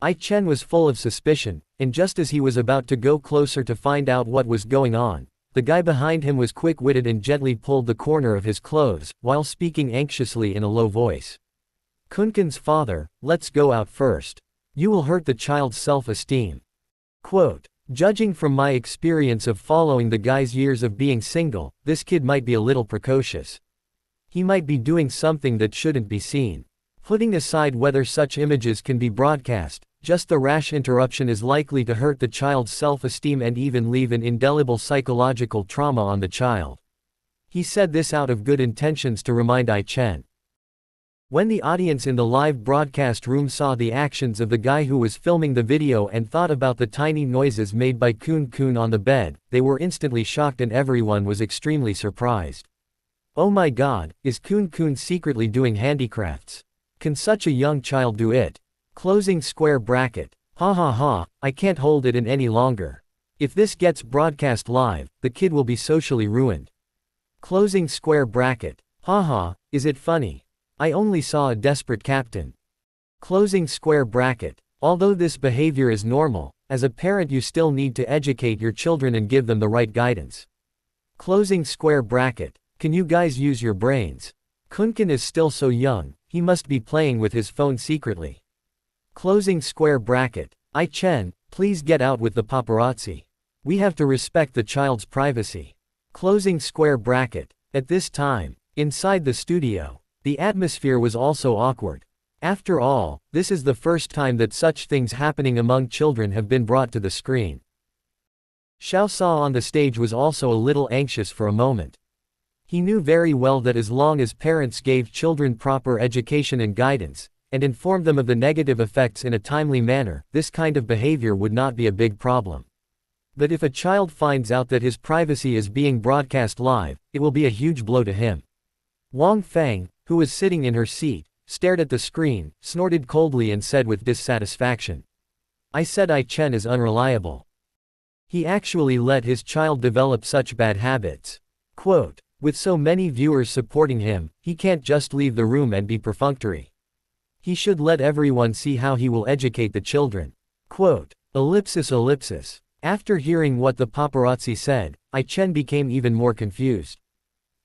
I Chen was full of suspicion, and just as he was about to go closer to find out what was going on, the guy behind him was quick-witted and gently pulled the corner of his clothes, while speaking anxiously in a low voice. Kunkin's father, let's go out first. You will hurt the child's self-esteem. Quote, judging from my experience of following the guy's years of being single, this kid might be a little precocious. He might be doing something that shouldn't be seen. Putting aside whether such images can be broadcast, just the rash interruption is likely to hurt the child's self-esteem and even leave an indelible psychological trauma on the child. He said this out of good intentions to remind I Chen. When the audience in the live broadcast room saw the actions of the guy who was filming the video and thought about the tiny noises made by Kun on the bed, they were instantly shocked and everyone was extremely surprised. Oh my god, is Kun secretly doing handicrafts? Can such a young child do it? Closing square bracket. Ha ha ha, I can't hold it in any longer. If this gets broadcast live, the kid will be socially ruined. Closing square bracket. Ha ha, is it funny? I only saw a desperate captain. Closing square bracket. Although this behavior is normal, as a parent you still need to educate your children and give them the right guidance. Closing square bracket. Can you guys use your brains? Kunkin is still so young, he must be playing with his phone secretly. Closing square bracket. I Chen, please get out with the paparazzi. We have to respect the child's privacy. Closing square bracket. At this time, inside the studio, the atmosphere was also awkward. After all, this is the first time that such things happening among children have been brought to the screen. Xiao Sa on the stage was also a little anxious for a moment. He knew very well that as long as parents gave children proper education and guidance, and informed them of the negative effects in a timely manner, this kind of behavior would not be a big problem. But if a child finds out that his privacy is being broadcast live, it will be a huge blow to him. Wang Feng, who was sitting in her seat, stared at the screen, snorted coldly and said with dissatisfaction. I said I Chen is unreliable. He actually let his child develop such bad habits. Quote, with so many viewers supporting him, he can't just leave the room and be perfunctory. He should let everyone see how he will educate the children. Quote, ellipsis. After hearing what the paparazzi said, I Chen became even more confused.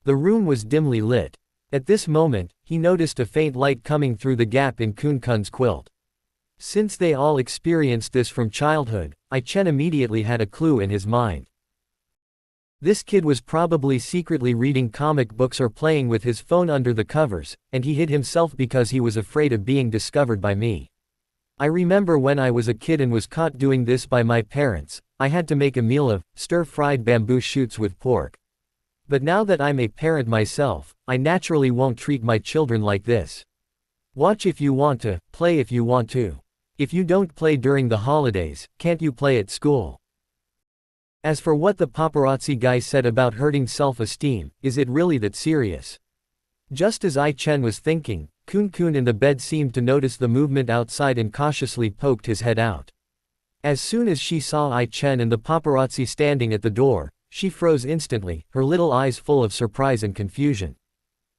The room was dimly lit. At this moment, he noticed a faint light coming through the gap in Kun's quilt. Since they all experienced this from childhood, I Chen immediately had a clue in his mind. This kid was probably secretly reading comic books or playing with his phone under the covers, and he hid himself because he was afraid of being discovered by me. I remember when I was a kid and was caught doing this by my parents, I had to make a meal of stir-fried bamboo shoots with pork. But now that I'm a parent myself, I naturally won't treat my children like this. Watch if you want to, play if you want to. If you don't play during the holidays, can't you play at school? As for what the paparazzi guy said about hurting self-esteem, is it really that serious? Just as I Chen was thinking, Kun in the bed seemed to notice the movement outside and cautiously poked his head out. As soon as she saw I Chen and the paparazzi standing at the door, she froze instantly, her little eyes full of surprise and confusion.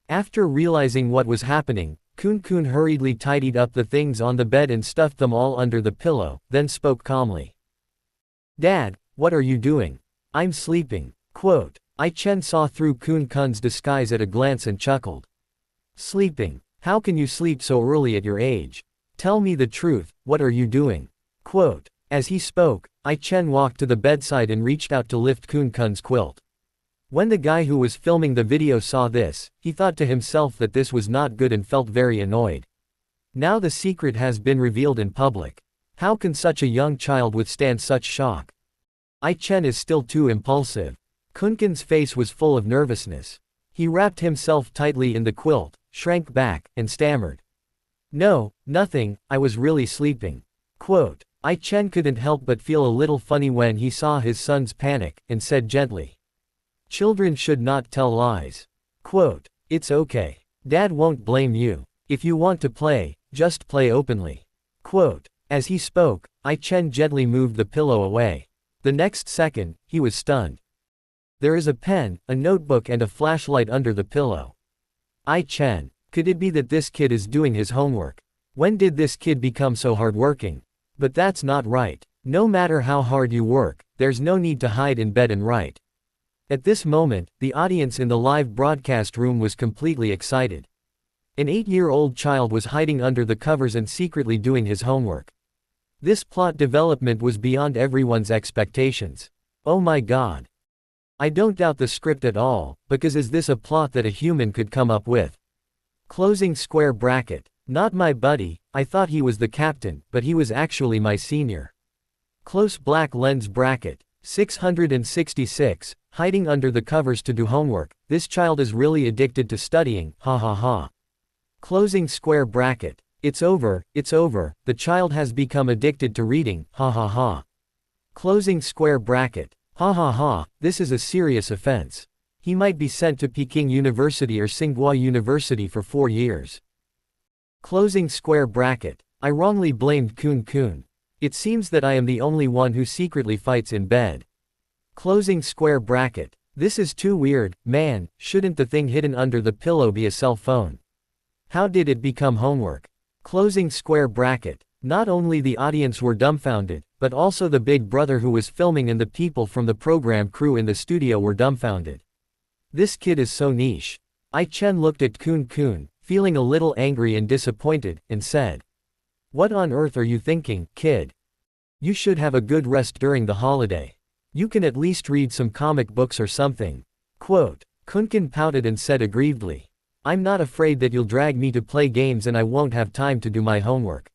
After realizing what was happening, Kun hurriedly tidied up the things on the bed and stuffed them all under the pillow, then spoke calmly. Dad, what are you doing? I'm sleeping. Quote, I Chen saw through Kun's disguise at a glance and chuckled. Sleeping? How can you sleep so early at your age? Tell me the truth, what are you doing? Quote, as he spoke, I Chen walked to the bedside and reached out to lift Kun's quilt. When the guy who was filming the video saw this, he thought to himself that this was not good and felt very annoyed. Now the secret has been revealed in public. How can such a young child withstand such shock? I Chen is still too impulsive. Kun's face was full of nervousness. He wrapped himself tightly in the quilt, shrank back, and stammered. No, nothing, I was really sleeping. Quote, Chen couldn't help but feel a little funny when he saw his son's panic, and said gently. Children should not tell lies. Quote, it's okay. Dad won't blame you. If you want to play, just play openly. Quote, as he spoke, Chen gently moved the pillow away. The next second, he was stunned. There is a pen, a notebook and a flashlight under the pillow. Chen, could it be that this kid is doing his homework? When did this kid become so hardworking? But that's not right. No matter how hard you work, there's no need to hide in bed and write. At this moment, the audience in the live broadcast room was completely excited. An 8-year-old child was hiding under the covers and secretly doing his homework. This plot development was beyond everyone's expectations. Oh my god. I don't doubt the script at all, because is this a plot that a human could come up with? Closing square bracket. Not my buddy, I thought he was the captain, but he was actually my senior. Close black lens bracket. 666, hiding under the covers to do homework, this child is really addicted to studying, ha ha ha. Closing square bracket. It's over, the child has become addicted to reading, ha ha ha. Closing square bracket. Ha ha ha, this is a serious offense. He might be sent to Peking University or Tsinghua University for 4 years. Closing square bracket. I wrongly blamed Kun. It seems that I am the only one who secretly fights in bed. Closing square bracket. This is too weird, man, shouldn't the thing hidden under the pillow be a cell phone? How did it become homework? Closing square bracket. Not only the audience were dumbfounded, but also the big brother who was filming and the people from the program crew in the studio were dumbfounded. This kid is so niche. Chen looked at Kun, feeling a little angry and disappointed, and said, what on earth are you thinking, kid? You should have a good rest during the holiday. You can at least read some comic books or something. Quote, Kunkin pouted and said aggrievedly. I'm not afraid that you'll drag me to play games and I won't have time to do my homework.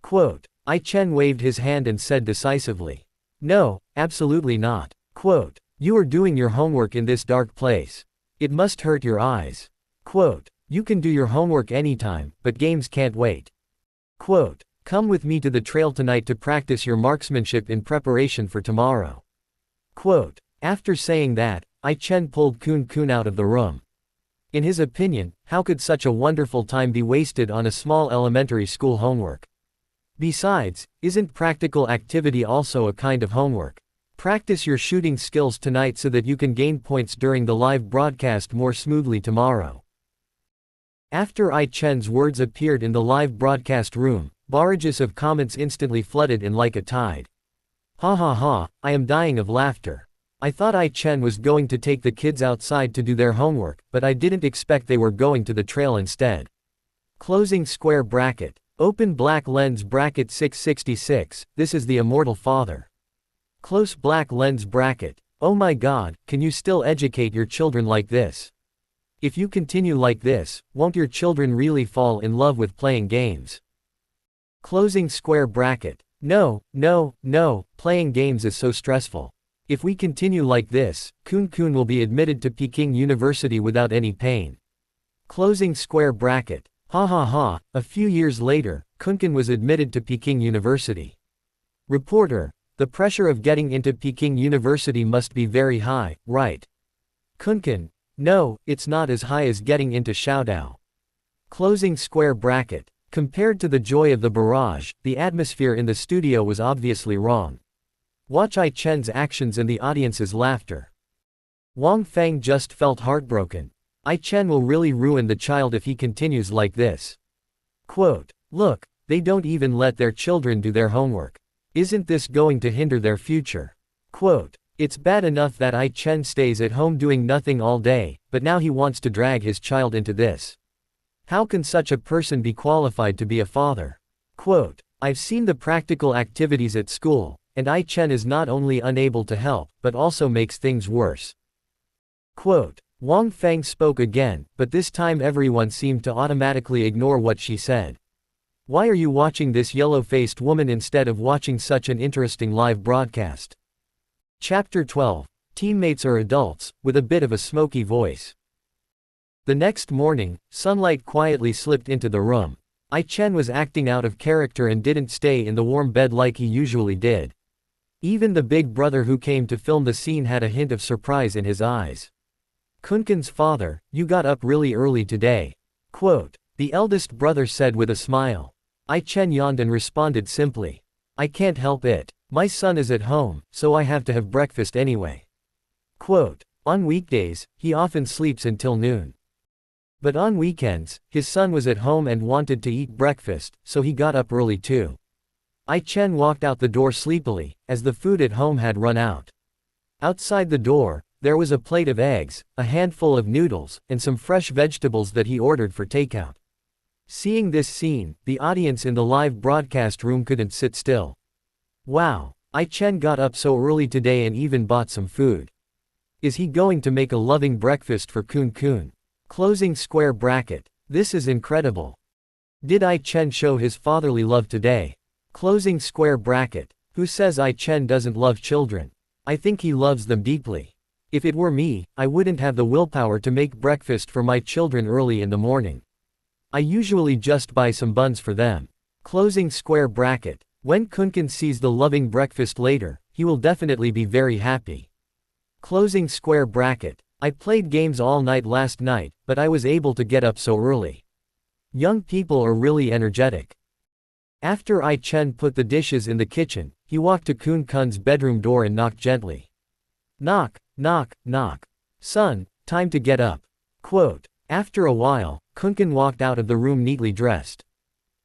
Quote, Chen waved his hand and said decisively. No, absolutely not. Quote, you are doing your homework in this dark place. It must hurt your eyes. Quote, you can do your homework anytime, but games can't wait. Quote, come with me to the trail tonight to practice your marksmanship in preparation for tomorrow. Quote, after saying that, Chen pulled Kun out of the room. In his opinion, how could such a wonderful time be wasted on a small elementary school homework? Besides, isn't practical activity also a kind of homework? Practice your shooting skills tonight so that you can gain points during the live broadcast more smoothly tomorrow. After Chen's words appeared in the live broadcast room, barrages of comments instantly flooded in like a tide. Ha ha ha, I am dying of laughter. I thought Chen was going to take the kids outside to do their homework, but I didn't expect they were going to the trail instead. Closing square bracket. Open black lens bracket 666, this is the immortal father. Close black lens bracket. Oh my god, can you still educate your children like this? If you continue like this, won't your children really fall in love with playing games? Closing square bracket. No, playing games is so stressful. If we continue like this, Kun will be admitted to Peking University without any pain. Closing square bracket. Ha ha ha, a few years later, Kunkin was admitted to Peking University. Reporter, the pressure of getting into Peking University must be very high, right? Kunkin, no, it's not as high as getting into Shoudao. Closing square bracket. Compared to the joy of the barrage, the atmosphere in the studio was obviously wrong. Watch Chen's actions and the audience's laughter. Wang Feng just felt heartbroken. Chen will really ruin the child if he continues like this. Quote, look, they don't even let their children do their homework. Isn't this going to hinder their future? Quote, it's bad enough that Chen stays at home doing nothing all day, but now he wants to drag his child into this. How can such a person be qualified to be a father? Quote, I've seen the practical activities at school, and Chen is not only unable to help, but also makes things worse. Quote, Wang Feng spoke again, but this time everyone seemed to automatically ignore what she said. Why are you watching this yellow-faced woman instead of watching such an interesting live broadcast? Chapter 12. Teammates are adults, with a bit of a smoky voice. The next morning, sunlight quietly slipped into the room. Chen was acting out of character and didn't stay in the warm bed like he usually did. Even the big brother who came to film the scene had a hint of surprise in his eyes. Kunkun's father, you got up really early today. Quote, the eldest brother said with a smile. Chen yawned and responded simply. I can't help it. My son is at home, so I have to have breakfast anyway. Quote, on weekdays, he often sleeps until noon. But on weekends, his son was at home and wanted to eat breakfast, so he got up early too. Chen walked out the door sleepily, as the food at home had run out. Outside the door, there was a plate of eggs, a handful of noodles, and some fresh vegetables that he ordered for takeout. Seeing this scene, the audience in the live broadcast room couldn't sit still. Wow, Chen got up so early today and even bought some food. Is he going to make a loving breakfast for Kun? Closing square bracket. This is incredible. Did Chen show his fatherly love today? Closing square bracket. Who says Chen doesn't love children? I think he loves them deeply. If it were me, I wouldn't have the willpower to make breakfast for my children early in the morning. I usually just buy some buns for them. Closing square bracket. When Kunkin sees the loving breakfast later, he will definitely be very happy. Closing square bracket. I played games all night last night, but I was able to get up so early. Young people are really energetic. After Chen put the dishes in the kitchen, he walked to Kun's bedroom door and knocked gently. Knock, knock, knock. Son, time to get up. Quote, after a while, Kun walked out of the room neatly dressed.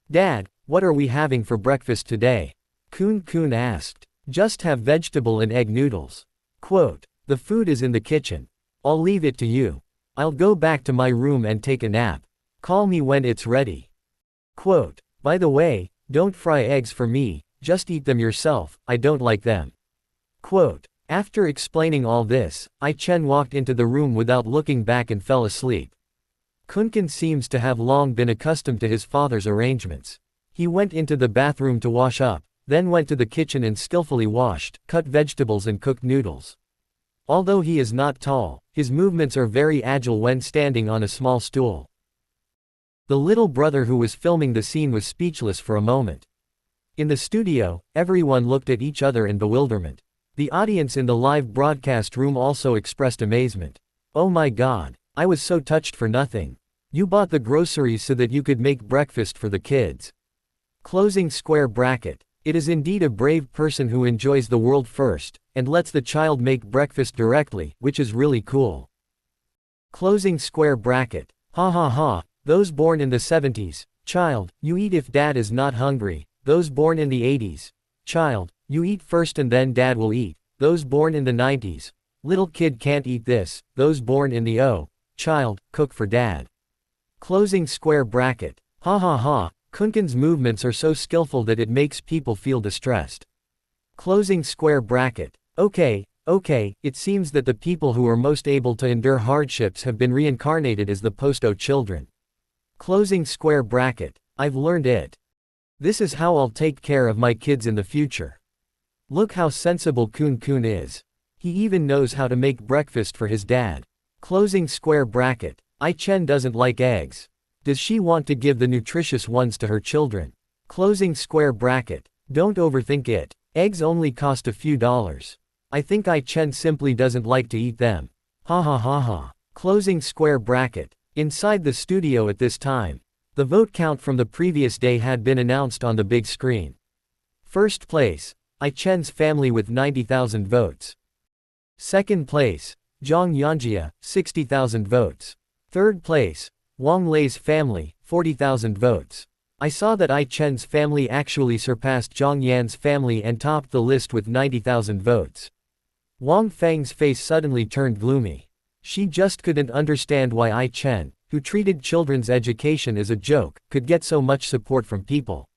Dad, what are we having for breakfast today? Kun asked. Just have vegetable and egg noodles. Quote, the food is in the kitchen. I'll leave it to you. I'll go back to my room and take a nap. Call me when it's ready. Quote, by the way, don't fry eggs for me, just eat them yourself, I don't like them. Quote, after explaining all this, Chen walked into the room without looking back and fell asleep. Kunkin seems to have long been accustomed to his father's arrangements. He went into the bathroom to wash up, then went to the kitchen and skillfully washed, cut vegetables and cooked noodles. Although he is not tall, his movements are very agile when standing on a small stool. The little brother who was filming the scene was speechless for a moment. In the studio, everyone looked at each other in bewilderment. The audience in the live broadcast room also expressed amazement. Oh my God, I was so touched for nothing. You bought the groceries so that you could make breakfast for the kids. Closing square bracket. It is indeed a brave person who enjoys the world first, and lets the child make breakfast directly, which is really cool. Closing square bracket. Ha ha ha, those born in the 70s, child, you eat if dad is not hungry. Those born in the 80s, child, you eat first and then dad will eat. Those born in the 90s, little kid can't eat this. Those born in the child, cook for dad. Closing square bracket. Ha ha ha, Kunkin's movements are so skillful that it makes people feel distressed. Closing square bracket. Okay, it seems that the people who are most able to endure hardships have been reincarnated as the Posto children. Closing square bracket. I've learned it. This is how I'll take care of my kids in the future. Look how sensible Kun is. He even knows how to make breakfast for his dad. Closing square bracket. Chen doesn't like eggs. Does she want to give the nutritious ones to her children? Closing square bracket. Don't overthink it. Eggs only cost a few dollars. I think Chen simply doesn't like to eat them. Ha ha ha ha. Closing square bracket. Inside the studio at this time, the vote count from the previous day had been announced on the big screen. First place, Chen's family with 90,000 votes. Second place, Zhang Yanjia, 60,000 votes. Third place, Wang Lei's family, 40,000 votes. I saw that Chen's family actually surpassed Zhang Yan's family and topped the list with 90,000 votes. Wang Feng's face suddenly turned gloomy. She just couldn't understand why Chen, who treated children's education as a joke, could get so much support from people.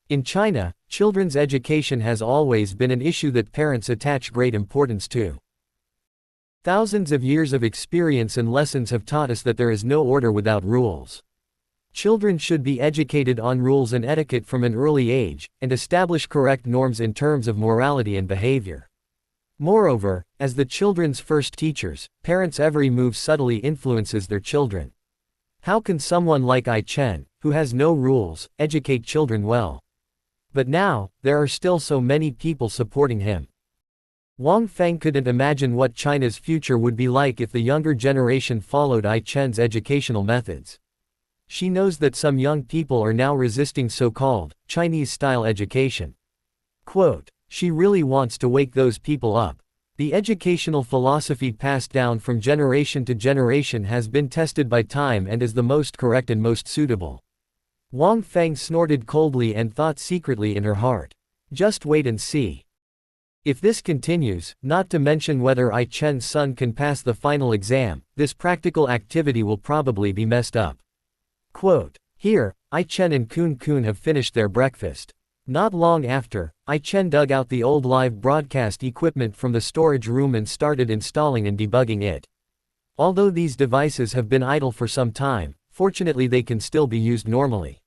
In China, children's education has always been an issue that parents attach great importance to. Thousands of years of experience and lessons have taught us that there is no order without rules. Children should be educated on rules and etiquette from an early age, and establish correct norms in terms of morality and behavior. Moreover, as the children's first teachers, parents' every move subtly influences their children. How can someone like Ai Chen, who has no rules, educate children well? But now, there are still so many people supporting him. Wang Feng couldn't imagine what China's future would be like if the younger generation followed Ai Chen's educational methods. She knows that some young people are now resisting so-called Chinese-style education. Quote, she really wants to wake those people up. The educational philosophy passed down from generation to generation has been tested by time and is the most correct and most suitable. Wang Feng snorted coldly and thought secretly in her heart. Just wait and see. If this continues, not to mention whether Ai Chen's son can pass the final exam, this practical activity will probably be messed up. Quote, here, Ai Chen and Kun Kun have finished their breakfast. Not long after, Ai Chen dug out the old live broadcast equipment from the storage room and started installing and debugging it. Although these devices have been idle for some time, fortunately they can still be used normally.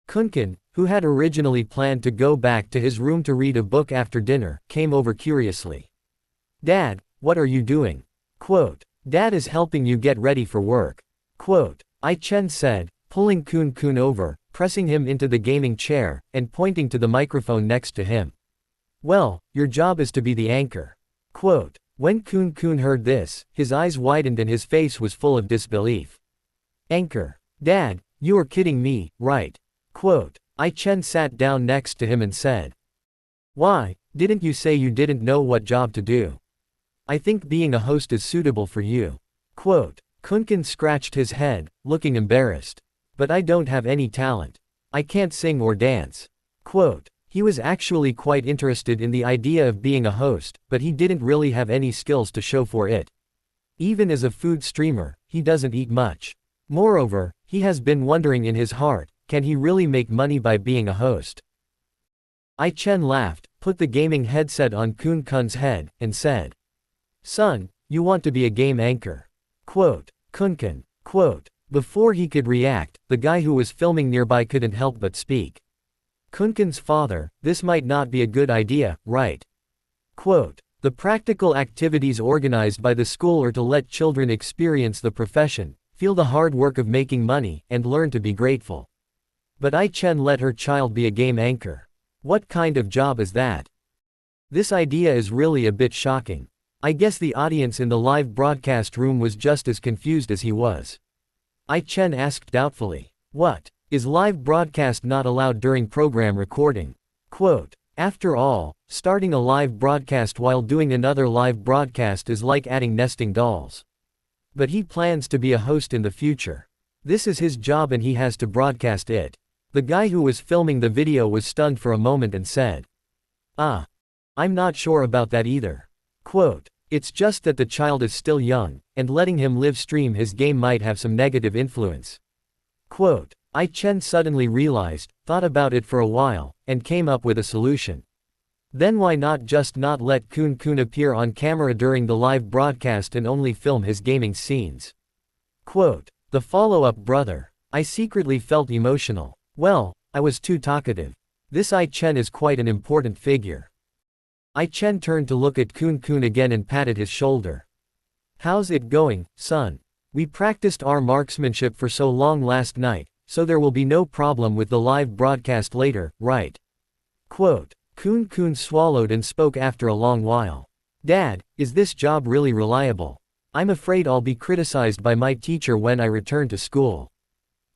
Kunkin, who had originally planned to go back to his room to read a book after dinner, came over curiously. Dad, what are you doing? Quote, Dad is helping you get ready for work. Quote, Ai Chen said, pulling Kun Kun over, pressing him into the gaming chair, and pointing to the microphone next to him. Well, your job is to be the anchor. Quote, when Kun Kun heard this, his eyes widened and his face was full of disbelief. Anchor. Dad, you are kidding me, right? Quote, Ai Chen sat down next to him and said. Why, didn't you say you didn't know what job to do? I think being a host is suitable for you. Quote, Kunkin scratched his head, looking embarrassed. But I don't have any talent. I can't sing or dance. Quote, he was actually quite interested in the idea of being a host, but he didn't really have any skills to show for it. Even as a food streamer, he doesn't eat much. Moreover, he has been wondering in his heart, can he really make money by being a host? Ai Chen laughed, put the gaming headset on Kun Kun's head, and said. Son, you want to be a game anchor. Quote, Kunkin. Quote, before he could react, the guy who was filming nearby couldn't help but speak. Kunkin's father, this might not be a good idea, right? Quote, the practical activities organized by the school are to let children experience the profession, feel the hard work of making money, and learn to be grateful. But Ai Chen let her child be a game anchor. What kind of job is that? This idea is really a bit shocking. I guess the audience in the live broadcast room was just as confused as he was. Ai Chen asked doubtfully. What? Is live broadcast not allowed during program recording? Quote, after all, starting a live broadcast while doing another live broadcast is like adding nesting dolls. But he plans to be a host in the future. This is his job and he has to broadcast it. The guy who was filming the video was stunned for a moment and said. I'm not sure about that either. Quote, it's just that the child is still young, and letting him live stream his game might have some negative influence. Quote, Ai Chen suddenly realized, thought about it for a while, and came up with a solution. Then why not just not let Kun Kun appear on camera during the live broadcast and only film his gaming scenes? Quote, the follow-up brother. I secretly felt emotional. Well, I was too talkative. This Ai Chen is quite an important figure. Ai Chen turned to look at Kun Kun again and patted his shoulder. How's it going, son? We practiced our marksmanship for so long last night, so there will be no problem with the live broadcast later, right? Quote, Kun Kun swallowed and spoke after a long while. Dad, is this job really reliable? I'm afraid I'll be criticized by my teacher when I return to school.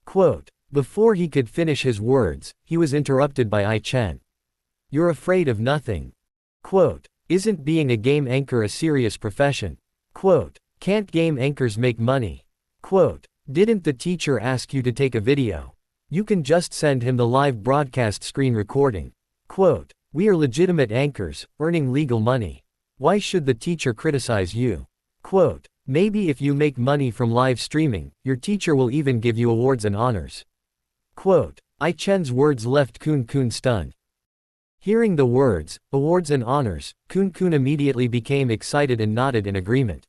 Quote, before he could finish his words, he was interrupted by Ai Chen. You're afraid of nothing. Quote, isn't being a game anchor a serious profession? Quote, can't game anchors make money? Quote, didn't the teacher ask you to take a video? You can just send him the live broadcast screen recording. Quote, we are legitimate anchors, earning legal money. Why should the teacher criticize you? Quote, maybe if you make money from live streaming, your teacher will even give you awards and honors. Quote, Ai Chen's words left Kun Kun stunned. Hearing the words, awards and honors, Kun Kun immediately became excited and nodded in agreement.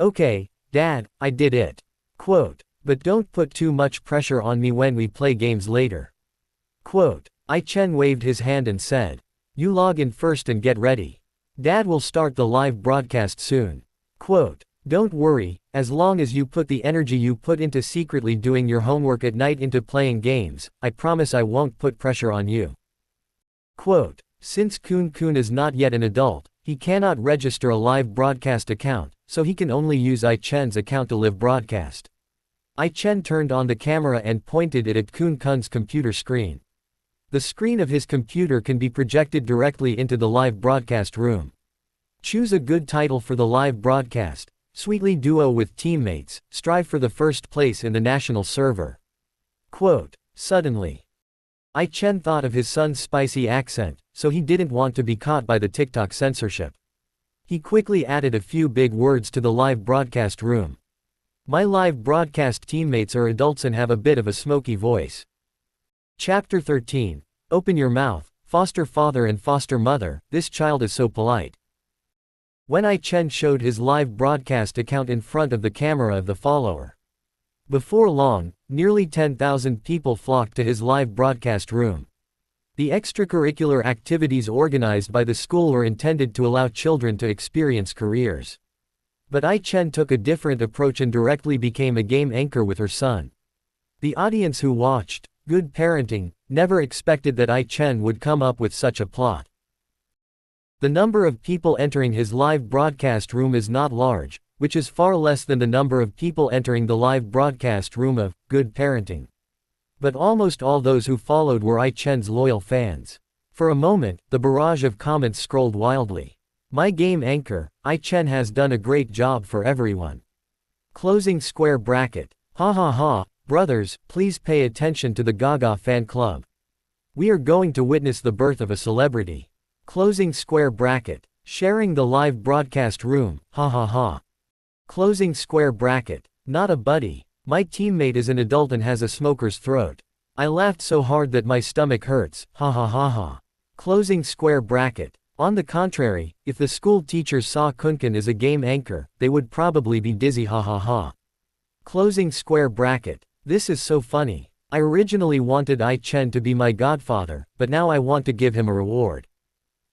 Okay, Dad, I did it. Quote, but don't put too much pressure on me when we play games later. Quote, Ai Chen waved his hand and said, you log in first and get ready. Dad will start the live broadcast soon. Quote, Don't worry, as long as you put the energy you put into secretly doing your homework at night into playing games, I promise I won't put pressure on you. Quote, since Kun Kun is not yet an adult, he cannot register a live broadcast account, so he can only use I-Chen's account to live broadcast. I-Chen turned on the camera and pointed it at Kun Kun's computer screen. The screen of his computer can be projected directly into the live broadcast room. Choose a good title for the live broadcast. Sweetly duo with teammates, strive for the first place in the national server. Quote, suddenly, I-Chen thought of his son's spicy accent, so he didn't want to be caught by the TikTok censorship. He quickly added a few big words to the live broadcast room. My live broadcast teammates are adults and have a bit of a smoky voice. Chapter 13. Open your mouth, foster father and foster mother, this child is so polite. When I-Chen showed his live broadcast account in front of the camera of the follower. Before long, nearly 10,000 people flocked to his live broadcast room. The extracurricular activities organized by the school were intended to allow children to experience careers. But I-Chen took a different approach and directly became a game anchor with her son. The audience who watched, Good Parenting, never expected that I-Chen would come up with such a plot. The number of people entering his live broadcast room is not large, which is far less than the number of people entering the live broadcast room of Good Parenting. But almost all those who followed were I-Chen's loyal fans. For a moment, the barrage of comments scrolled wildly. My game anchor, I-Chen has done a great job for everyone. Closing square bracket. Ha ha ha, brothers, please pay attention to the Gaga fan club. We are going to witness the birth of a celebrity. Closing square bracket. Sharing the live broadcast room, ha ha ha. Closing square bracket. Not a buddy. My teammate is an adult and has a smoker's throat. I laughed so hard that my stomach hurts, ha ha ha ha. Closing square bracket. On the contrary, if the school teachers saw Kunkin as a game anchor, they would probably be dizzy, ha ha ha. Closing square bracket. This is so funny. I originally wanted I-Chen to be my godfather, but now I want to give him a reward.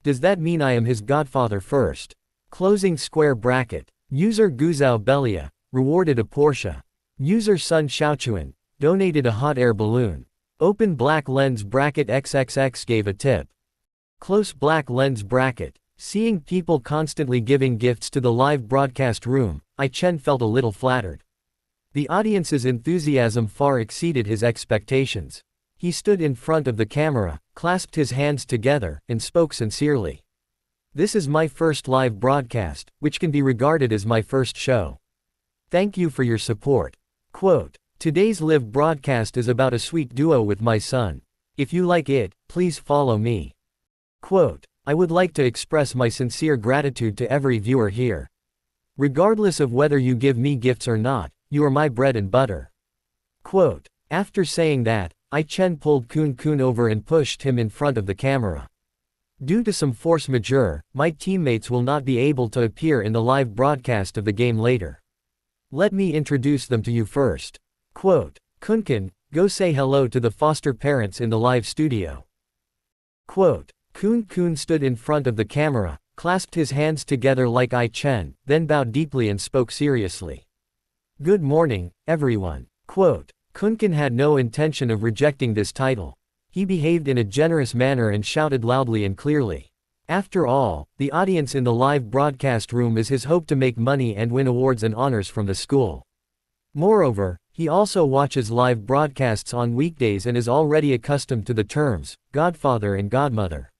Does that mean I am his godfather first? Closing square bracket. User Guzao Belia, rewarded a Porsche. User Sun Xiaochuan, donated a hot air balloon. Open black lens bracket XXX gave a tip. Close black lens bracket. Seeing people constantly giving gifts to the live broadcast room, I-Chen felt a little flattered. The audience's enthusiasm far exceeded his expectations. He stood in front of the camera, clasped his hands together, and spoke sincerely. This is my first live broadcast, which can be regarded as my first show. Thank you for your support. Quote, today's live broadcast is about a sweet duo with my son. If you like it, please follow me. Quote, I would like to express my sincere gratitude to every viewer here. Regardless of whether you give me gifts or not, you are my bread and butter. Quote, after saying that, I-Chen pulled Kun Kun over and pushed him in front of the camera. Due to some force majeure, my teammates will not be able to appear in the live broadcast of the game later. Let me introduce them to you first. Quote, Kunkin, go say hello to the foster parents in the live studio. Quote, Kun Kun stood in front of the camera, clasped his hands together like I-Chen, then bowed deeply and spoke seriously. Good morning, everyone. Quote, Kunkin had no intention of rejecting this title. He behaved in a generous manner and shouted loudly and clearly. After all, the audience in the live broadcast room is his hope to make money and win awards and honors from the school. Moreover, he also watches live broadcasts on weekdays and is already accustomed to the terms, godfather and godmother.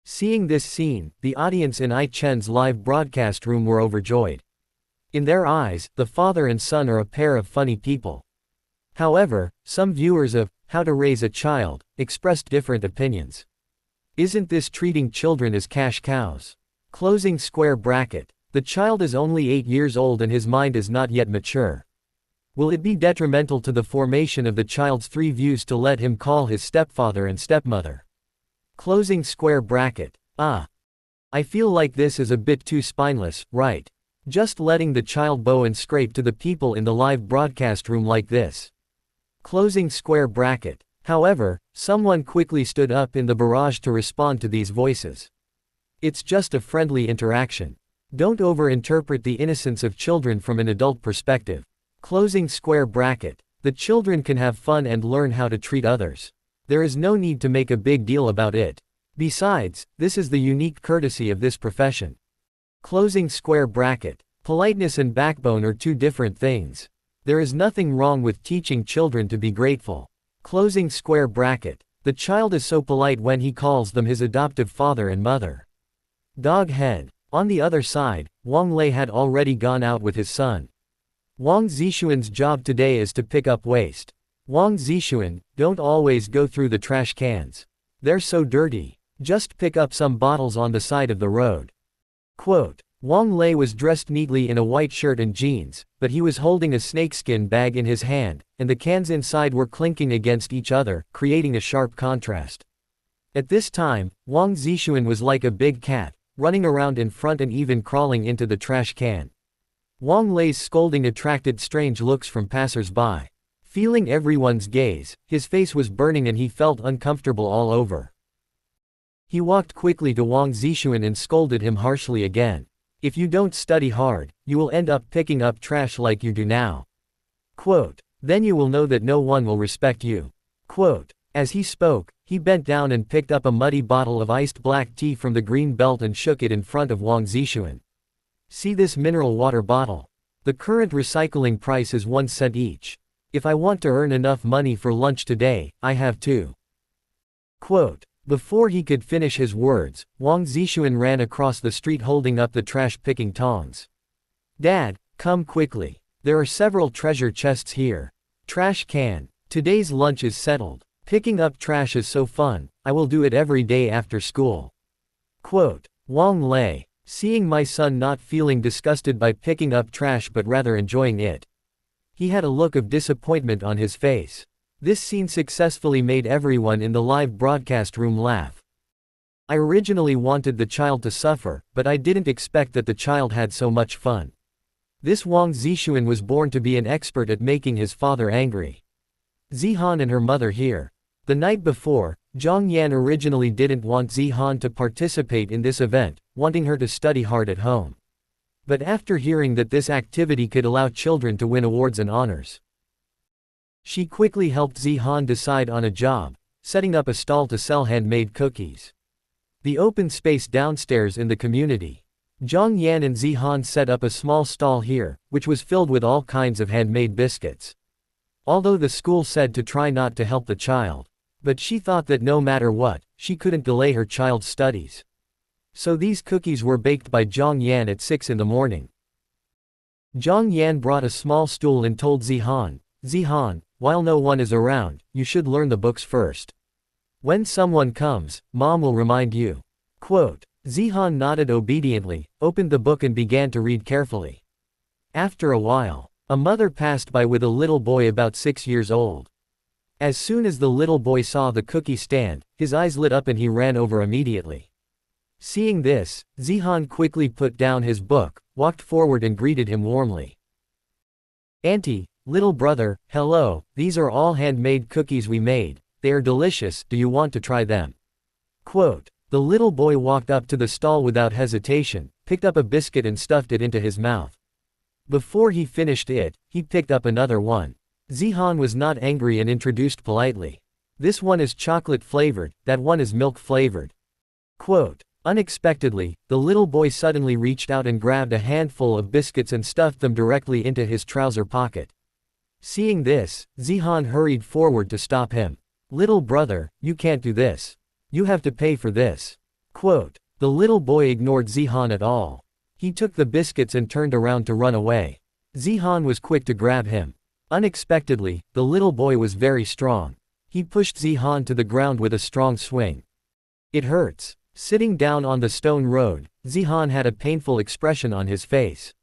Seeing this scene, the audience in I-Chen's live broadcast room were overjoyed. In their eyes, the father and son are a pair of funny people. However, some viewers of How to Raise a Child expressed different opinions. Isn't this treating children as cash cows? Closing square bracket. The child is only 8 years old and his mind is not yet mature. Will it be detrimental to the formation of the child's 3 views to let him call his stepfather and stepmother? Closing square bracket. I feel like this is a bit too spineless, right? Just letting the child bow and scrape to the people in the live broadcast room like this. Closing square bracket. However, someone quickly stood up in the barrage to respond to these voices. It's just a friendly interaction. Don't overinterpret the innocence of children from an adult perspective. Closing square bracket. The children can have fun and learn how to treat others. There is no need to make a big deal about it. Besides, this is the unique courtesy of this profession. Closing square bracket. Politeness and backbone are two different things. There is nothing wrong with teaching children to be grateful. Closing square bracket. The child is so polite when he calls them his adoptive father and mother. Dog head. On the other side, Wang Lei had already gone out with his son. Wang Zixuan's job today is to pick up waste. Wang Zixuan, don't always go through the trash cans. They're so dirty. Just pick up some bottles on the side of the road. Quote. Wang Lei was dressed neatly in a white shirt and jeans, but he was holding a snakeskin bag in his hand, and the cans inside were clinking against each other, creating a sharp contrast. At this time, Wang Zixuan was like a big cat, running around in front and even crawling into the trash can. Wang Lei's scolding attracted strange looks from passers-by. Feeling everyone's gaze, his face was burning and he felt uncomfortable all over. He walked quickly to Wang Zixuan and scolded him harshly again. If you don't study hard, you will end up picking up trash like you do now. Quote. Then you will know that no one will respect you. Quote. As he spoke, he bent down and picked up a muddy bottle of iced black tea from the green belt and shook it in front of Wang Zixuan. See this mineral water bottle. The current recycling price is 1 cent each. If I want to earn enough money for lunch today, I have to. Quote. Before he could finish his words, Wang Zixuan ran across the street holding up the trash-picking tongs. Dad, come quickly. There are several treasure chests here. Trash can. Today's lunch is settled. Picking up trash is so fun, I will do it every day after school. Quote. Wang Lei, seeing my son not feeling disgusted by picking up trash but rather enjoying it. He had a look of disappointment on his face. This scene successfully made everyone in the live broadcast room laugh. I originally wanted the child to suffer, but I didn't expect that the child had so much fun. This Wang Zixuan was born to be an expert at making his father angry. Zihan and her mother here. The night before, Zhang Yan originally didn't want Zihan to participate in this event, wanting her to study hard at home. But after hearing that this activity could allow children to win awards and honors, she quickly helped Zihan decide on a job, setting up a stall to sell handmade cookies. The open space downstairs in the community. Zhang Yan and Zihan set up a small stall here, which was filled with all kinds of handmade biscuits. Although the school said to try not to help the child, but she thought that no matter what, she couldn't delay her child's studies. So these cookies were baked by Zhang Yan at 6 in the morning. Zhang Yan brought a small stool and told Zihan, Zihan, while no one is around, you should learn the books first. When someone comes, mom will remind you. Quote. Zihan nodded obediently, opened the book and began to read carefully. After a while, a mother passed by with a little boy about 6 years old. As soon as the little boy saw the cookie stand, his eyes lit up and he ran over immediately. Seeing this, Zihan quickly put down his book, walked forward and greeted him warmly. Auntie, little brother, hello, these are all handmade cookies we made, they are delicious, do you want to try them? Quote. The little boy walked up to the stall without hesitation, picked up a biscuit and stuffed it into his mouth. Before he finished it, he picked up another one. Zihan was not angry and introduced politely. This one is chocolate flavored, that one is milk flavored. Quote. Unexpectedly, the little boy suddenly reached out and grabbed a handful of biscuits and stuffed them directly into his trouser pocket. Seeing this, Zihan hurried forward to stop him. Little brother, you can't do this. You have to pay for this. Quote. The little boy ignored Zihan at all. He took the biscuits and turned around to run away. Zihan was quick to grab him. Unexpectedly, the little boy was very strong. He pushed Zihan to the ground with a strong swing. It hurts. Sitting down on the stone road, Zihan had a painful expression on his face.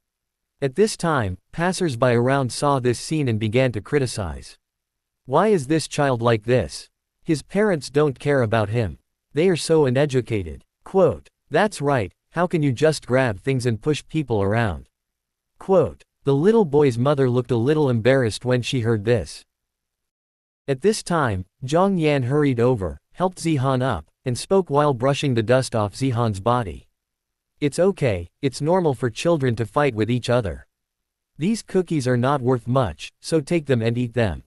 At this time, passers-by around saw this scene and began to criticize. Why is this child like this? His parents don't care about him. They are so uneducated. Quote. That's right, how can you just grab things and push people around? Quote. The little boy's mother looked a little embarrassed when she heard this. At this time, Zhang Yan hurried over, helped Zihan up, and spoke while brushing the dust off Zihan's body. It's okay, it's normal for children to fight with each other. These cookies are not worth much, so take them and eat them.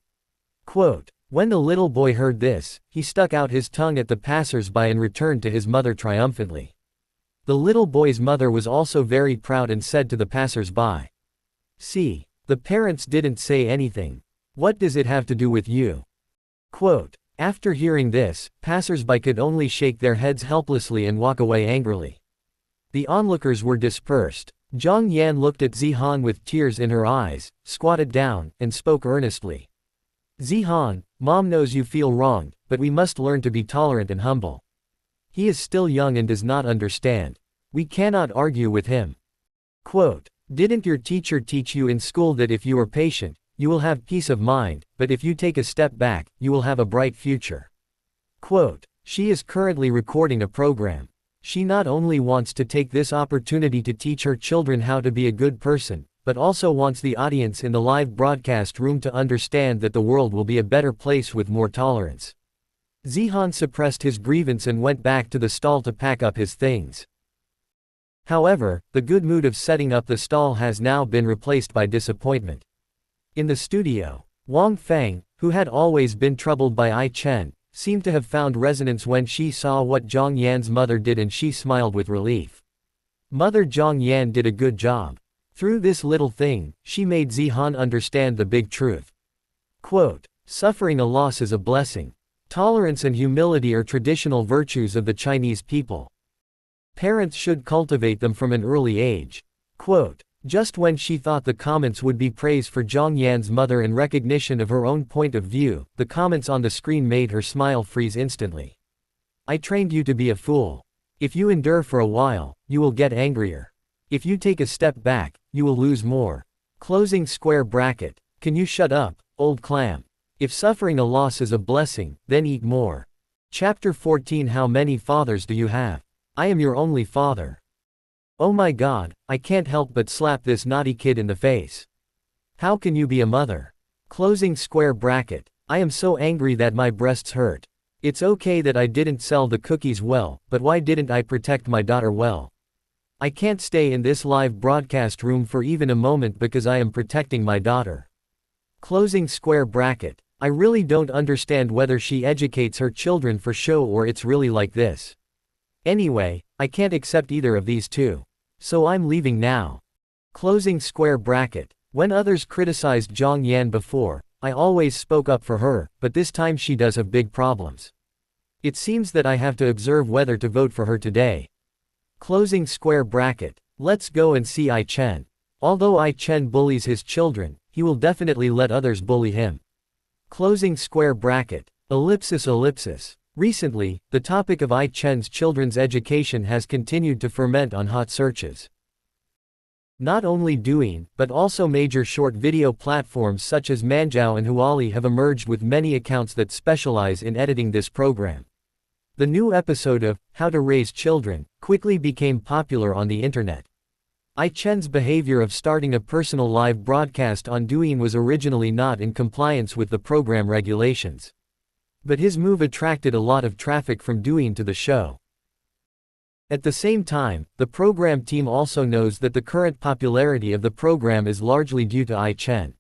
Quote, when the little boy heard this, he stuck out his tongue at the passers-by and returned to his mother triumphantly. The little boy's mother was also very proud and said to the passers-by, "See, the parents didn't say anything. What does it have to do with you?" Quote, after hearing this, passers-by could only shake their heads helplessly and walk away angrily. The onlookers were dispersed. Zhang Yan looked at Zihan with tears in her eyes, squatted down, and spoke earnestly. Zihan, Mom knows you feel wronged, but we must learn to be tolerant and humble. He is still young and does not understand. We cannot argue with him. Quote, didn't your teacher teach you in school that if you are patient, you will have peace of mind, but if you take a step back, you will have a bright future? Quote, she is currently recording a program. She not only wants to take this opportunity to teach her children how to be a good person, but also wants the audience in the live broadcast room to understand that the world will be a better place with more tolerance. Zihan suppressed his grievance and went back to the stall to pack up his things. However, the good mood of setting up the stall has now been replaced by disappointment. In the studio, Wang Feng, who had always been troubled by Ai Chen, seemed to have found resonance when she saw what Zhang Yan's mother did, and she smiled with relief. Mother Zhang Yan did a good job. Through this little thing, she made Zihan understand the big truth. Quote, suffering a loss is a blessing. Tolerance and humility are traditional virtues of the Chinese people. Parents should cultivate them from an early age. Quote, just when she thought the comments would be praise for Zhang Yan's mother and recognition of her own point of view, the comments on the screen made her smile freeze instantly. I trained you to be a fool. If you endure for a while, you will get angrier. If you take a step back, you will lose more. Closing square bracket. Can you shut up, old clam? If suffering a loss is a blessing, then eat more. Chapter 14. How many fathers do you have? I am your only father. Oh my God, I can't help but slap this naughty kid in the face. How can you be a mother? Closing square bracket. I am so angry that my breasts hurt. It's okay that I didn't sell the cookies well, but why didn't I protect my daughter well? I can't stay in this live broadcast room for even a moment because I am protecting my daughter. Closing square bracket. I really don't understand whether she educates her children for show or it's really like this. Anyway, I can't accept either of these two. So I'm leaving now. Closing square bracket. When others criticized Zhang Yan before, I always spoke up for her, but this time she does have big problems. It seems that I have to observe whether to vote for her today. Closing square bracket. Let's go and see Ai Chen. Although Ai Chen bullies his children, he will definitely let others bully him. Closing square bracket. Ellipsis ellipsis. Recently, the topic of Ai Chen's children's education has continued to ferment on hot searches. Not only Douyin, but also major short video platforms such as Manzhou and Huali have emerged with many accounts that specialize in editing this program. The new episode of How to Raise Children quickly became popular on the internet. Ai Chen's behavior of starting a personal live broadcast on Douyin was originally not in compliance with the program regulations. But his move attracted a lot of traffic from Douyin to the show. At the same time, the program team also knows that the current popularity of the program is largely due to Ai Chen.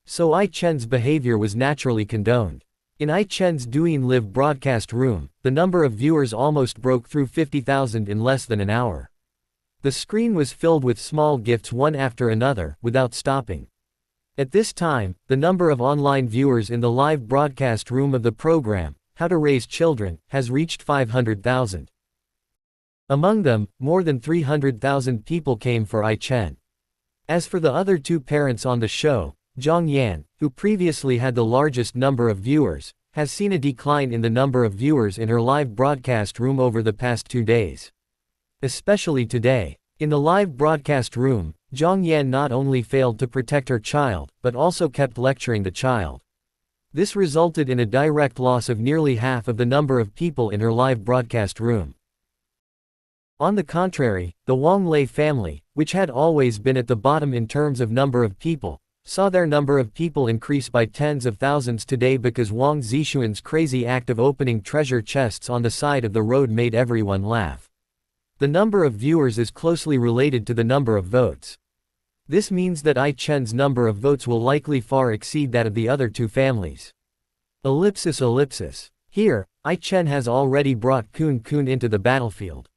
So Ai Chen's behavior was naturally condoned. In Ai Chen's Douyin live broadcast room, the number of viewers almost broke through 50,000 in less than an hour. The screen was filled with small gifts one after another, without stopping. At this time, the number of online viewers in the live broadcast room of the program, How to Raise Children, has reached 500,000. Among them, more than 300,000 people came for Ai Chen. As for the other two parents on the show, Zhang Yan, who previously had the largest number of viewers, has seen a decline in the number of viewers in her live broadcast room over the past 2 days. Especially today. In the live broadcast room, Zhang Yan not only failed to protect her child, but also kept lecturing the child. This resulted in a direct loss of nearly half of the number of people in her live broadcast room. On the contrary, the Wang Lei family, which had always been at the bottom in terms of number of people, saw their number of people increase by tens of thousands today because Wang Zixuan's crazy act of opening treasure chests on the side of the road made everyone laugh. The number of viewers is closely related to the number of votes. This means that I-Chen's number of votes will likely far exceed that of the other two families. Ellipsis ellipsis. Here, I-Chen has already brought Kun Kun into the battlefield.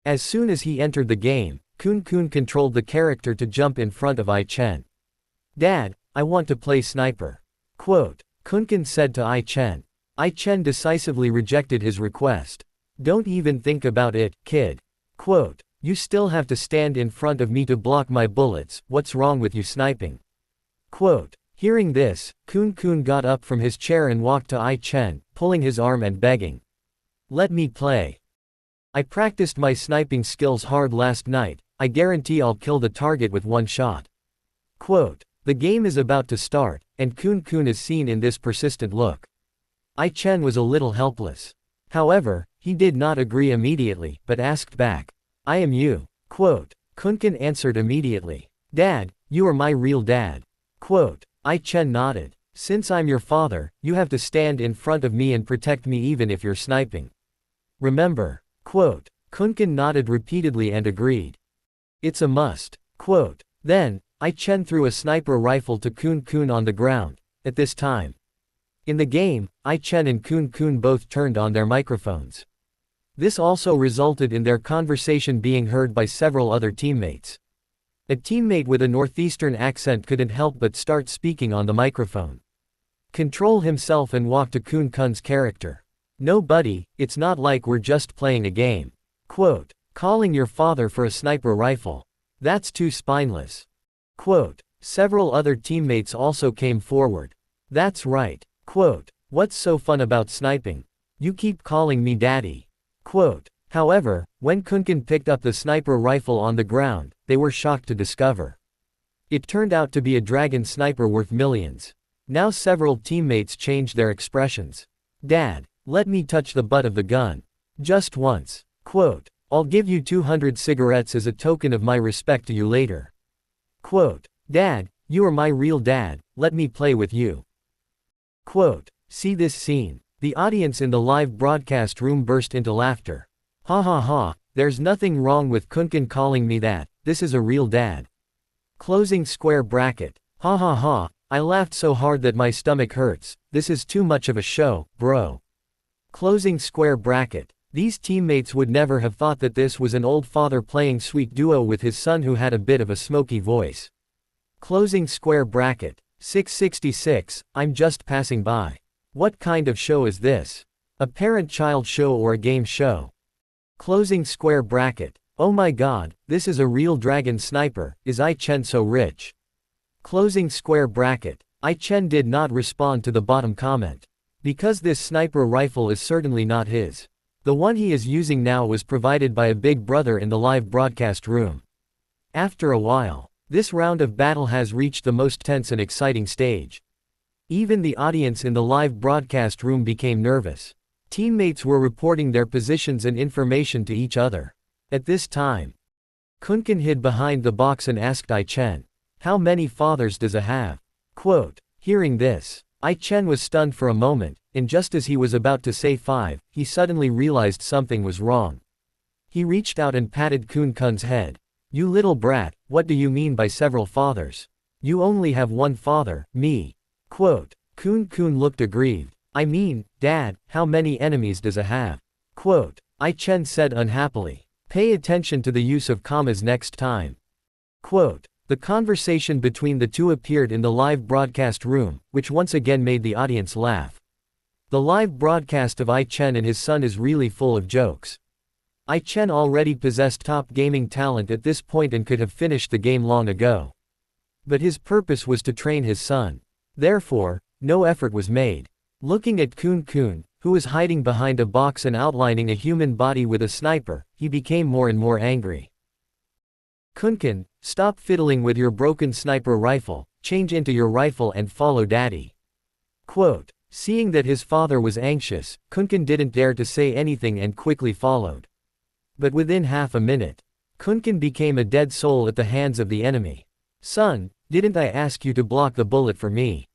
As soon as he entered the game, Kun Kun controlled the character to jump in front of I-Chen. "Dad, I want to play sniper." Quote. Kun said to I-Chen. I-Chen decisively rejected his request. "Don't even think about it, kid." Quote. "You still have to stand in front of me to block my bullets, what's wrong with you sniping?" Quote. Hearing this, Kun got up from his chair and walked to I-Chen, pulling his arm and begging. "Let me play. I practiced my sniping skills hard last night, I guarantee I'll kill the target with one shot." Quote. The game is about to start, and Kun is seen in this persistent look. I-Chen was a little helpless. However, he did not agree immediately, but asked back. "I am you." Quote. Kun answered immediately. "Dad, you are my real dad." Quote. I-Chen nodded. "Since I'm your father, you have to stand in front of me and protect me even if you're sniping. Remember." Quote. Kun nodded repeatedly and agreed. "It's a must." Quote. Then, I-Chen threw a sniper rifle to Kun on the ground. At this time, in the game, I-Chen and Kun both turned on their microphones. This also resulted in their conversation being heard by several other teammates. A teammate with a northeastern accent couldn't help but start speaking on the microphone. Control himself and walk to Kun's character. "No buddy, it's not like we're just playing a game." Quote. "Calling your father for a sniper rifle. That's too spineless." Quote. Several other teammates also came forward. "That's right." Quote. "What's so fun about sniping? You keep calling me daddy." Quote. However, when Kun picked up the sniper rifle on the ground, they were shocked to discover it turned out to be a dragon sniper worth millions. Now several teammates changed their expressions. "Dad, let me touch the butt of the gun. Just once." Quote. "I'll give you 200 cigarettes as a token of my respect to you later." Quote. "Dad, you are my real dad, let me play with you." Quote. See this scene. The audience in the live broadcast room burst into laughter. "Ha ha ha, there's nothing wrong with Kun calling me that, this is a real dad." Closing square bracket. "Ha ha ha, I laughed so hard that my stomach hurts, this is too much of a show, bro." Closing square bracket. These teammates would never have thought that this was an old father playing sweet duo with his son who had a bit of a smoky voice. Closing square bracket. 666, I'm just passing by. What kind of show is this? A parent-child show or a game show? Closing square bracket. Oh my god, this is a real dragon sniper, is I-Chen so rich? Closing square bracket. I-Chen did not respond to the bottom comment. Because this sniper rifle is certainly not his. The one he is using now was provided by a big brother in the live broadcast room. After a while, this round of battle has reached the most tense and exciting stage. Even the audience in the live broadcast room became nervous. Teammates were reporting their positions and information to each other. At this time, Kun hid behind the box and asked I-Chen, "How many fathers does a have?" Quote. Hearing this, I-Chen was stunned for a moment, and just as he was about to say 5, he suddenly realized something was wrong. He reached out and patted Kun's head. "You little brat, what do you mean by several fathers? You only have one father, me." Quote. Kun looked aggrieved. "I mean, Dad, how many enemies does a have?" Quote. I-Chen said unhappily. "Pay attention to the use of commas next time." Quote. The conversation between the two appeared in the live broadcast room, which once again made the audience laugh. The live broadcast of I-Chen and his son is really full of jokes. I-Chen already possessed top gaming talent at this point and could have finished the game long ago. But his purpose was to train his son. Therefore, no effort was made. Looking at Kun, who was hiding behind a box and outlining a human body with a sniper, he became more and more angry. "Kun, stop fiddling with your broken sniper rifle, change into your rifle and follow daddy." Quote. Seeing that his father was anxious, Kun didn't dare to say anything and quickly followed. But within half a minute, Kun became a dead soul at the hands of the enemy. "Son, didn't I ask you to block the bullet for me?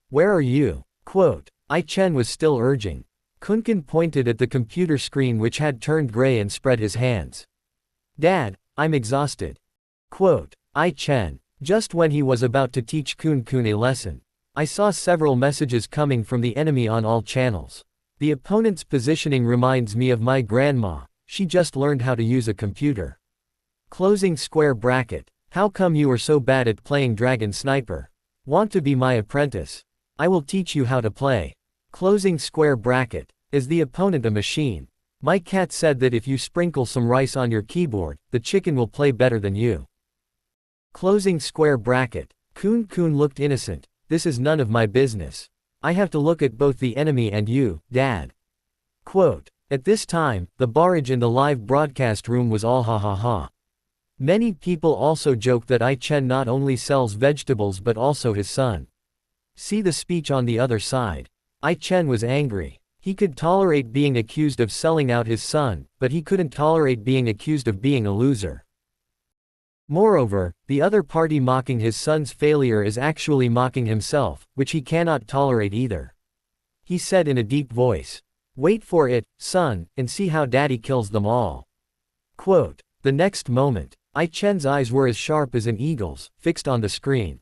Where are you?" Quote. I-Chen was still urging. Kunkin pointed at the computer screen which had turned gray and spread his hands. Dad, I'm exhausted. Quote, I Chen. Just when he was about to teach Kun Kun a lesson, I saw several messages coming from the enemy on all channels. The opponent's positioning reminds me of my grandma, she just learned how to use a computer. Closing square bracket. How come you are so bad at playing Dragon Sniper? Want to be my apprentice? I will teach you how to play. Closing square bracket. Is the opponent a machine? My cat said that if you sprinkle some rice on your keyboard, the chicken will play better than you. Closing square bracket. Kun Kun looked innocent. This is none of my business. I have to look at both the enemy and you, Dad. Quote, at this time, the barrage in the live broadcast room was all ha ha ha. Many people also joked that I Chen not only sells vegetables but also his son. See the speech on the other side. I Chen was angry. He could tolerate being accused of selling out his son, but he couldn't tolerate being accused of being a loser. Moreover, the other party mocking his son's failure is actually mocking himself, which he cannot tolerate either. He said in a deep voice, wait for it, son, and see how daddy kills them all. Quote, the next moment, I Chen's eyes were as sharp as an eagle's, fixed on the screen.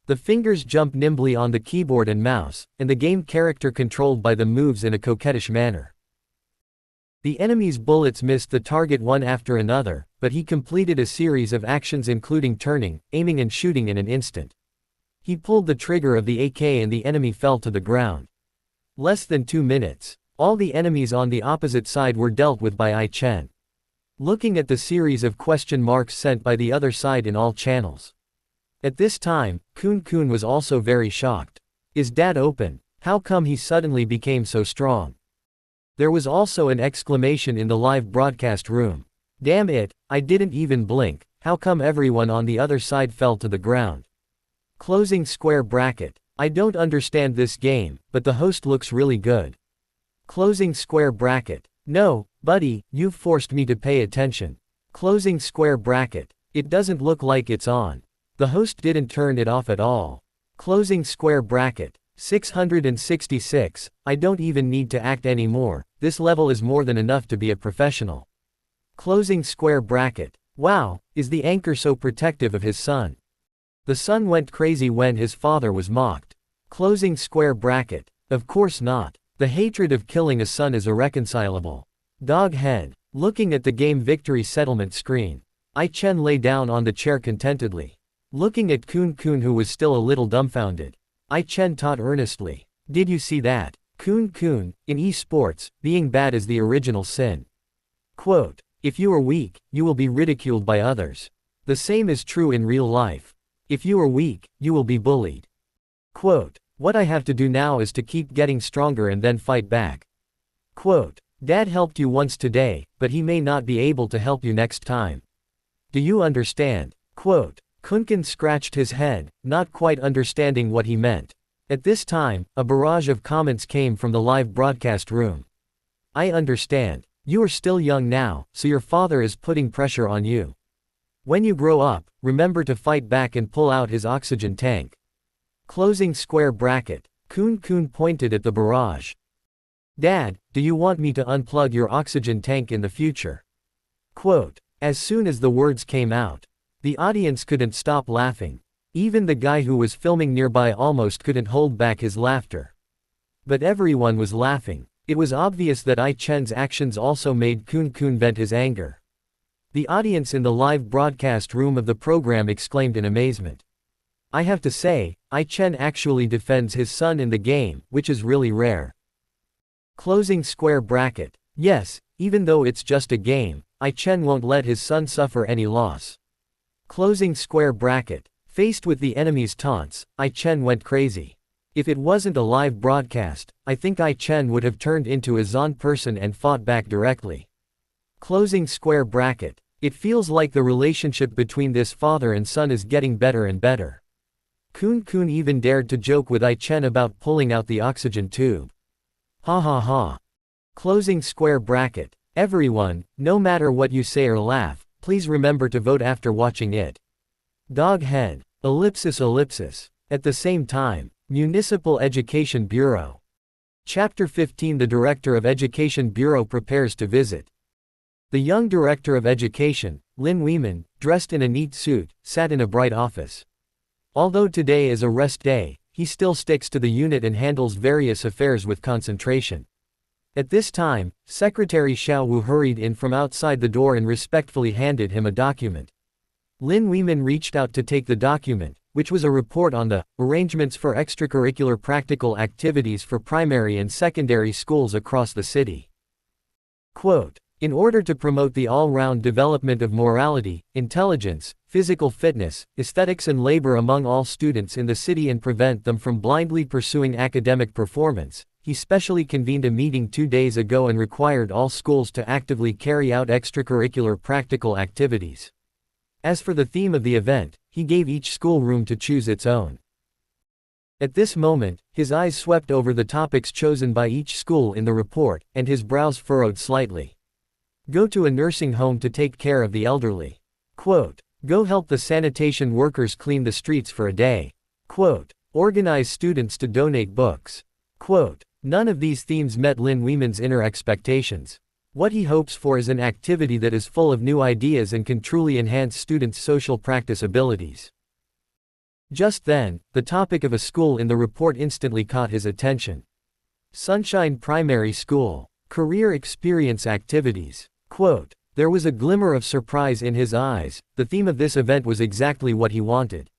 The fingers jumped nimbly on the keyboard and mouse, and the game character controlled by them moves in a coquettish manner. The enemy's bullets missed the target one after another, but he completed a series of actions including turning, aiming and shooting in an instant. He pulled the trigger of the AK and the enemy fell to the ground. Less than 2 minutes. All the enemies on the opposite side were dealt with by I Chen. Looking at the series of question marks sent by the other side in all channels. At this time, Kun Kun was also very shocked. Is Dad open? How come he suddenly became so strong? There was also an exclamation in the live broadcast room. Damn it, I didn't even blink, how come everyone on the other side fell to the ground? Closing square bracket. I don't understand this game, but the host looks really good. Closing square bracket. No, buddy, you've forced me to pay attention. Closing square bracket. It doesn't look like it's on. The host didn't turn it off at all. Closing square bracket. 666, I don't even need to act anymore, this level is more than enough to be a professional. Closing square bracket. Wow, is the anchor so protective of his son? The son went crazy when his father was mocked. Closing square bracket. Of course not. The hatred of killing a son is irreconcilable. Dog head. Looking at the game victory settlement screen. I Chen lay down on the chair contentedly. Looking at Kun Kun who was still a little dumbfounded. I Chen taught earnestly. Did you see that? Kun Kun, in esports, being bad is the original sin. Quote, if you are weak, you will be ridiculed by others. The same is true in real life. If you are weak, you will be bullied. Quote, what I have to do now is to keep getting stronger and then fight back. Quote, Dad helped you once today, but he may not be able to help you next time. Do you understand? Quote, Kunkin scratched his head, not quite understanding what he meant. At this time, a barrage of comments came from the live broadcast room. I understand. You are still young now, so your father is putting pressure on you. When you grow up, remember to fight back and pull out his oxygen tank. Closing square bracket. Kun Kun pointed at the barrage. Dad, do you want me to unplug your oxygen tank in the future? Quote, as soon as the words came out, the audience couldn't stop laughing. Even the guy who was filming nearby almost couldn't hold back his laughter. But everyone was laughing. It was obvious that I Chen's actions also made Kun Kun vent his anger. The audience in the live broadcast room of the program exclaimed in amazement. I have to say, I Chen actually defends his son in the game, which is really rare. Closing square bracket. Yes, even though it's just a game, I Chen won't let his son suffer any loss. Closing square bracket. Faced with the enemy's taunts, I Chen went crazy. If it wasn't a live broadcast, I think I Chen would have turned into a Zon person and fought back directly. Closing square bracket. It feels like the relationship between this father and son is getting better and better. Kun Kun even dared to joke with I Chen about pulling out the oxygen tube. Ha ha ha. Closing square bracket. Everyone, no matter what you say or laugh, please remember to vote after watching it. Dog head. Ellipsis ellipsis. At the same time, Municipal Education Bureau. Chapter 15. The Director of Education Bureau prepares to visit. The young Director of Education, Lin Weiman, dressed in a neat suit, sat in a bright office. Although today is a rest day, he still sticks to the unit and handles various affairs with concentration. At this time, Secretary Xiao Wu hurried in from outside the door and respectfully handed him a document. Lin Weiman reached out to take the document, which was a report on the arrangements for extracurricular practical activities for primary and secondary schools across the city. Quote, "In order to promote the all-round development of morality, intelligence, physical fitness, aesthetics and labor among all students in the city and prevent them from blindly pursuing academic performance, he specially convened a meeting 2 days ago and required all schools to actively carry out extracurricular practical activities. As for the theme of the event, he gave each school room to choose its own." At this moment, his eyes swept over the topics chosen by each school in the report, and his brows furrowed slightly. Go to a nursing home to take care of the elderly. Quote, go help the sanitation workers clean the streets for a day. Quote, organize students to donate books. Quote, none of these themes met Lin Weiman's inner expectations. What he hopes for is an activity that is full of new ideas and can truly enhance students' social practice abilities. Just then, the topic of a school in the report instantly caught his attention. Sunshine Primary School. Career Experience Activities. Quote, there was a glimmer of surprise in his eyes. The theme of this event was exactly what he wanted.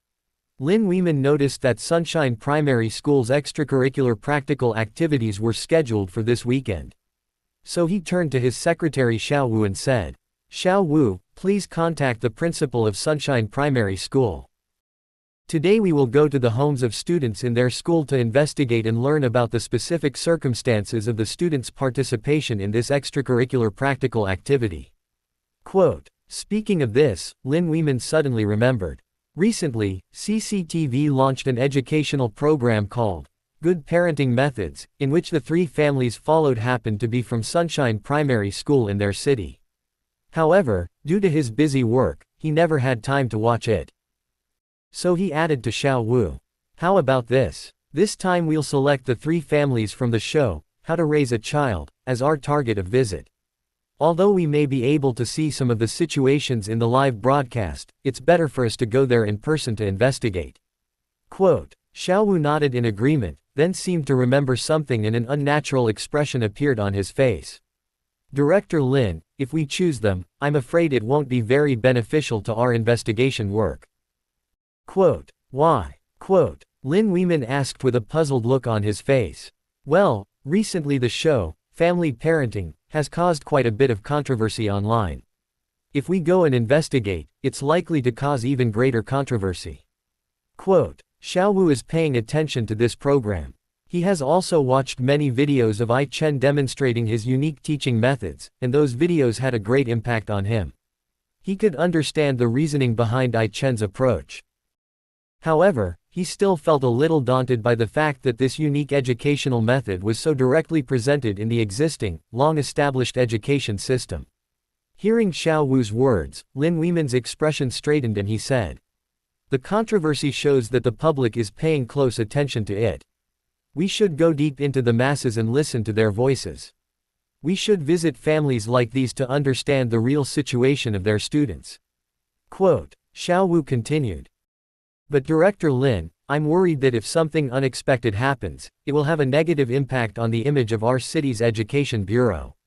Lin Weiman noticed that Sunshine Primary School's extracurricular practical activities were scheduled for this weekend. So he turned to his secretary Xiao Wu and said, Xiao Wu, please contact the principal of Sunshine Primary School. Today we will go to the homes of students in their school to investigate and learn about the specific circumstances of the students' participation in this extracurricular practical activity. Quote, speaking of this, Lin Weiman suddenly remembered. Recently, CCTV launched an educational program called Good Parenting Methods, in which the 3 families followed happened to be from Sunshine Primary School in their city. However, due to his busy work, he never had time to watch it. So he added to Xiao Wu, how about this? This time we'll select the 3 families from the show, How to Raise a Child, as our target of visit. Although we may be able to see some of the situations in the live broadcast, it's better for us to go there in person to investigate. Quote, Xiao Wu nodded in agreement, then seemed to remember something and an unnatural expression appeared on his face. Director Lin, if we choose them, I'm afraid it won't be very beneficial to our investigation work. Quote, why? Quote, Lin Weiman asked with a puzzled look on his face. Well, recently the show, Family Parenting, has caused quite a bit of controversy online. If we go and investigate, it's likely to cause even greater controversy. Quote, Xiao Wu is paying attention to this program. He has also watched many videos of Ai Chen demonstrating his unique teaching methods, and those videos had a great impact on him. He could understand the reasoning behind Ai Chen's approach. However, he still felt a little daunted by the fact that this unique educational method was so directly presented in the existing, long-established education system. Hearing Xiao Wu's words, Lin Weiman's expression straightened and he said, the controversy shows that the public is paying close attention to it. We should go deep into the masses and listen to their voices. We should visit families like these to understand the real situation of their students. Quote, Xiao Wu continued. But Director Lin, I'm worried that if something unexpected happens, it will have a negative impact on the image of our city's education bureau.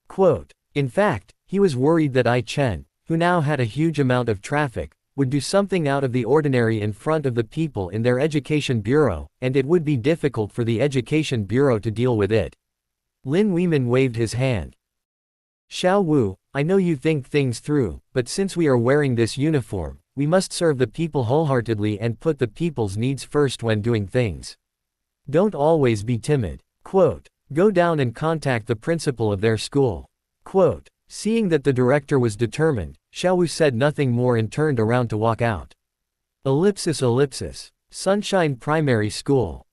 Quote, in fact, he was worried that Ai Chen, who now had a huge amount of traffic, would do something out of the ordinary in front of the people in their education bureau, and it would be difficult for the education bureau to deal with it. Lin Weiman waved his hand. Xiao Wu, I know you think things through, but since we are wearing this uniform, we must serve the people wholeheartedly and put the people's needs first when doing things. Don't always be timid. Quote, go down and contact the principal of their school. Quote, seeing that the director was determined, Xiao Wu said nothing more and turned around to walk out. Sunshine Primary School.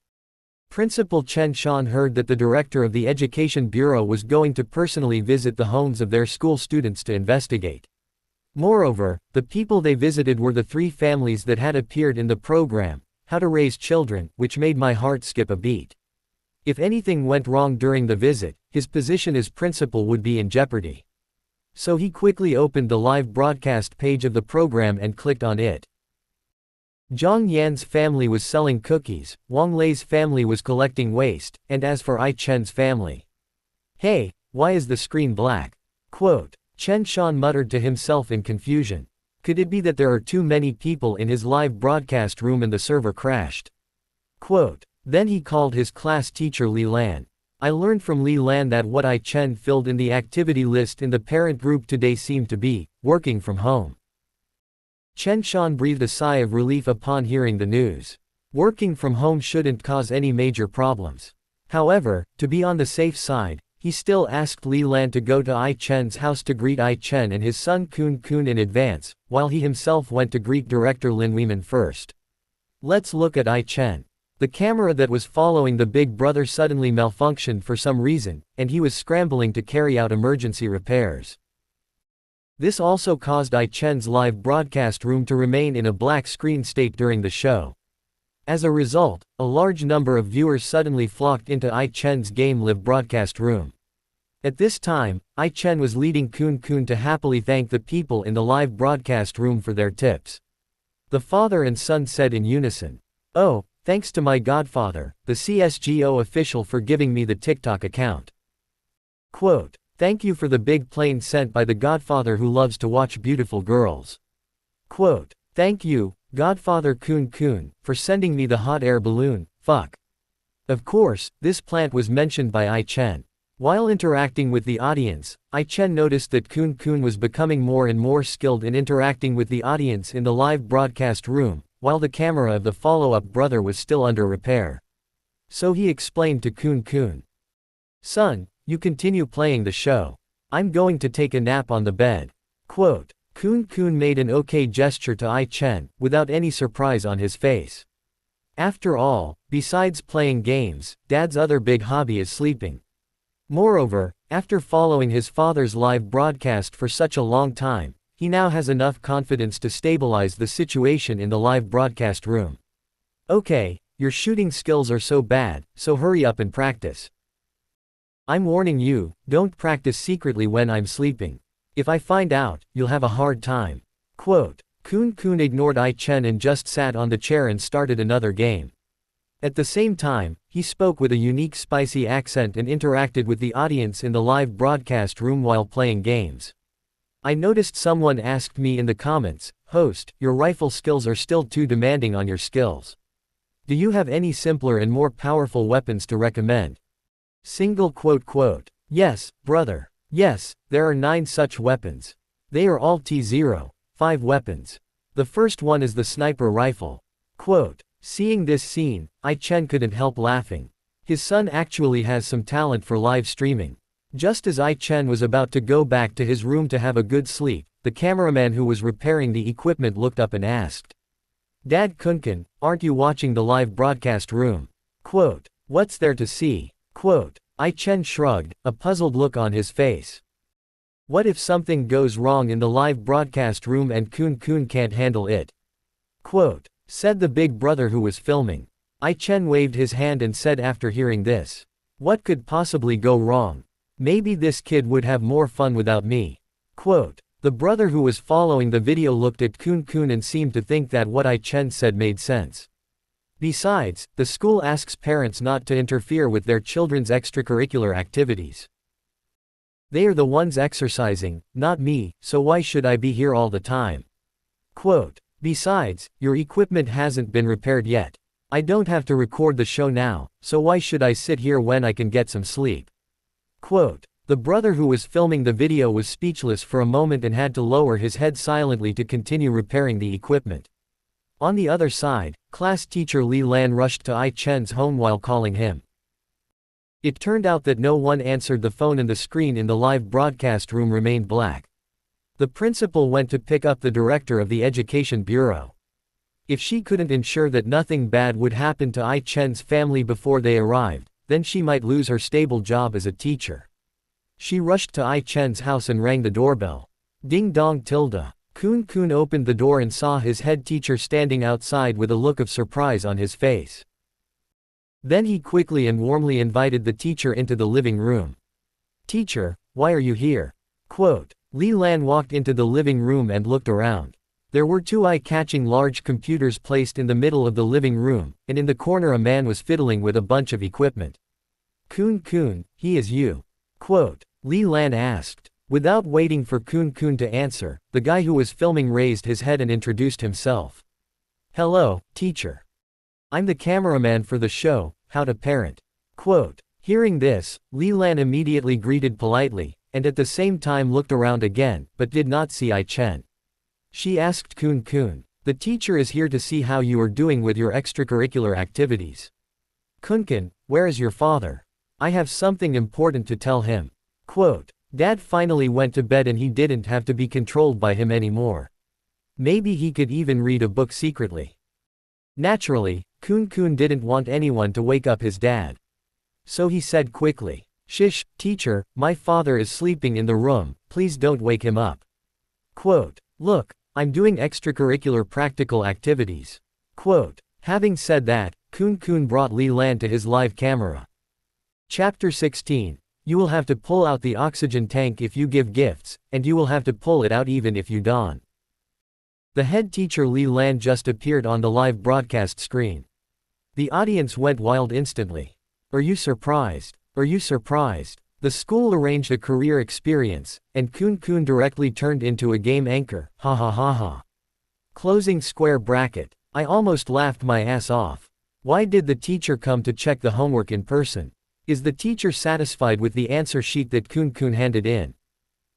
Principal Chen Shan heard that the director of the Education Bureau was going to personally visit the homes of their school students to investigate. Moreover, the people they visited were the 3 families that had appeared in the program, How to Raise Children, which made my heart skip a beat. If anything went wrong during the visit, his position as principal would be in jeopardy. So he quickly opened the live broadcast page of the program and clicked on it. Zhang Yan's family was selling cookies, Wang Lei's family was collecting waste, and as for Ai Chen's family. Hey, why is the screen black? Quote. Chen Shan muttered to himself in confusion. Could it be that there are too many people in his live broadcast room and the server crashed? Quote. Then he called his class teacher Li Lan. I learned from Li Lan that what Ai Chen filled in the activity list in the parent group today seemed to be working from home. Chen Shan breathed a sigh of relief upon hearing the news. Working from home shouldn't cause any major problems. However, to be on the safe side, he still asked Li Lan to go to Ai Chen's house to greet Ai Chen and his son Kun Kun in advance, while he himself went to greet director Lin Weiman first. Let's look at Ai Chen. The camera that was following the big brother suddenly malfunctioned for some reason, and he was scrambling to carry out emergency repairs. This also caused Ai Chen's live broadcast room to remain in a black screen state during the show. As a result, a large number of viewers suddenly flocked into Ai Chen's game live broadcast room. At this time, Ai Chen was leading Kun Kun to happily thank the people in the live broadcast room for their tips. The father and son said in unison, "Oh, thanks to my godfather, the CSGO official, for giving me the TikTok account." Quote. Thank you for the big plane sent by the godfather who loves to watch beautiful girls. Quote. Thank you, Godfather Kun Kun, for sending me the hot air balloon, fuck. Of course, this plant was mentioned by Ai Chen. While interacting with the audience, Ai Chen noticed that Kun Kun was becoming more and more skilled in interacting with the audience in the live broadcast room, while the camera of the follow-up brother was still under repair. So he explained to Kun Kun. Son, you continue playing the show. I'm going to take a nap on the bed. Quote. Kun Kun made an okay gesture to Ai Chen, without any surprise on his face. After all, besides playing games, Dad's other big hobby is sleeping. Moreover, after following his father's live broadcast for such a long time, he now has enough confidence to stabilize the situation in the live broadcast room. Okay, your shooting skills are so bad, so hurry up and practice. I'm warning you, don't practice secretly when I'm sleeping. If I find out, you'll have a hard time. Quote. Kun Kun ignored Ai Chen and just sat on the chair and started another game. At the same time, he spoke with a unique spicy accent and interacted with the audience in the live broadcast room while playing games. I noticed someone asked me in the comments, "Host, your rifle skills are still too demanding on your skills. Do you have any simpler and more powerful weapons to recommend?" Single quote quote. Yes, brother. Yes, there are 9 such weapons. They are all T05 weapons. The first one is the sniper rifle. Quote. Seeing this scene, Ai Chen couldn't help laughing. His son actually has some talent for live streaming. Just as Ai Chen was about to go back to his room to have a good sleep, the cameraman who was repairing the equipment looked up and asked. Dad Kunkin, aren't you watching the live broadcast room? Quote. What's there to see? Quote. Ai Chen shrugged, a puzzled look on his face. What if something goes wrong in the live broadcast room and Kun Kun can't handle it? Quote. Said the big brother who was filming. Ai Chen waved his hand and said after hearing this. What could possibly go wrong? Maybe this kid would have more fun without me. Quote. The brother who was following the video looked at Kun Kun and seemed to think that what Ai Chen said made sense. Besides, the school asks parents not to interfere with their children's extracurricular activities. They are the ones exercising, not me, so why should I be here all the time? Quote. Besides, your equipment hasn't been repaired yet. I don't have to record the show now, so why should I sit here when I can get some sleep? Quote. The brother who was filming the video was speechless for a moment and had to lower his head silently to continue repairing the equipment. On the other side, class teacher Li Lan rushed to Ai Chen's home while calling him. It turned out that no one answered the phone and the screen in the live broadcast room remained black. The principal went to pick up the director of the education bureau. If she couldn't ensure that nothing bad would happen to Ai Chen's family before they arrived, then she might lose her stable job as a teacher. She rushed to Ai Chen's house and rang the doorbell. Ding dong tilde. Kun Kun opened the door and saw his head teacher standing outside with a look of surprise on his face. Then he quickly and warmly invited the teacher into the living room. "Teacher, why are you here?" Quote. Li Lan walked into the living room and looked around. There were two eye-catching large computers placed in the middle of the living room, and in the corner a man was fiddling with a bunch of equipment. "Kun, he is you?" Quote. Li Lan asked. Without waiting for Kun to answer, the guy who was filming raised his head and introduced himself. "Hello, teacher. I'm the cameraman for the show, How to Parent." Quote. Hearing this, Li Lan immediately greeted politely, and at the same time looked around again, but did not see Ai Chen. She asked Kun, "The teacher is here to see how you are doing with your extracurricular activities." "Kun, where is your father? I have something important to tell him." Quote. Dad finally went to bed and he didn't have to be controlled by him anymore. Maybe he could even read a book secretly. Naturally, Kun didn't want anyone to wake up his dad. So he said quickly, "Shish, teacher, my father is sleeping in the room, please don't wake him up." Quote. "Look, I'm doing extracurricular practical activities." Quote. Having said that, Kun brought Li Lan to his live camera. Chapter 16. You will have to pull out the oxygen tank if you give gifts, and you will have to pull it out even if you don't. The head teacher Li Lan just appeared on the live broadcast screen. The audience went wild instantly. Are you surprised? Are you surprised? The school arranged a career experience, and Kun directly turned into a game anchor, ha ha ha ha. Closing square bracket. I almost laughed my ass off. Why did the teacher come to check the homework in person? Is the teacher satisfied with the answer sheet that Kun handed in?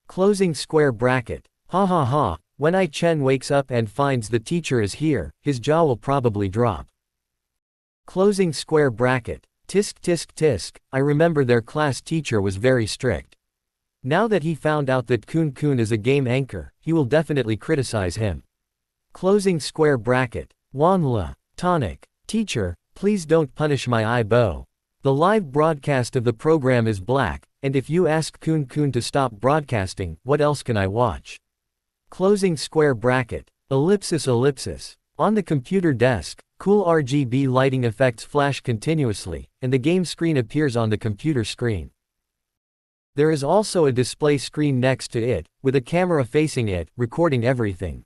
Closing square bracket. Ha ha ha, when Ai Chen wakes up and finds the teacher is here, his jaw will probably drop. Closing square bracket. Tisk tisk tisk, I remember their class teacher was very strict. Now that he found out that Kun is a game anchor, he will definitely criticize him. Closing square bracket. Wan Le. Tonic. Teacher, please don't punish my eye bow. The live broadcast of the program is black, and if you ask Kun to stop broadcasting, what else can I watch? Closing square bracket. Ellipsis. On the computer desk, cool RGB lighting effects flash continuously, and the game screen appears on the computer screen. There is also a display screen next to it, with a camera facing it, recording everything.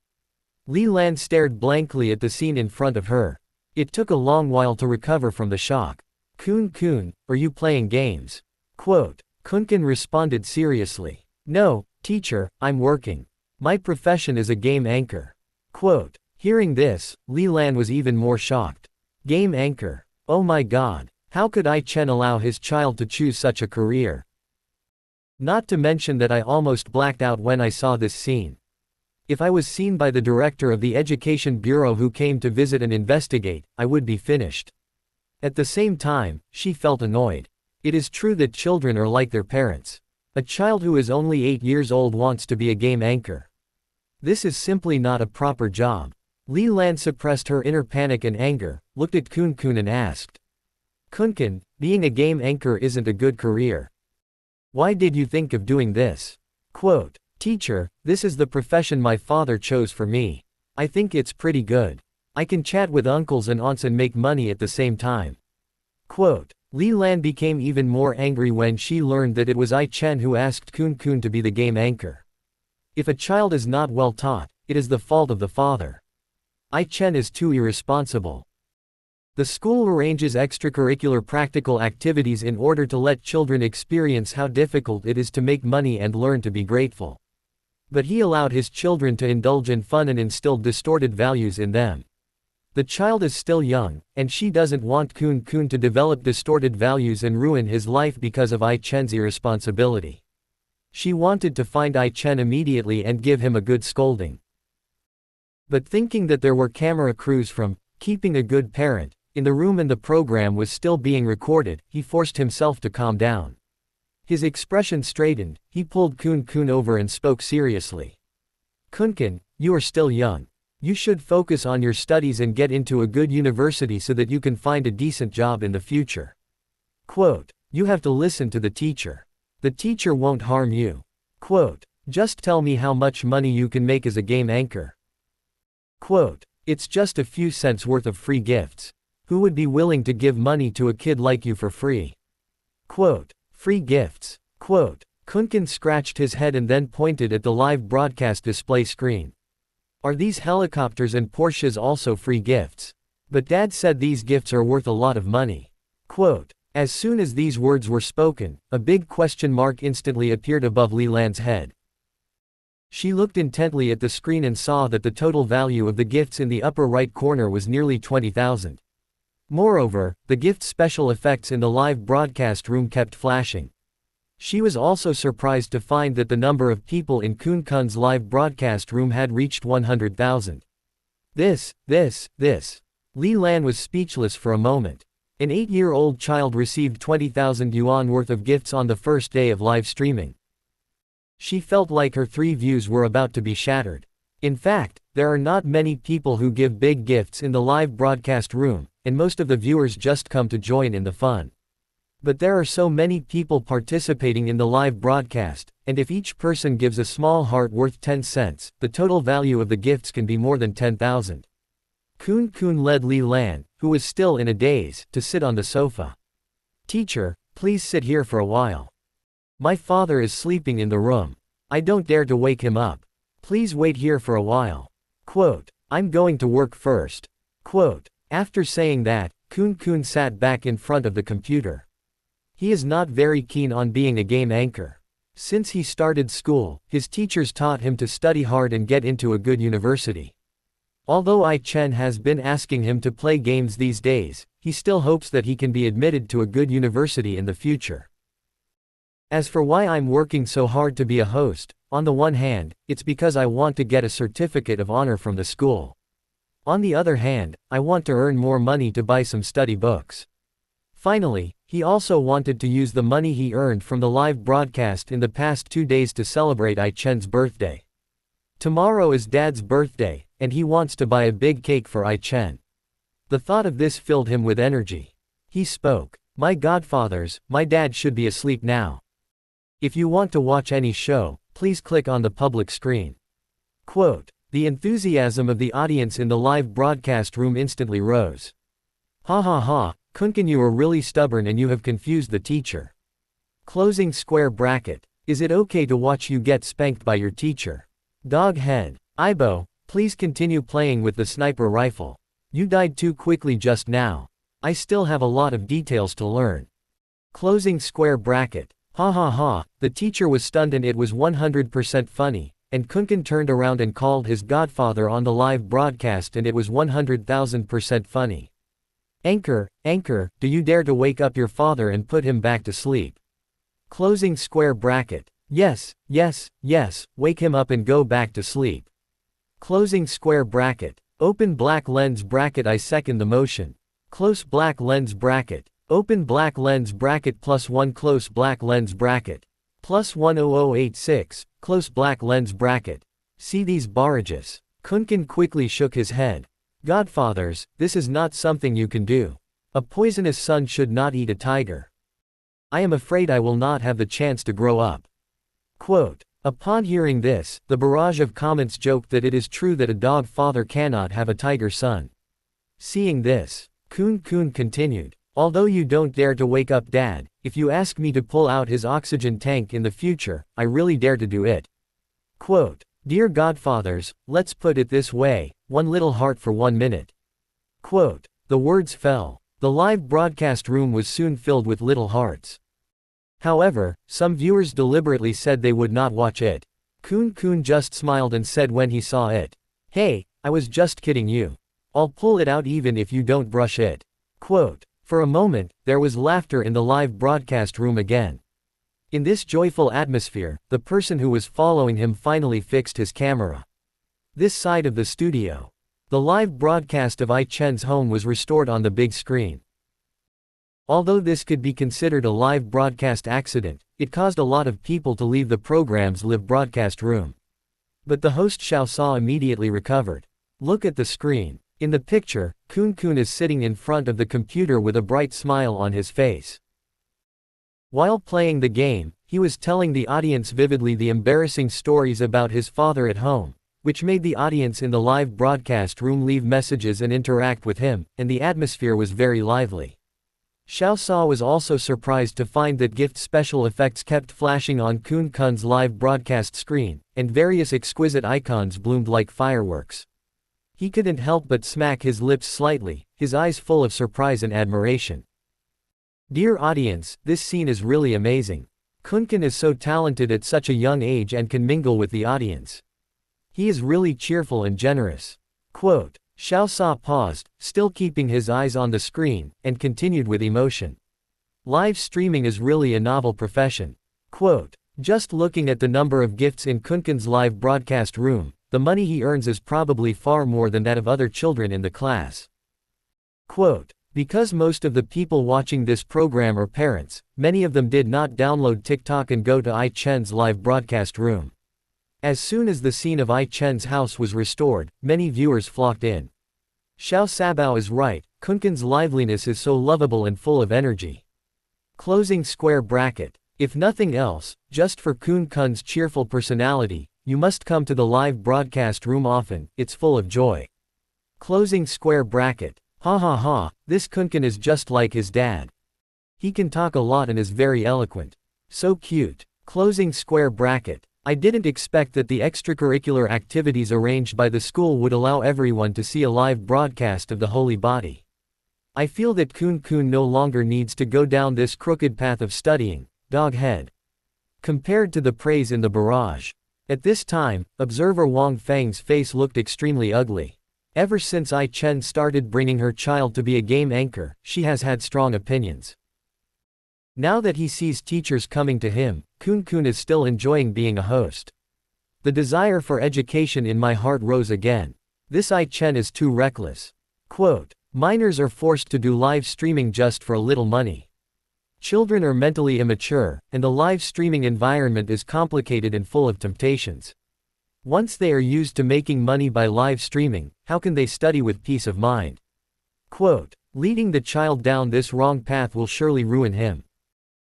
Li Lan stared blankly at the scene in front of her. It took a long while to recover from the shock. Kun, are you playing games? Quote. Kun responded seriously. No, teacher, I'm working. My profession is a game anchor. Quote. Hearing this, Li Lan was even more shocked. Game anchor. Oh my god, how could Ai Chen allow his child to choose such a career? Not to mention that I almost blacked out when I saw this scene. If I was seen by the director of the Education Bureau who came to visit and investigate, I would be finished. At the same time, she felt annoyed. It is true that children are like their parents. A child who is only 8 years old wants to be a game anchor. This is simply not a proper job. Li Lan suppressed her inner panic and anger, looked at Kun and asked. Kun, being a game anchor isn't a good career. Why did you think of doing this? Quote. Teacher, this is the profession my father chose for me. I think it's pretty good. I can chat with uncles and aunts and make money at the same time. Quote. Li Lan became even more angry when she learned that it was Ai Chen who asked Kun to be the game anchor. If a child is not well taught, it is the fault of the father. Ai Chen is too irresponsible. The school arranges extracurricular practical activities in order to let children experience how difficult it is to make money and learn to be grateful. But he allowed his children to indulge in fun and instilled distorted values in them. The child is still young, and she doesn't want Kun to develop distorted values and ruin his life because of Ai Chen's irresponsibility. She wanted to find Ai Chen immediately and give him a good scolding. But thinking that there were camera crews from Keeping a Good Parent in the room and the program was still being recorded, he forced himself to calm down. His expression straightened, he pulled Kun over and spoke seriously. Kun, you are still young. You should focus on your studies and get into a good university so that you can find a decent job in the future. Quote. You have to listen to the teacher. The teacher won't harm you. Quote. Just tell me how much money you can make as a game anchor. Quote. It's just a few cents worth of free gifts. Who would be willing to give money to a kid like you for free? Quote, free gifts. Quote, Kunkin scratched his head and then pointed at the live broadcast display screen. Are these helicopters and Porsches also free gifts? But Dad said these gifts are worth a lot of money. Quote, as soon as these words were spoken, a big question mark instantly appeared above Li Lan's head. She looked intently at the screen and saw that the total value of the gifts in the upper right corner was nearly 20,000. Moreover, the gift special effects in the live broadcast room kept flashing. She was also surprised to find that the number of people in Kun Kun's live broadcast room had reached 100,000. This. Li Lan was speechless for a moment. An 8-year-old child received 20,000 yuan worth of gifts on the first day of live streaming. She felt like her 3 views were about to be shattered. In fact, there are not many people who give big gifts in the live broadcast room, and most of the viewers just come to join in the fun. But there are so many people participating in the live broadcast, and if each person gives a small heart worth 10 cents, the total value of the gifts can be more than 10,000. Kun Kun led Li Lan, who was still in a daze, to sit on the sofa. Teacher, please sit here for a while. My father is sleeping in the room. I don't dare to wake him up. Please wait here for a while. Quote, I'm going to work first. Quote, after saying that, Kun Kun sat back in front of the computer. He is not very keen on being a game anchor. Since he started school, his teachers taught him to study hard and get into a good university. Although Ai Chen has been asking him to play games these days, he still hopes that he can be admitted to a good university in the future. As for why I'm working so hard to be a host, on the one hand, it's because I want to get a certificate of honor from the school. On the other hand, I want to earn more money to buy some study books. Finally, he also wanted to use the money he earned from the live broadcast in the past 2 days to celebrate Ai Chen's birthday. Tomorrow is Dad's birthday, and he wants to buy a big cake for Ai Chen. The thought of this filled him with energy. He spoke, my godfathers, my dad should be asleep now. If you want to watch any show, please click on the public screen. Quote, the enthusiasm of the audience in the live broadcast room instantly rose. Ha ha ha, Kunkin, you are really stubborn and you have confused the teacher. Closing square bracket. Is it okay to watch you get spanked by your teacher? Dog head. Ibo, please continue playing with the sniper rifle. You died too quickly just now. I still have a lot of details to learn. Closing square bracket. Ha ha ha, the teacher was stunned and it was 100% funny, and Kunkin turned around and called his godfather on the live broadcast and it was 100,000% funny. Anchor, do you dare to wake up your father and put him back to sleep? Closing square bracket. Yes, wake him up and go back to sleep. Closing square bracket. Open black lens bracket. I second the motion. Close black lens bracket. Open black lens bracket +1 close black lens bracket. +10086, close black lens bracket. See these barrages. Kunkin quickly shook his head. Godfathers, this is not something you can do. A poisonous son should not eat a tiger. I am afraid I will not have the chance to grow up. Quote, upon hearing this, the barrage of comments joked that it is true that a dog father cannot have a tiger son. Seeing this, Kun Kun continued. Although you don't dare to wake up Dad, if you ask me to pull out his oxygen tank in the future, I really dare to do it. Quote, dear godfathers, let's put it this way, one little heart for 1 minute. Quote, the words fell. The live broadcast room was soon filled with little hearts. However, some viewers deliberately said they would not watch it. Kun Kun just smiled and said when he saw it, hey, I was just kidding you. I'll pull it out even if you don't brush it. Quote, for a moment, there was laughter in the live broadcast room again. In this joyful atmosphere, the person who was following him finally fixed his camera. This side of the studio. The live broadcast of Ai Chen's home was restored on the big screen. Although this could be considered a live broadcast accident, it caused a lot of people to leave the program's live broadcast room. But the host Xiao Sa immediately recovered. Look at the screen. In the picture, Kun Kun is sitting in front of the computer with a bright smile on his face. While playing the game, he was telling the audience vividly the embarrassing stories about his father at home, which made the audience in the live broadcast room leave messages and interact with him, and the atmosphere was very lively. Xiao Sa was also surprised to find that gift special effects kept flashing on Kun Kun's live broadcast screen, and various exquisite icons bloomed like fireworks. He couldn't help but smack his lips slightly, his eyes full of surprise and admiration. Dear audience, this scene is really amazing. Kun is so talented at such a young age and can mingle with the audience. He is really cheerful and generous. Quote. Xiao Sa paused, still keeping his eyes on the screen, and continued with emotion. Live streaming is really a novel profession. Quote. Just looking at the number of gifts in Kun's live broadcast room, the money he earns is probably far more than that of other children in the class. Quote. Because most of the people watching this program are parents, many of them did not download TikTok and go to Ai Chen's live broadcast room. As soon as the scene of Ai Chen's house was restored, many viewers flocked in. Xiao Sabao is right, Kun's liveliness is so lovable and full of energy. Closing square bracket. If nothing else, just for Kun's cheerful personality, you must come to the live broadcast room often, it's full of joy. Closing square bracket. Ha ha ha, this Kun is just like his dad. He can talk a lot and is very eloquent. So cute. Closing square bracket. I didn't expect that the extracurricular activities arranged by the school would allow everyone to see a live broadcast of the Holy Body. I feel that Kun no longer needs to go down this crooked path of studying, dog head. Compared to the praise in the barrage. At this time, observer Wang Feng's face looked extremely ugly. Ever since Ai Chen started bringing her child to be a game anchor, she has had strong opinions. Now that he sees teachers coming to him, Kun is still enjoying being a host. The desire for education in my heart rose again. This Ai Chen is too reckless. Quote. Minors are forced to do live streaming just for a little money. Children are mentally immature, and the live streaming environment is complicated and full of temptations. Once they are used to making money by live streaming, how can they study with peace of mind? Quote. Leading the child down this wrong path will surely ruin him.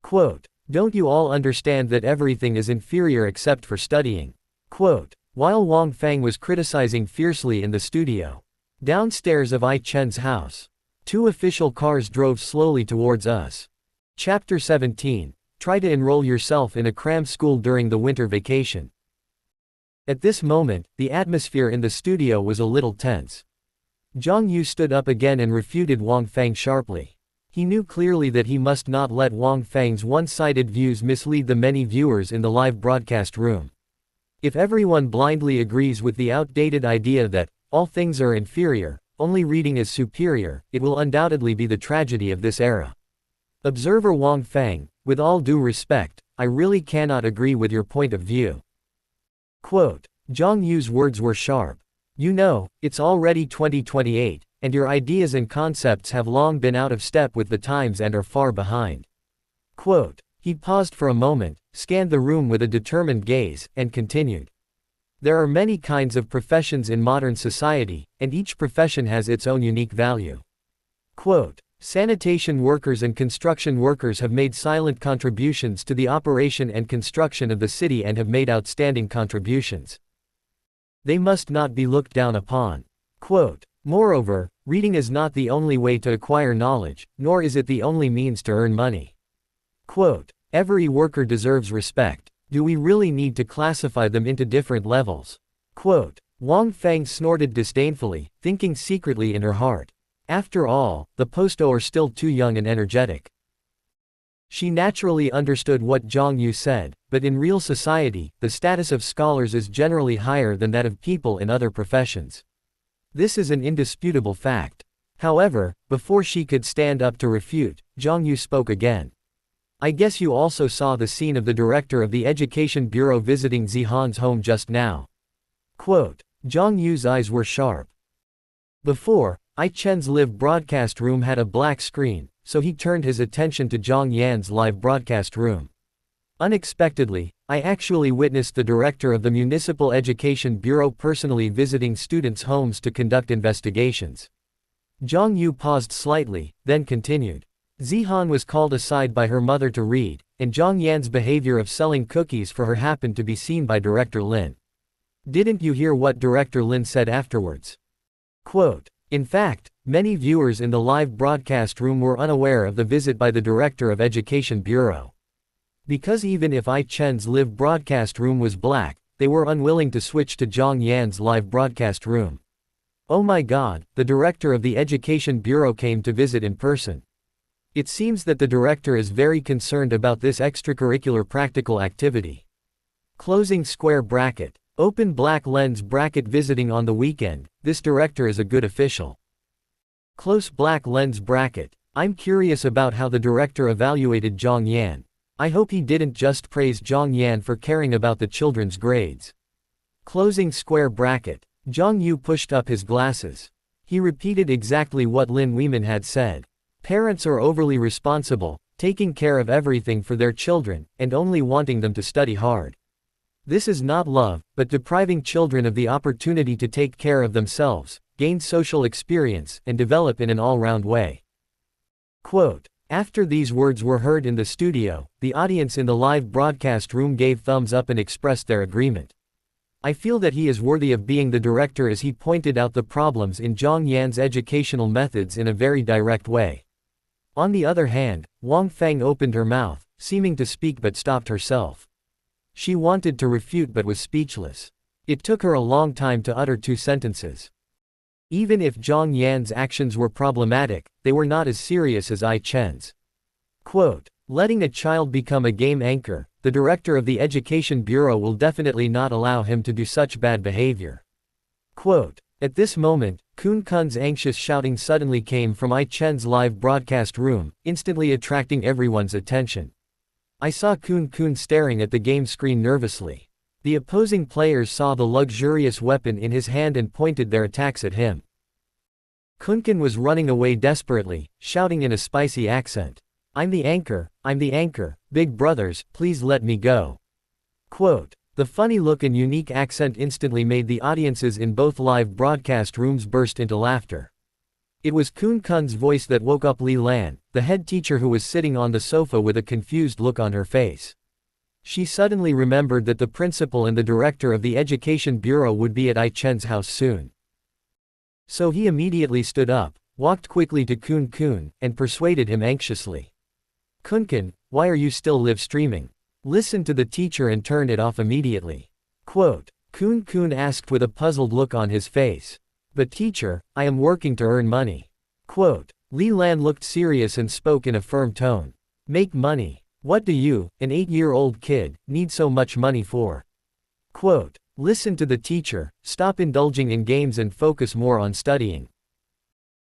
Quote. Don't you all understand that everything is inferior except for studying? Quote. While Wang Feng was criticizing fiercely in the studio. Downstairs of Ai Chen's house. 2 official cars drove slowly towards us. Chapter 17. Try to enroll yourself in a cram school during the winter vacation. At this moment, the atmosphere in the studio was a little tense. Zhang Yu stood up again and refuted Wang Feng sharply. He knew clearly that he must not let Wang Feng's one-sided views mislead the many viewers in the live broadcast room. If everyone blindly agrees with the outdated idea that all things are inferior, only reading is superior, it will undoubtedly be the tragedy of this era. Observer Wang Feng, with all due respect, I really cannot agree with your point of view. Quote. Zhang Yu's words were sharp. You know, it's already 2028, and your ideas and concepts have long been out of step with the times and are far behind. Quote. He paused for a moment, scanned the room with a determined gaze, and continued. There are many kinds of professions in modern society, and each profession has its own unique value. Quote. Sanitation workers and construction workers have made silent contributions to the operation and construction of the city and have made outstanding contributions. They must not be looked down upon. Quote. Moreover, reading is not the only way to acquire knowledge, nor is it the only means to earn money. Quote. Every worker deserves respect. Do we really need to classify them into different levels? Quote. Wang Feng snorted disdainfully, thinking secretly in her heart. After all, the posto are still too young and energetic. She naturally understood what Zhang Yu said, but in real society, the status of scholars is generally higher than that of people in other professions. This is an indisputable fact. However, before she could stand up to refute, Zhang Yu spoke again. I guess you also saw the scene of the director of the Education Bureau visiting Zihan's home just now. Quote. Zhang Yu's eyes were sharp. Before, Ai Chen's live broadcast room had a black screen, so he turned his attention to Zhang Yan's live broadcast room. Unexpectedly, I actually witnessed the director of the Municipal Education Bureau personally visiting students' homes to conduct investigations. Zhang Yu paused slightly, then continued. Zihan was called aside by her mother to read, and Zhang Yan's behavior of selling cookies for her happened to be seen by Director Lin. Didn't you hear what Director Lin said afterwards? Quote, in fact, many viewers in the live broadcast room were unaware of the visit by the Director of Education Bureau. Because even if I Chen's live broadcast room was black, they were unwilling to switch to Zhang Yan's live broadcast room. Oh my god, the Director of the Education Bureau came to visit in person. It seems that the director is very concerned about this extracurricular practical activity. Closing square bracket. Open black lens bracket. Visiting on the weekend, this director is a good official. Close black lens bracket. I'm curious about how the director evaluated Zhang Yan. I hope he didn't just praise Zhang Yan for caring about the children's grades. Closing square bracket. Zhang Yu pushed up his glasses. He repeated exactly what Lin Weimin had said. Parents are overly responsible, taking care of everything for their children, and only wanting them to study hard. This is not love, but depriving children of the opportunity to take care of themselves, gain social experience, and develop in an all-round way. Quote, after these words were heard in the studio, the audience in the live broadcast room gave thumbs up and expressed their agreement. I feel that he is worthy of being the director, as he pointed out the problems in Zhang Yan's educational methods in a very direct way. On the other hand, Wang Feng opened her mouth, seeming to speak but stopped herself. She wanted to refute but was speechless. It took her a long time to utter 2 sentences. Even if Zhang Yan's actions were problematic, they were not as serious as I Chen's. Quote, letting a child become a game anchor, the director of the Education Bureau will definitely not allow him to do such bad behavior. Quote, at this moment, Kun Kun's anxious shouting suddenly came from I Chen's live broadcast room, instantly attracting everyone's attention. I saw Kun Kun staring at the game screen nervously. The opposing players saw the luxurious weapon in his hand and pointed their attacks at him. Kun Kun was running away desperately, shouting in a spicy accent. I'm the anchor, big brothers, please let me go. Quote, the funny look and unique accent instantly made the audiences in both live broadcast rooms burst into laughter. It was Kun Kun's voice that woke up Li Lan, the head teacher, who was sitting on the sofa with a confused look on her face. She suddenly remembered that the principal and the director of the Education Bureau would be at I Chen's house soon. So he immediately stood up, walked quickly to Kun Kun, and persuaded him anxiously. Kun Kun, why are you still live streaming? Listen to the teacher and turn it off immediately. Quote, Kun Kun asked with a puzzled look on his face. But teacher, I am working to earn money. Quote, Li Lan looked serious and spoke in a firm tone. Make money. What do you, an 8-year-old kid, need so much money for? Quote, listen to the teacher, stop indulging in games and focus more on studying.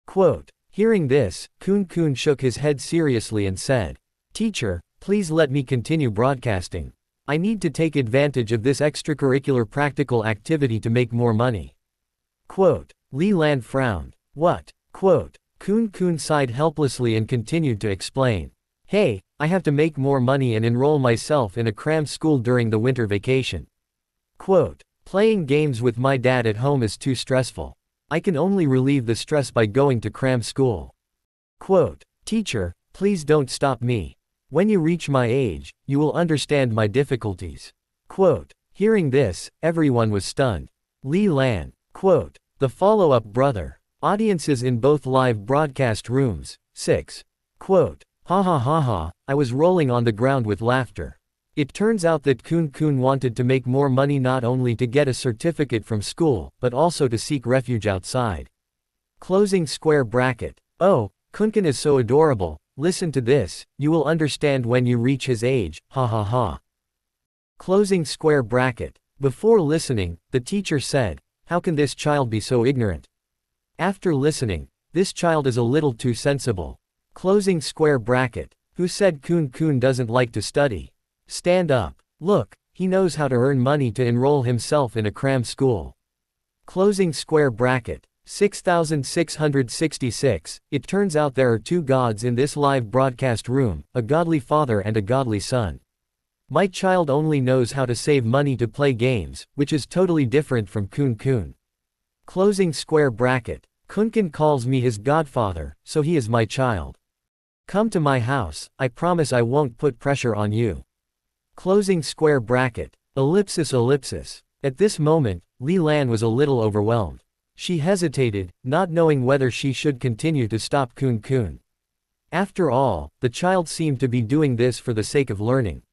Quote, hearing this, Kun Kun shook his head seriously and said, teacher, please let me continue broadcasting. I need to take advantage of this extracurricular practical activity to make more money. Quote, Li Lan frowned. What? Quote, Kun Kun sighed helplessly and continued to explain. Hey, I have to make more money and enroll myself in a cram school during the winter vacation. Quote, playing games with my dad at home is too stressful. I can only relieve the stress by going to cram school. Quote, teacher, please don't stop me. When you reach my age, you will understand my difficulties. Quote, hearing this, everyone was stunned. Li Lan. Quote, the follow-up brother. Audiences in both live broadcast rooms. 6. Quote, ha ha ha ha, I was rolling on the ground with laughter. It turns out that Kun Kun wanted to make more money, not only to get a certificate from school, but also to seek refuge outside. Closing square bracket. Oh, Kun Kun is so adorable, listen to this, you will understand when you reach his age, ha ha ha. Closing square bracket. Before listening, the teacher said, how can this child be so ignorant? After listening, this child is a little too sensible. Closing square bracket. Who said Kun Kun doesn't like to study? Stand up. Look, he knows how to earn money to enroll himself in a cram school. Closing square bracket. 6666. It turns out there are 2 gods in this live broadcast room, a godly father and a godly son. My child only knows how to save money to play games, which is totally different from Kun Kun. Closing square bracket. Kun Kun calls me his godfather, so he is my child. Come to my house, I promise I won't put pressure on you. Closing square bracket. Ellipsis ellipsis. At this moment, Li Lan was a little overwhelmed. She hesitated, not knowing whether she should continue to stop Kun Kun. After all, the child seemed to be doing this for the sake of learning.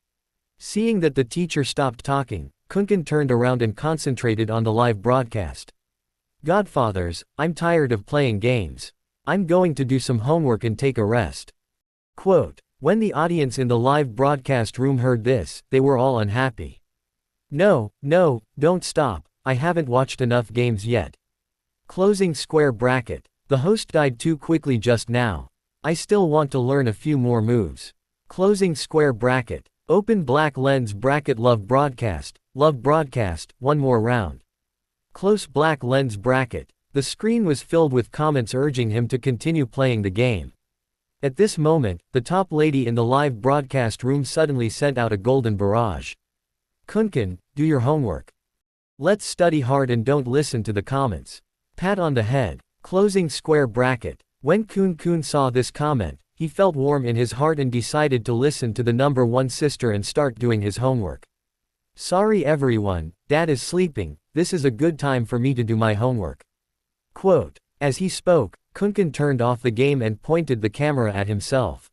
Seeing that the teacher stopped talking, Kunkin turned around and concentrated on the live broadcast. Godfathers, I'm tired of playing games. I'm going to do some homework and take a rest. Quote. When the audience in the live broadcast room heard this, they were all unhappy. No, don't stop, I haven't watched enough games yet. Closing square bracket. The host died too quickly just now. I still want to learn a few more moves. Closing square bracket. Open black lens bracket. Love broadcast, one more round. Close black lens bracket. The screen was filled with comments urging him to continue playing the game. At this moment, the top lady in the live broadcast room suddenly sent out a golden barrage. Kunkin, do your homework. Let's study hard and don't listen to the comments. Pat on the head. Closing square bracket. When Kun Kun saw this comment, he felt warm in his heart and decided to listen to the number one sister and start doing his homework. Sorry everyone, Dad is sleeping, this is a good time for me to do my homework. Quote. As he spoke, Kunkin turned off the game and pointed the camera at himself.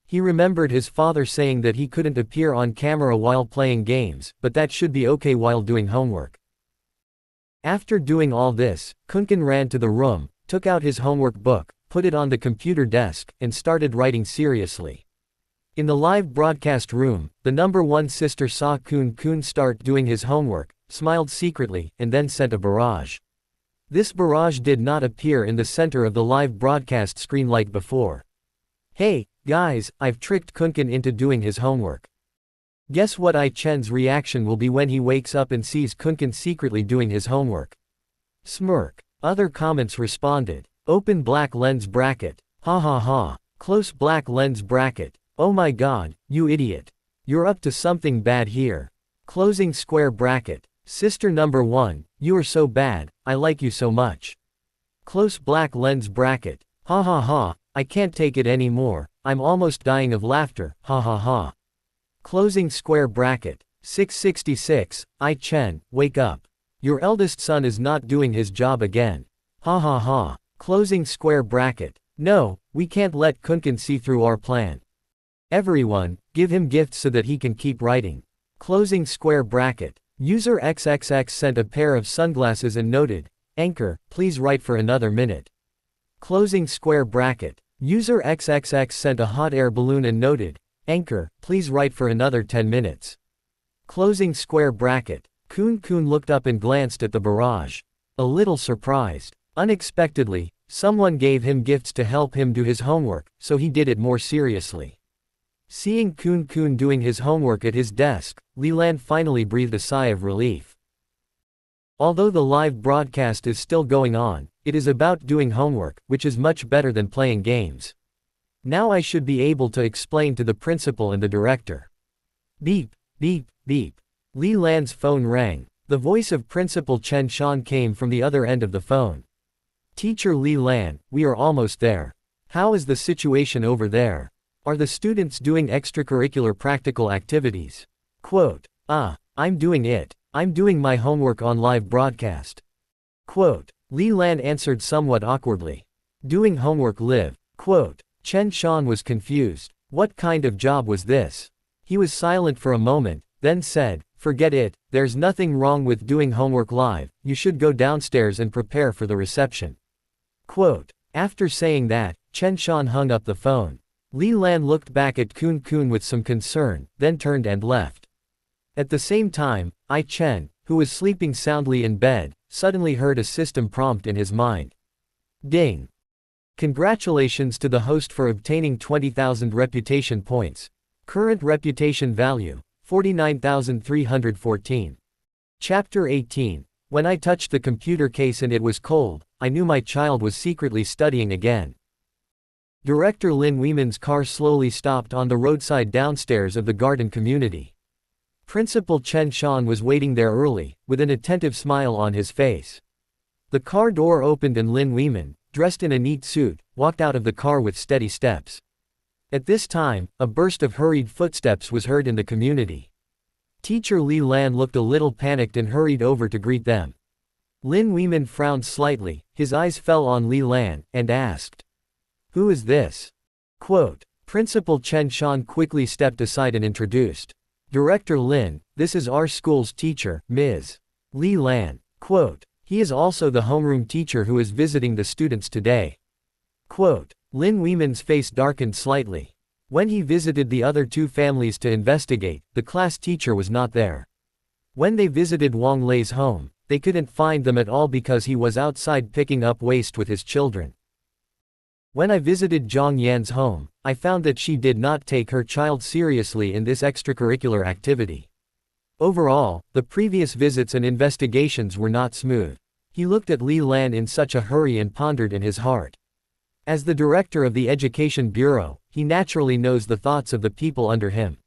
He remembered his father saying that he couldn't appear on camera while playing games, but that should be okay while doing homework. After doing all this, Kunkin ran to the room, took out his homework book, put it on the computer desk, and started writing seriously. In the live broadcast room, the number one sister saw Kun Kun start doing his homework, smiled secretly, and then sent a barrage. This barrage did not appear in the center of the live broadcast screen like before. Hey, guys, I've tricked Kunkin into doing his homework. Guess what I Chen's reaction will be when he wakes up and sees Kunkin secretly doing his homework. Smirk. Other comments responded. Open black lens bracket. Ha ha ha. Close black lens bracket. Oh my god, you idiot. You're up to something bad here. Closing square bracket. Sister number one, you are so bad, I like you so much. Close black lens bracket. Ha ha ha, I can't take it anymore, I'm almost dying of laughter, ha ha ha. Closing square bracket. 666, I Chen, wake up. Your eldest son is not doing his job again. Ha ha ha. Closing square bracket. No, we can't let Kunkin see through our plan. Everyone, give him gifts so that he can keep writing. Closing square bracket. User XXX sent a pair of sunglasses and noted, Anchor, please write for another minute. Closing square bracket. User XXX sent a hot air balloon and noted, Anchor, please write for another 10 minutes. Closing square bracket. Kun Kun looked up and glanced at the barrage. A little surprised. Unexpectedly, someone gave him gifts to help him do his homework, so he did it more seriously. Seeing Kun Kun doing his homework at his desk, Li Lan finally breathed a sigh of relief. Although the live broadcast is still going on, it is about doing homework, which is much better than playing games. Now I should be able to explain to the principal and the director. Beep, beep, beep. Li Lan's phone rang. The voice of Principal Chen Shan came from the other end of the phone. Teacher Li Lan, we are almost there. How is the situation over there? Are the students doing extracurricular practical activities? Quote. I'm doing it. I'm doing my homework on live broadcast. Quote. Li Lan answered somewhat awkwardly. Doing homework live. Quote. Chen Shan was confused. What kind of job was this? He was silent for a moment, then said, forget it, there's nothing wrong with doing homework live, you should go downstairs and prepare for the reception. Quote. After saying that, Chen Shan hung up the phone. Li Lan looked back at Kun Kun with some concern, then turned and left. At the same time, I Chen, who was sleeping soundly in bed, suddenly heard a system prompt in his mind. Ding! Congratulations to the host for obtaining 20,000 reputation points. Current reputation value, 49,314. Chapter 18. When I touched the computer case and it was cold, I knew my child was secretly studying again. Director Lin Weiman's car slowly stopped on the roadside downstairs of the garden community. Principal Chen Shan was waiting there early, with an attentive smile on his face. The car door opened and Lin Weiman, dressed in a neat suit, walked out of the car with steady steps. At this time, a burst of hurried footsteps was heard in the community. Teacher Li Lan looked a little panicked and hurried over to greet them. Lin Weiman frowned slightly, his eyes fell on Li Lan, and asked, "Who is this?" Quote. Principal Chen Shan quickly stepped aside and introduced. Director Lin, this is our school's teacher, Ms. Li Lan. Quote. He is also the homeroom teacher who is visiting the students today. Quote. Lin Weiman's face darkened slightly. When he visited the other two families to investigate, the class teacher was not there. When they visited Wang Lei's home, they couldn't find them at all because he was outside picking up waste with his children. When I visited Zhang Yan's home, I found that she did not take her child seriously in this extracurricular activity. Overall, the previous visits and investigations were not smooth. He looked at Li Lan in such a hurry and pondered in his heart. As the director of the Education Bureau, he naturally knows the thoughts of the people under him.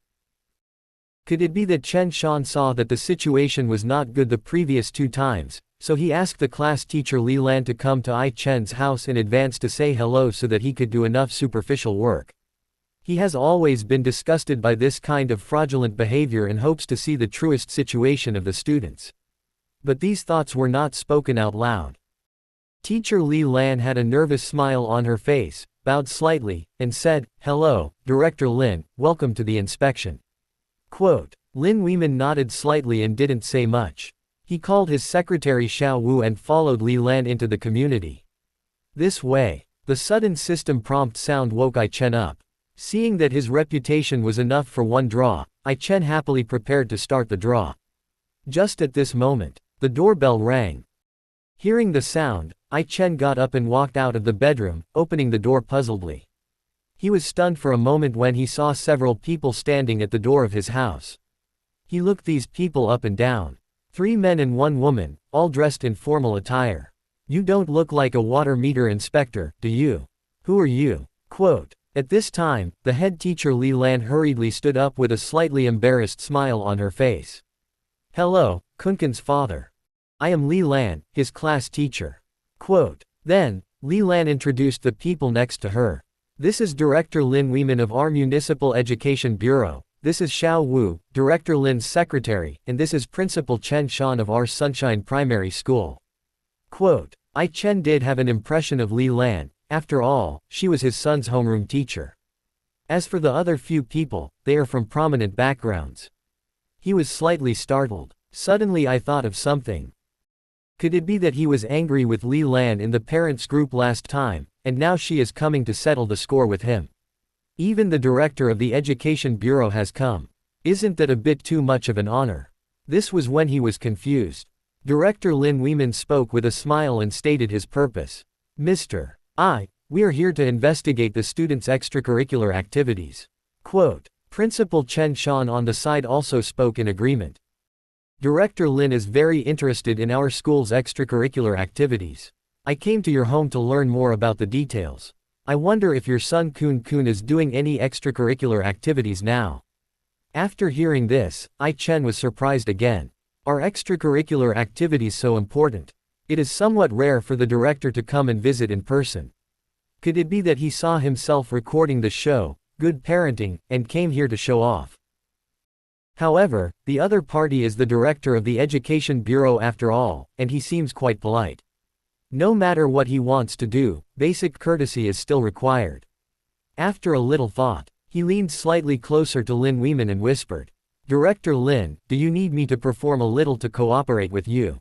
Could it be that Chen Shan saw that the situation was not good the previous two times, so he asked the class teacher Li Lan to come to I Chen's house in advance to say hello so that he could do enough superficial work? He has always been disgusted by this kind of fraudulent behavior and hopes to see the truest situation of the students. But these thoughts were not spoken out loud. Teacher Li Lan had a nervous smile on her face, bowed slightly, and said, "Hello, Director Lin, welcome to the inspection." Quote. Lin Weiman nodded slightly and didn't say much. He called his secretary Xiao Wu and followed Li Lan into the community. This way. The sudden system prompt sound woke I Chen up. Seeing that his reputation was enough for one draw, I Chen happily prepared to start the draw. Just at this moment, the doorbell rang. Hearing the sound, I Chen got up and walked out of the bedroom, opening the door puzzledly. He was stunned for a moment when he saw several people standing at the door of his house. He looked these people up and down. 3 men and 1 woman, all dressed in formal attire. "You don't look like a water meter inspector, do you? Who are you?" Quote. At this time, the head teacher Li Lan hurriedly stood up with a slightly embarrassed smile on her face. "Hello, Kunken's father. I am Li Lan, his class teacher." Quote. Then, Li Lan introduced the people next to her. "This is Director Lin Weiman of our Municipal Education Bureau, this is Xiao Wu, Director Lin's secretary, and this is Principal Chen Shan of our Sunshine Primary School." Quote. I Chen did have an impression of Li Lan, after all, she was his son's homeroom teacher. As for the other few people, they are from prominent backgrounds. He was slightly startled. Suddenly I thought of something. Could it be that he was angry with Li Lan in the parents' group last time, and now she is coming to settle the score with him? Even the director of the Education Bureau has come. Isn't that a bit too much of an honor? This was when he was confused. Director Lin Weiman spoke with a smile and stated his purpose. "Mr. We are here to investigate the students' extracurricular activities." Quote. Principal Chen Shan on the side also spoke in agreement. "Director Lin is very interested in our school's extracurricular activities. I came to your home to learn more about the details. I wonder if your son Kun is doing any extracurricular activities now." After hearing this, I Chen was surprised again. Are extracurricular activities so important? It is somewhat rare for the director to come and visit in person. Could it be that he saw himself recording the show, Good Parenting, and came here to show off? However, the other party is the director of the Education Bureau after all, and he seems quite polite. No matter what he wants to do, basic courtesy is still required. After a little thought, he leaned slightly closer to Lin Weiman and whispered, "Director Lin, do you need me to perform a little to cooperate with you?"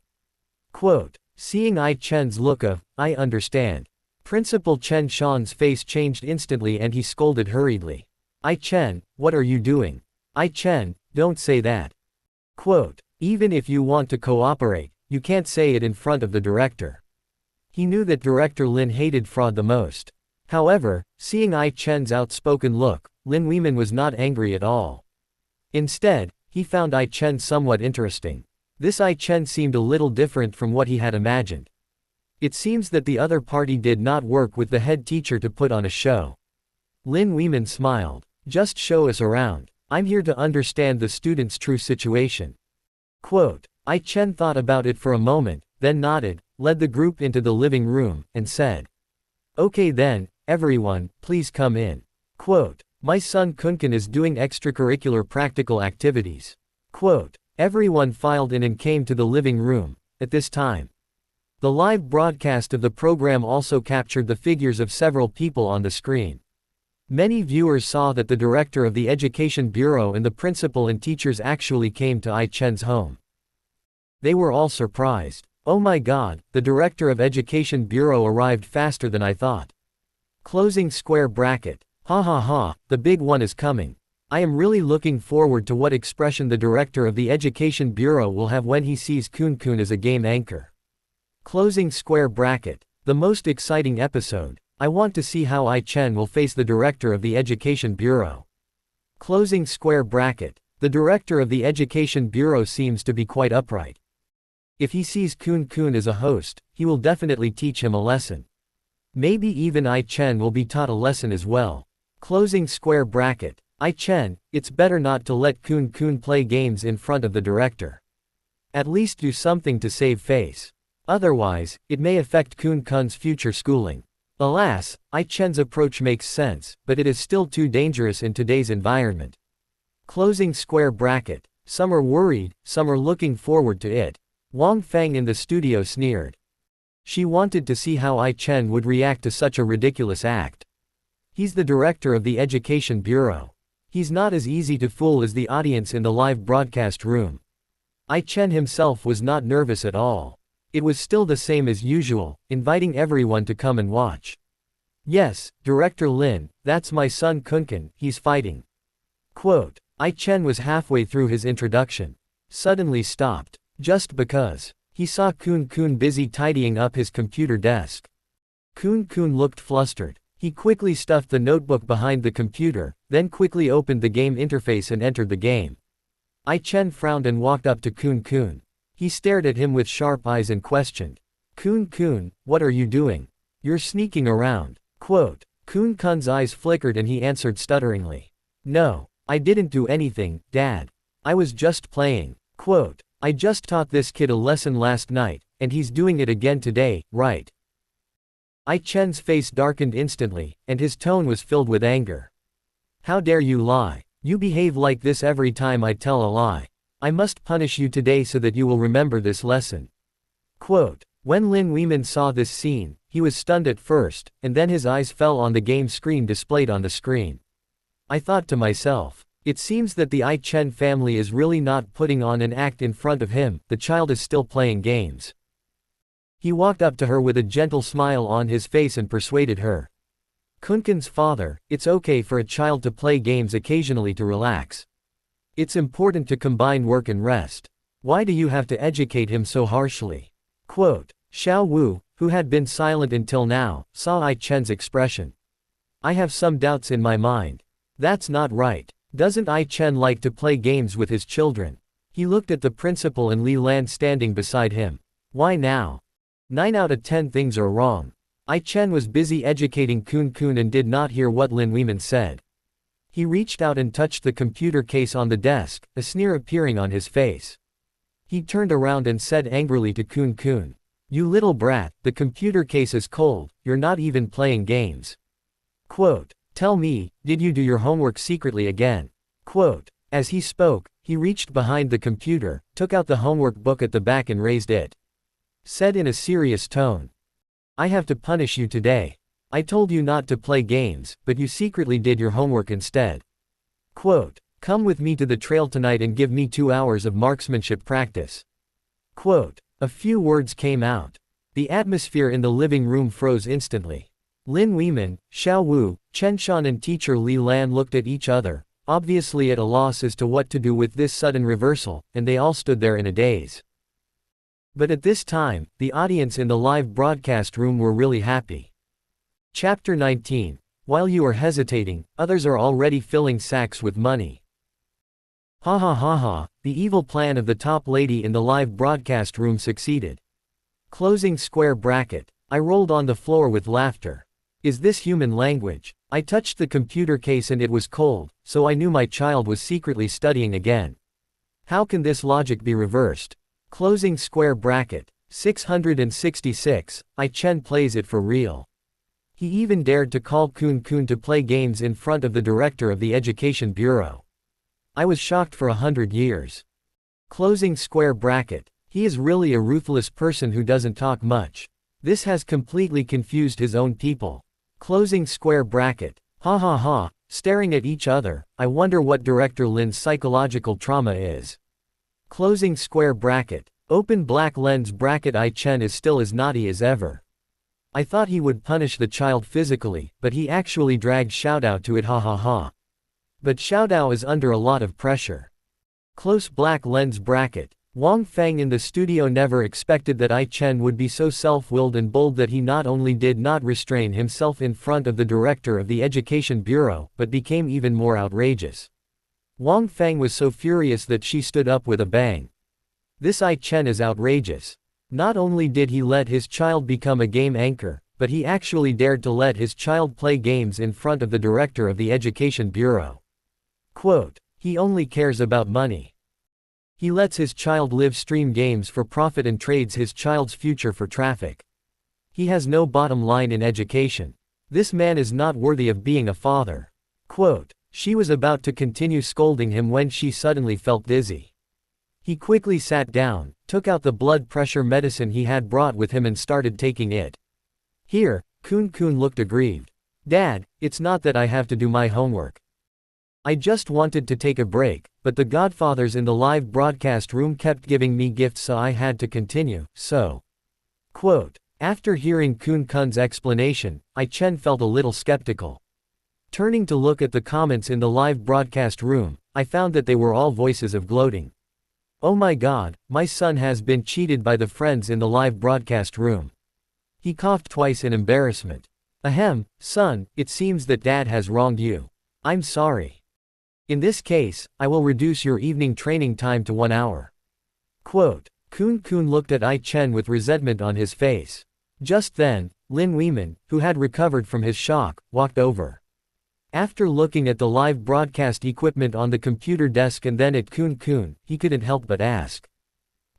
Quote. Seeing I Chen's look of, "I understand." Principal Chen Shan's face changed instantly and he scolded hurriedly. "I Chen, what are you doing? I Chen, don't say that." Quote. Even if you want to cooperate, you can't say it in front of the director. He knew that Director Lin hated fraud the most. However, seeing I Chen's outspoken look, Lin Weiman was not angry at all. Instead, he found I Chen somewhat interesting. This I Chen seemed a little different from what he had imagined. It seems that the other party did not work with the head teacher to put on a show. Lin Weiman smiled. "Just show us around. I'm here to understand the student's true situation." Quote. I Chen thought about it for a moment, then nodded, led the group into the living room, and said, "Okay then, everyone, please come in." Quote. My son Kunken is doing extracurricular practical activities. Quote, everyone filed in and came to the living room. At this time, the live broadcast of the program also captured the figures of several people on the screen. Many viewers saw that the director of the Education Bureau and the principal and teachers actually came to Ai-Chen's home. They were all surprised. Oh my God, the director of Education Bureau arrived faster than I thought. Closing square bracket. Ha ha ha, the big one is coming. I am really looking forward to what expression the director of the Education Bureau will have when he sees Kun as a game anchor. Closing square bracket. The most exciting episode. I want to see how Ai-Chen will face the director of the Education Bureau. Closing square bracket. The director of the Education Bureau seems to be quite upright. If he sees Kun as a host, he will definitely teach him a lesson. Maybe even Ai-Chen will be taught a lesson as well. Closing square bracket. Ai-Chen, it's better not to let Kun play games in front of the director. At least do something to save face. Otherwise, it may affect Kun's future schooling. Alas, Ai-Chen's approach makes sense, but it is still too dangerous in today's environment. Closing square bracket. Some are worried, some are looking forward to it. Wang Feng in the studio sneered. She wanted to see how Ai-Chen would react to such a ridiculous act. He's the director of the Education Bureau. He's not as easy to fool as the audience in the live broadcast room. Ai-Chen himself was not nervous at all. It was still the same as usual, inviting everyone to come and watch. Yes, Director Lin, that's my son Kunkan, he's fighting. Quote, Ai-Chen was halfway through his introduction. Suddenly stopped. Just because. He saw Kun busy tidying up his computer desk. Kun looked flustered. He quickly stuffed the notebook behind the computer, then quickly opened the game interface and entered the game. Ai-Chen frowned and walked up to Kun. He stared at him with sharp eyes and questioned. Kun, what are you doing? You're sneaking around. Quote, Kun's eyes flickered and he answered stutteringly. No, I didn't do anything, Dad. I was just playing. Quote, I just taught this kid a lesson last night, and he's doing it again today, right? Ai-Chen's face darkened instantly, and his tone was filled with anger. How dare you lie? You behave like this every time I tell a lie. I must punish you today so that you will remember this lesson. Quote, when Lin Weiman saw this scene, he was stunned at first, and then his eyes fell on the game screen displayed on the screen. I thought to myself, it seems that the Ai-Chen family is really not putting on an act in front of him, the child is still playing games. He walked up to her with a gentle smile on his face and persuaded her. Kunkan's father, it's okay for a child to play games occasionally to relax. It's important to combine work and rest. Why do you have to educate him so harshly? Quote, Xiao Wu, who had been silent until now, saw Ai-Chen's expression. I have some doubts in my mind. That's not right. Doesn't Ai-Chen like to play games with his children? He looked at the principal and Li Lan standing beside him. Why now? 9 out of 10 things are wrong. Ai-Chen was busy educating Kun and did not hear what Lin Weiman said. He reached out and touched the computer case on the desk, a sneer appearing on his face. He turned around and said angrily to Kun, you little brat, the computer case is cold, you're not even playing games. Quote, tell me, did you do your homework secretly again? Quote, as he spoke, he reached behind the computer, took out the homework book at the back and raised it. Said in a serious tone. I have to punish you today. I told you not to play games, but you secretly did your homework instead. Quote, come with me to the trail tonight and give me 2 hours of marksmanship practice. Quote, a few words came out. The atmosphere in the living room froze instantly. Lin Weiman, Xiao Wu, Chen Shan and teacher Li Lan looked at each other, obviously at a loss as to what to do with this sudden reversal, and they all stood there in a daze. But at this time, the audience in the live broadcast room were really happy. Chapter 19. While you are hesitating, others are already filling sacks with money. Ha ha ha ha, the evil plan of the top lady in the live broadcast room succeeded. Closing square bracket. I rolled on the floor with laughter. Is this human language? I touched the computer case and it was cold, so I knew my child was secretly studying again. How can this logic be reversed? Closing square bracket. 666, Ai-Chen plays it for real. He even dared to call Kun to play games in front of the director of the Education Bureau. I was shocked for 100 years. Closing square bracket. He is really a ruthless person who doesn't talk much. This has completely confused his own people. Closing square bracket. Ha ha ha, staring at each other, I wonder what Director Lin's psychological trauma is. Closing square bracket. Open black lens bracket. I-Chen is still as naughty as ever. I thought he would punish the child physically, but he actually dragged Xiaodao to it, ha ha ha. But Xiaodao is under a lot of pressure. Close black lens bracket. Wang Feng in the studio never expected that I-Chen would be so self-willed and bold that he not only did not restrain himself in front of the director of the Education Bureau, but became even more outrageous. Wang Feng was so furious that she stood up with a bang. This I-Chen is outrageous. Not only did he let his child become a game anchor, but he actually dared to let his child play games in front of the director of the Education Bureau. Quote, he only cares about money. He lets his child live stream games for profit and trades his child's future for traffic. He has no bottom line in education. This man is not worthy of being a father. Quote, she was about to continue scolding him when she suddenly felt dizzy. He quickly sat down, took out the blood pressure medicine he had brought with him and started taking it. Here, Kun looked aggrieved. Dad, it's not that I have to do my homework. I just wanted to take a break, but the godfathers in the live broadcast room kept giving me gifts so I had to continue, so. Quote, after hearing Kun's explanation, I-Chen felt a little skeptical. Turning to look at the comments in the live broadcast room, I found that they were all voices of gloating. Oh my god, my son has been cheated by the friends in the live broadcast room. He coughed twice in embarrassment. Ahem, son, it seems that dad has wronged you. I'm sorry. In this case, I will reduce your evening training time to 1 hour. Quote, Kun looked at I-Chen with resentment on his face. Just then, Lin Weiman, who had recovered from his shock, walked over. After looking at the live broadcast equipment on the computer desk and then at Kun, he couldn't help but ask.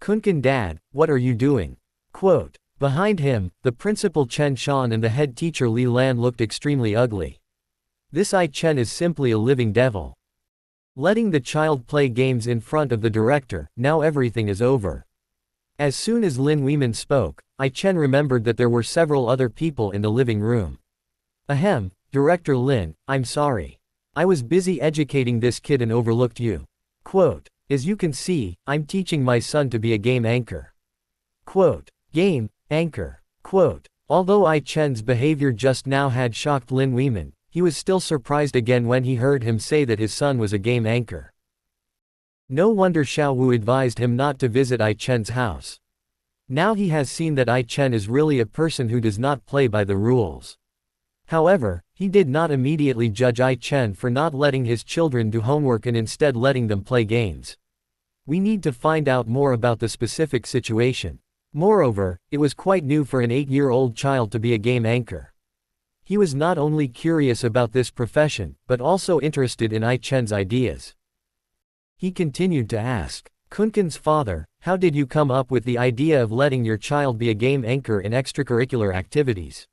Kun, dad, what are you doing? Quote, behind him, the principal Chen Shan and the head teacher Li Lan looked extremely ugly. This I-Chen is simply a living devil. Letting the child play games in front of the director, now everything is over. As soon as Lin Weiman spoke, I-Chen remembered that there were several other people in the living room. Ahem, Director Lin, I'm sorry. I was busy educating this kid and overlooked you. Quote, as you can see, I'm teaching my son to be a game anchor. Quote, game anchor. Quote, although I-Chen's behavior just now had shocked Lin Weiman, he was still surprised again when he heard him say that his son was a game anchor. No wonder Xiao Wu advised him not to visit I-Chen's house. Now he has seen that I-Chen is really a person who does not play by the rules. However, he did not immediately judge I-Chen for not letting his children do homework and instead letting them play games. We need to find out more about the specific situation. Moreover, it was quite new for an 8-year-old child to be a game anchor. He was not only curious about this profession, but also interested in I-Chen's ideas. He continued to ask, Kun's father, how did you come up with the idea of letting your child be a game anchor in extracurricular activities?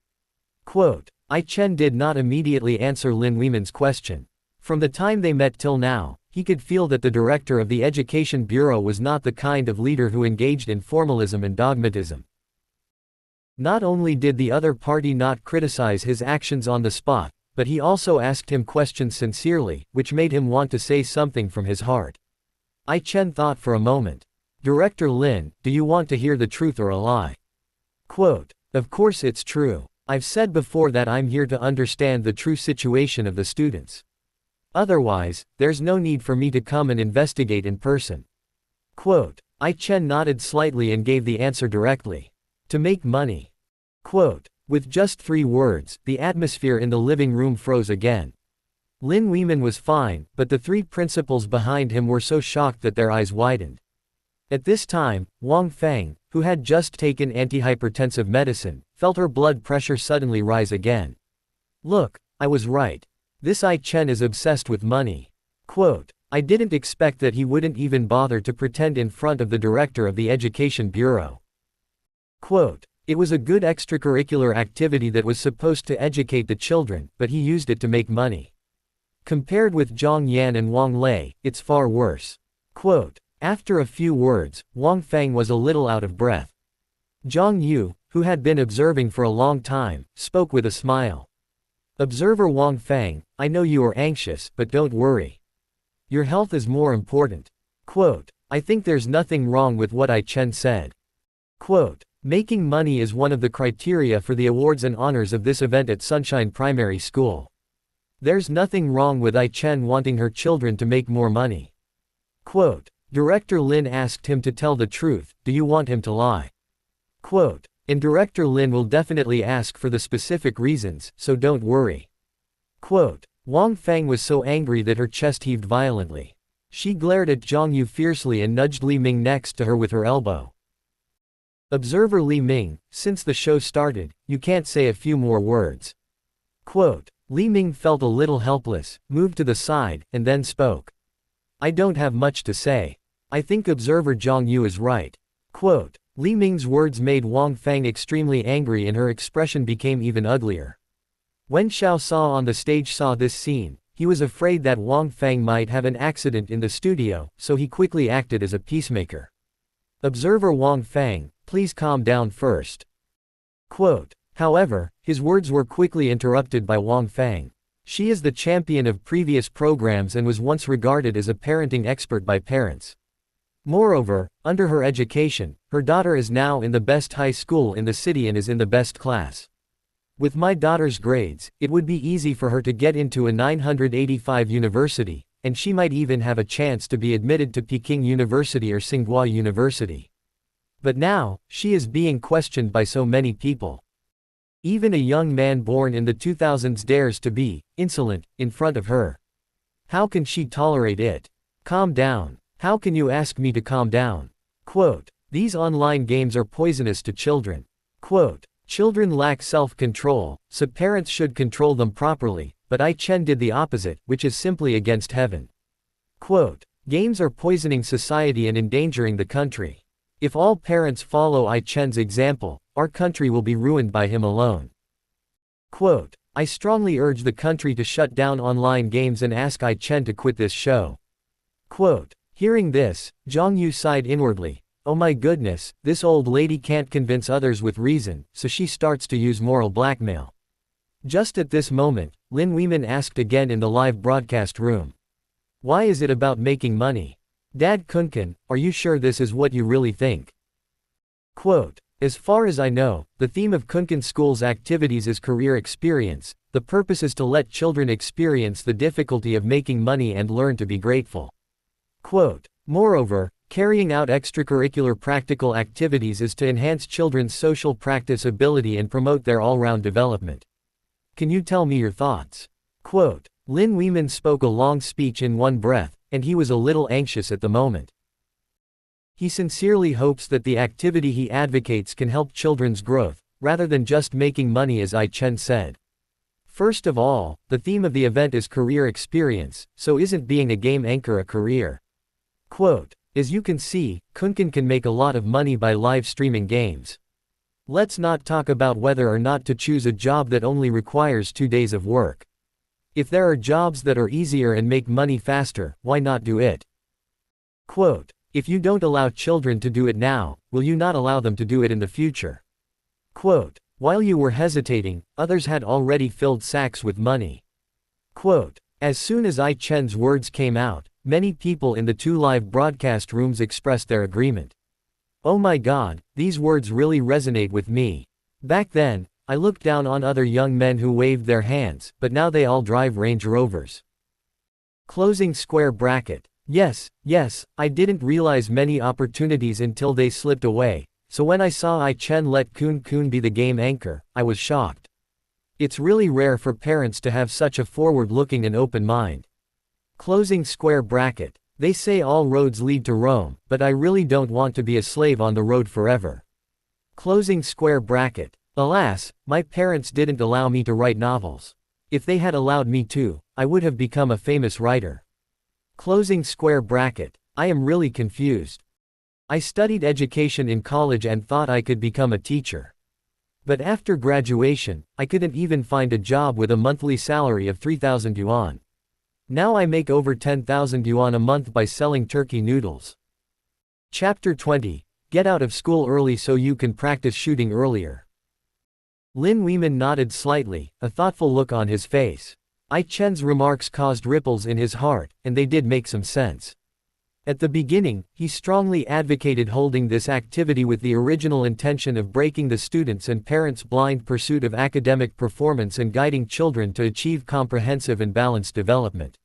Quote, I-Chen did not immediately answer Lin Weiman's question. From the time they met till now, he could feel that the director of the Education Bureau was not the kind of leader who engaged in formalism and dogmatism. Not only did the other party not criticize his actions on the spot, but he also asked him questions sincerely, which made him want to say something from his heart. I-Chen thought for a moment. Director Lin, do you want to hear the truth or a lie? Quote, of course it's true. I've said before that I'm here to understand the true situation of the students. Otherwise, there's no need for me to come and investigate in person. Quote, I-Chen nodded slightly and gave the answer directly. To make money. Quote, with just 3 words, the atmosphere in the living room froze again. Lin Weiman was fine, but the 3 principals behind him were so shocked that their eyes widened. At this time, Wang Feng, who had just taken antihypertensive medicine, felt her blood pressure suddenly rise again. Look, I was right. This I-Chen is obsessed with money. Quote, I didn't expect that he wouldn't even bother to pretend in front of the director of the Education Bureau. Quote, it was a good extracurricular activity that was supposed to educate the children, but he used it to make money. Compared with Zhang Yan and Wang Lei, it's far worse. Quote, After a few words, Wang Feng was a little out of breath. Zhang Yu, who had been observing for a long time, spoke with a smile. Observer Wang Feng, I know you are anxious, but don't worry. Your health is more important. Quote, I think there's nothing wrong with what I Chen said. Quote, making money is one of the criteria for the awards and honors of this event at Sunshine Primary School. There's nothing wrong with I Chen wanting her children to make more money. Quote, Director Lin asked him to tell the truth, do you want him to lie? Quote, and Director Lin will definitely ask for the specific reasons, so don't worry. Quote, Wang Feng was so angry that her chest heaved violently. She glared at Zhang Yu fiercely and nudged Li Ming next to her with her elbow. Observer Li Ming, since the show started, you can't say a few more words. Quote, Li Ming felt a little helpless, moved to the side, and then spoke. I don't have much to say. I think Observer Zhang Yu is right. Quote, Li Ming's words made Wang Feng extremely angry and her expression became even uglier. When Xiao Sa on the stage saw this scene, he was afraid that Wang Feng might have an accident in the studio, so he quickly acted as a peacemaker. Observer Wang Feng, please calm down first. Quote, however, his words were quickly interrupted by Wang Feng. She is the champion of previous programs and was once regarded as a parenting expert by parents. Moreover, under her education, her daughter is now in the best high school in the city and is in the best class. With my daughter's grades, it would be easy for her to get into a 985 university, and she might even have a chance to be admitted to Peking University or Tsinghua University. But now, she is being questioned by so many people. Even a young man born in the 2000s dares to be insolent in front of her. How can she tolerate it? Calm down. How can you ask me to calm down? Quote, these online games are poisonous to children. Quote, children lack self-control, so parents should control them properly, but I Chen did the opposite, which is simply against heaven. Quote, games are poisoning society and endangering the country. If all parents follow I Chen's example, our country will be ruined by him alone. Quote, I strongly urge the country to shut down online games and ask I Chen to quit this show. Quote, hearing this, Zhang Yu sighed inwardly. Oh my goodness, this old lady can't convince others with reason, so she starts to use moral blackmail. Just at this moment, Lin Weiman asked again in the live broadcast room. Why is it about making money? Dad Kunkin, are you sure this is what you really think? Quote, as far as I know, the theme of Kunkin School's activities is career experience. The purpose is to let children experience the difficulty of making money and learn to be grateful. Quote, moreover, carrying out extracurricular practical activities is to enhance children's social practice ability and promote their all-round development. Can you tell me your thoughts? Quote, Lin Weiman spoke a long speech in one breath, and he was a little anxious at the moment. He sincerely hopes that the activity he advocates can help children's growth, rather than just making money, as I Chen said. First of all, the theme of the event is career experience, so isn't being a game anchor a career? Quote, as you can see, Kunkin can make a lot of money by live streaming games. Let's not talk about whether or not to choose a job that only requires 2 days of work. If there are jobs that are easier and make money faster, why not do it? Quote, if you don't allow children to do it now, will you not allow them to do it in the future? Quote, while you were hesitating, others had already filled sacks with money. Quote, as soon as I Chen's words came out, many people in the 2 live broadcast rooms expressed their agreement. Oh my God, these words really resonate with me. Back then, I looked down on other young men who waved their hands, but now they all drive Range Rovers. Closing square bracket. Yes, I didn't realize many opportunities until they slipped away, so when I saw I Chen let Kun be the game anchor, I was shocked. It's really rare for parents to have such a forward-looking and open mind. Closing square bracket. They say all roads lead to Rome, but I really don't want to be a slave on the road forever. Closing square bracket. Alas, my parents didn't allow me to write novels. If they had allowed me to, I would have become a famous writer. Closing square bracket. I am really confused. I studied education in college and thought I could become a teacher. But after graduation, I couldn't even find a job with a monthly salary of 3,000 yuan. Now I make over 10,000 yuan a month by selling turkey noodles. Chapter 20. Get out of school early so you can practice shooting earlier. Lin Weiman nodded slightly, a thoughtful look on his face. Ai Chen's remarks caused ripples in his heart, and they did make some sense. At the beginning, he strongly advocated holding this activity with the original intention of breaking the students' and parents' blind pursuit of academic performance and guiding children to achieve comprehensive and balanced development.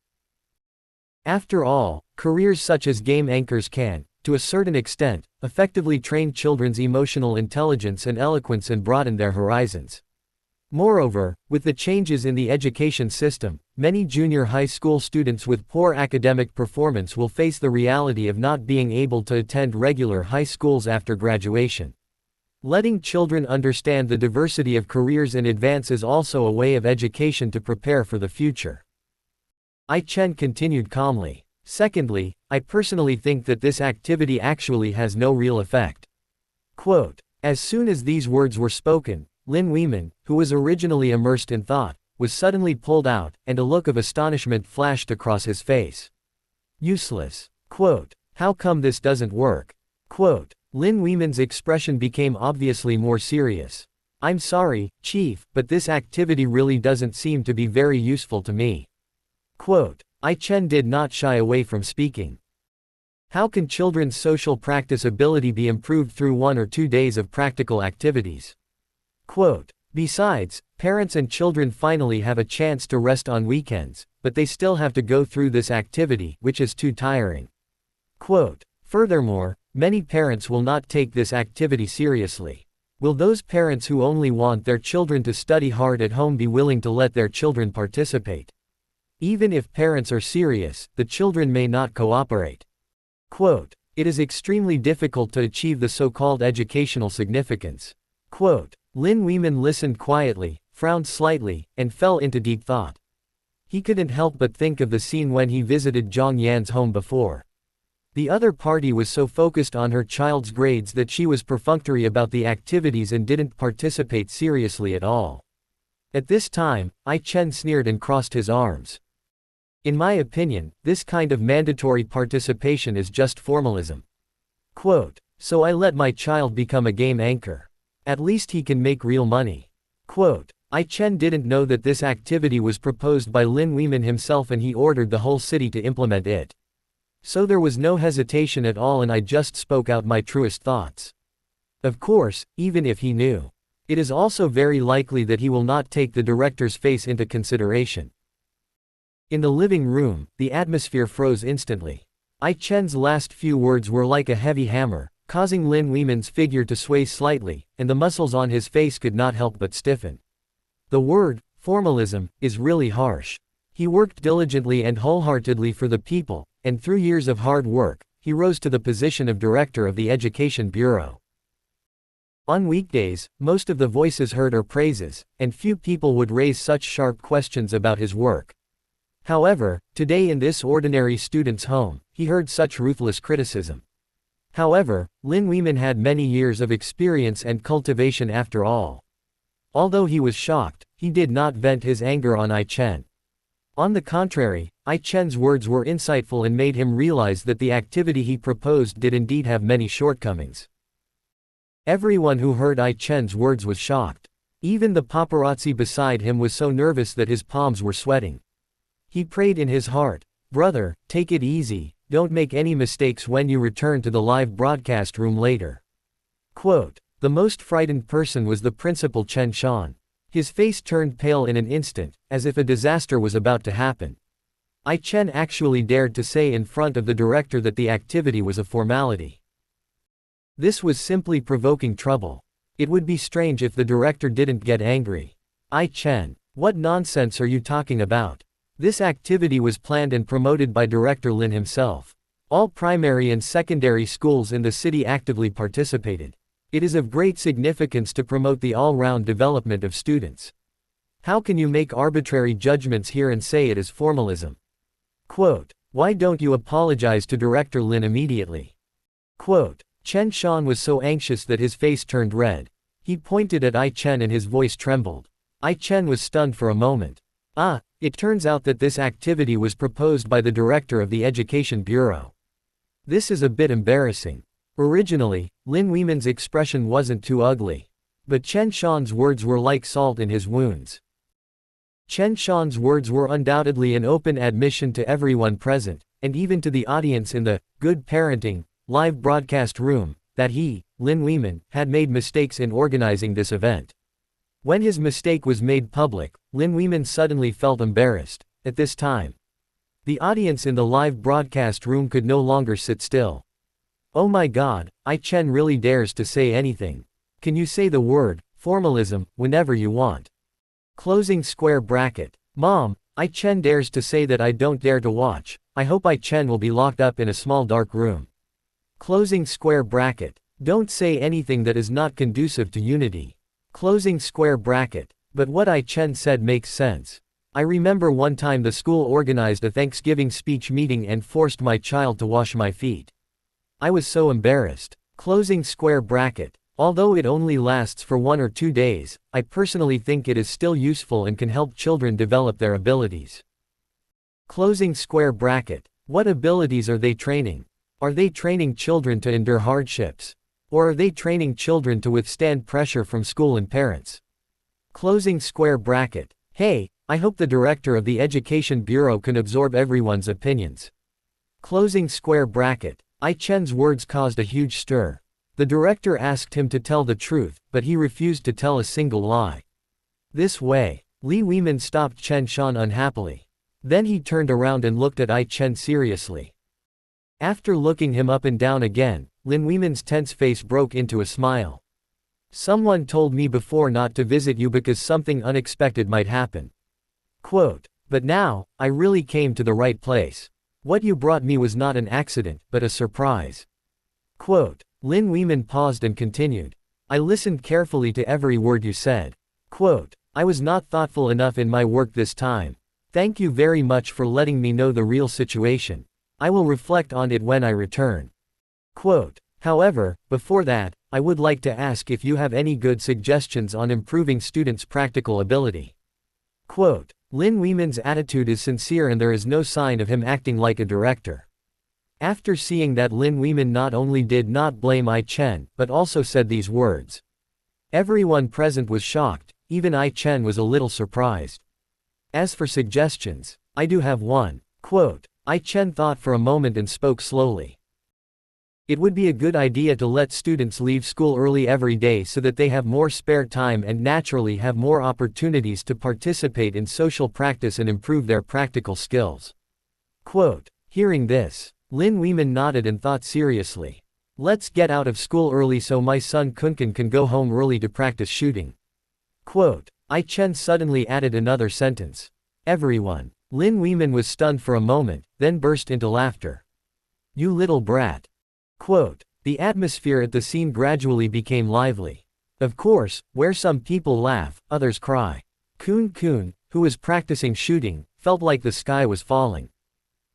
After all, careers such as game anchors can, to a certain extent, effectively train children's emotional intelligence and eloquence and broaden their horizons. Moreover, with the changes in the education system, many junior high school students with poor academic performance will face the reality of not being able to attend regular high schools after graduation. Letting children understand the diversity of careers in advance is also a way of education to prepare for the future. Ai Chen continued calmly. Secondly, I personally think that this activity actually has no real effect. Quote, as soon as these words were spoken, Lin Weiman, who was originally immersed in thought, was suddenly pulled out, and a look of astonishment flashed across his face. Useless. Quote, how come this doesn't work? Quote, Lin Weiman's expression became obviously more serious. I'm sorry, Chief, but this activity really doesn't seem to be very useful to me. Quote, Ai Chen did not shy away from speaking. How can children's social practice ability be improved through 1 or 2 days of practical activities? Quote, besides, parents and children finally have a chance to rest on weekends, but they still have to go through this activity, which is too tiring. Quote, furthermore, many parents will not take this activity seriously. Will those parents who only want their children to study hard at home be willing to let their children participate? Even if parents are serious, the children may not cooperate. Quote, it is extremely difficult to achieve the so-called educational significance. Quote, Lin Weiman listened quietly, frowned slightly, and fell into deep thought. He couldn't help but think of the scene when he visited Zhang Yan's home before. The other party was so focused on her child's grades that she was perfunctory about the activities and didn't participate seriously at all. At this time, Ai Chen sneered and crossed his arms. In my opinion, this kind of mandatory participation is just formalism. Quote, so I let my child become a game anchor. At least he can make real money. Quote, Ai Chen didn't know that this activity was proposed by Lin Weiman himself and he ordered the whole city to implement it. So there was no hesitation at all and I just spoke out my truest thoughts. Of course, even if he knew. It is also very likely that he will not take the director's face into consideration. In the living room, the atmosphere froze instantly. Ai Chen's last few words were like a heavy hammer, causing Lin Weiman's figure to sway slightly, and the muscles on his face could not help but stiffen. The word, formalism, is really harsh. He worked diligently and wholeheartedly for the people, and through years of hard work, he rose to the position of director of the Education Bureau. On weekdays, most of the voices heard are praises, and few people would raise such sharp questions about his work. However, today in this ordinary student's home, he heard such ruthless criticism. However, Lin Weiman had many years of experience and cultivation after all. Although he was shocked, he did not vent his anger on Ai Chen. On the contrary, Ai Chen's words were insightful and made him realize that the activity he proposed did indeed have many shortcomings. Everyone who heard Ai Chen's words was shocked. Even the paparazzi beside him was so nervous that his palms were sweating. He prayed in his heart, brother, take it easy, don't make any mistakes when you return to the live broadcast room later. Quote, the most frightened person was the principal Chen Shan. His face turned pale in an instant, as if a disaster was about to happen. Ai Chen actually dared to say in front of the director that the activity was a formality. This was simply provoking trouble. It would be strange if the director didn't get angry. Ai Chen, what nonsense are you talking about? This activity was planned and promoted by Director Lin himself. All primary and secondary schools in the city actively participated. It is of great significance to promote the all-round development of students. How can you make arbitrary judgments here and say it is formalism? Quote, why don't you apologize to Director Lin immediately? Quote, Chen Shan was so anxious that his face turned red. He pointed at Ai Chen and his voice trembled. Ai Chen was stunned for a moment. It turns out that this activity was proposed by the director of the Education Bureau. This is a bit embarrassing. Originally, Lin Weimin's expression wasn't too ugly. But Chen Shan's words were like salt in his wounds. Chen Shan's words were undoubtedly an open admission to everyone present, and even to the audience in the Good Parenting live broadcast room, that he, Lin Weimin, had made mistakes in organizing this event. When his mistake was made public, Lin Weimin suddenly felt embarrassed. At this time, the audience in the live broadcast room could no longer sit still. Oh my god, Chen really dares to say anything. Can you say the word, formalism, whenever you want? Closing square bracket. Mom, Chen dares to say that I don't dare to watch. I hope Chen will be locked up in a small dark room. Closing square bracket. Don't say anything that is not conducive to unity. Closing square bracket. But what Chen said makes sense. I remember one time the school organized a Thanksgiving speech meeting and forced my child to wash my feet. I was so embarrassed. Closing square bracket. Although it only lasts for 1 or 2 days, I personally think it is still useful and can help children develop their abilities. Closing square bracket. What abilities are they training? Are they training children to endure hardships? Or are they training children to withstand pressure from school and parents? Closing square bracket. Hey, I hope the director of the Education Bureau can absorb everyone's opinions. Closing square bracket. Chen's words caused a huge stir. The director asked him to tell the truth, but he refused to tell a single lie. This way, Li Weimin stopped Chen Shan unhappily. Then he turned around and looked at Chen seriously. After looking him up and down again, Lin Weimin's tense face broke into a smile. Someone told me before not to visit you because something unexpected might happen. Quote, but now, I really came to the right place. What you brought me was not an accident, but a surprise. Quote, Lin Weimin paused and continued. I listened carefully to every word you said. Quote, I was not thoughtful enough in my work this time. Thank you very much for letting me know the real situation. I will reflect on it when I return. Quote, however, before that, I would like to ask if you have any good suggestions on improving students' practical ability. Quote, Lin Weimin's attitude is sincere and there is no sign of him acting like a director. After seeing that Lin Weimin not only did not blame Chen, but also said these words. Everyone present was shocked, even Chen was a little surprised. As for suggestions, I do have one. Quote, Chen thought for a moment and spoke slowly. It would be a good idea to let students leave school early every day so that they have more spare time and naturally have more opportunities to participate in social practice and improve their practical skills. Quote, hearing this, Lin Weimin nodded and thought seriously. Let's get out of school early so my son Kunkan can go home early to practice shooting. Quote, Chen suddenly added another sentence. Everyone. Lin Weimin was stunned for a moment, then burst into laughter. You little brat. Quote, the atmosphere at the scene gradually became lively. Of course, where some people laugh, others cry. Kun, who was practicing shooting, felt like the sky was falling.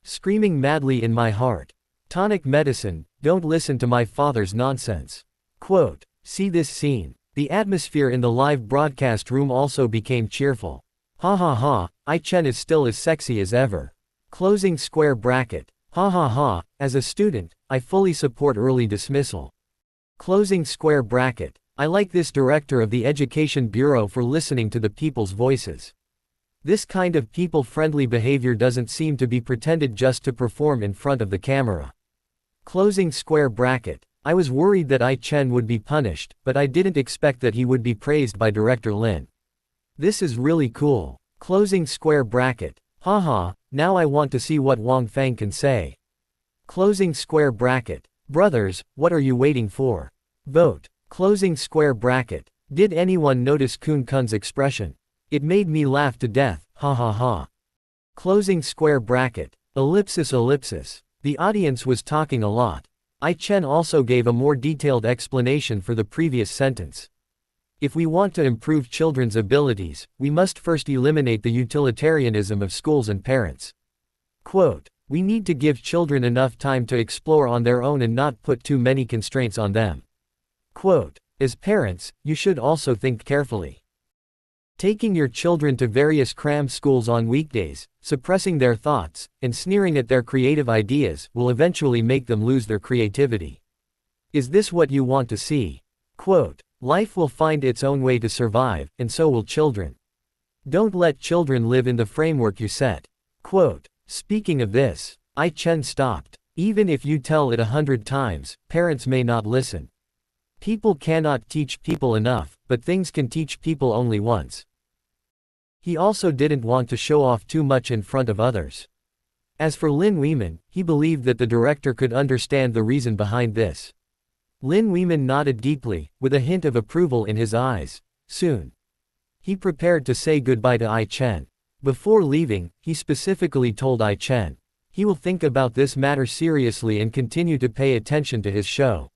Screaming madly in my heart. Tonic medicine, don't listen to my father's nonsense. Quote, see this scene. The atmosphere in the live broadcast room also became cheerful. Ha ha ha, Chen is still as sexy as ever. Closing square bracket. Ha ha ha, as a student, I fully support early dismissal. Closing square bracket. I like this director of the Education Bureau for listening to the people's voices. This kind of people-friendly behavior doesn't seem to be pretended just to perform in front of the camera. Closing square bracket. I was worried that Chen would be punished, but I didn't expect that he would be praised by Director Lin. This is really cool. Closing square bracket. Haha, now I want to see what Wang Fang can say. Closing square bracket. Brothers, what are you waiting for? Vote. Closing square bracket. Did anyone notice Kun Kun's expression? It made me laugh to death, ha ha ha. Closing square bracket. Ellipsis. The audience was talking a lot. Chen also gave a more detailed explanation for the previous sentence. If we want to improve children's abilities, we must first eliminate the utilitarianism of schools and parents. Quote, we need to give children enough time to explore on their own and not put too many constraints on them. Quote, as parents, you should also think carefully. Taking your children to various cram schools on weekdays, suppressing their thoughts, and sneering at their creative ideas will eventually make them lose their creativity. Is this what you want to see? Quote, life will find its own way to survive, and so will children. Don't let children live in the framework you set. Quote, speaking of this, Chen stopped. Even if you tell it 100 times, parents may not listen. People cannot teach people enough, but things can teach people only once. He also didn't want to show off too much in front of others. As for Lin Weiman, he believed that the director could understand the reason behind this. Lin Weiman nodded deeply, with a hint of approval in his eyes. Soon, he prepared to say goodbye to Chen. Before leaving, he specifically told Chen he will think about this matter seriously and continue to pay attention to his show.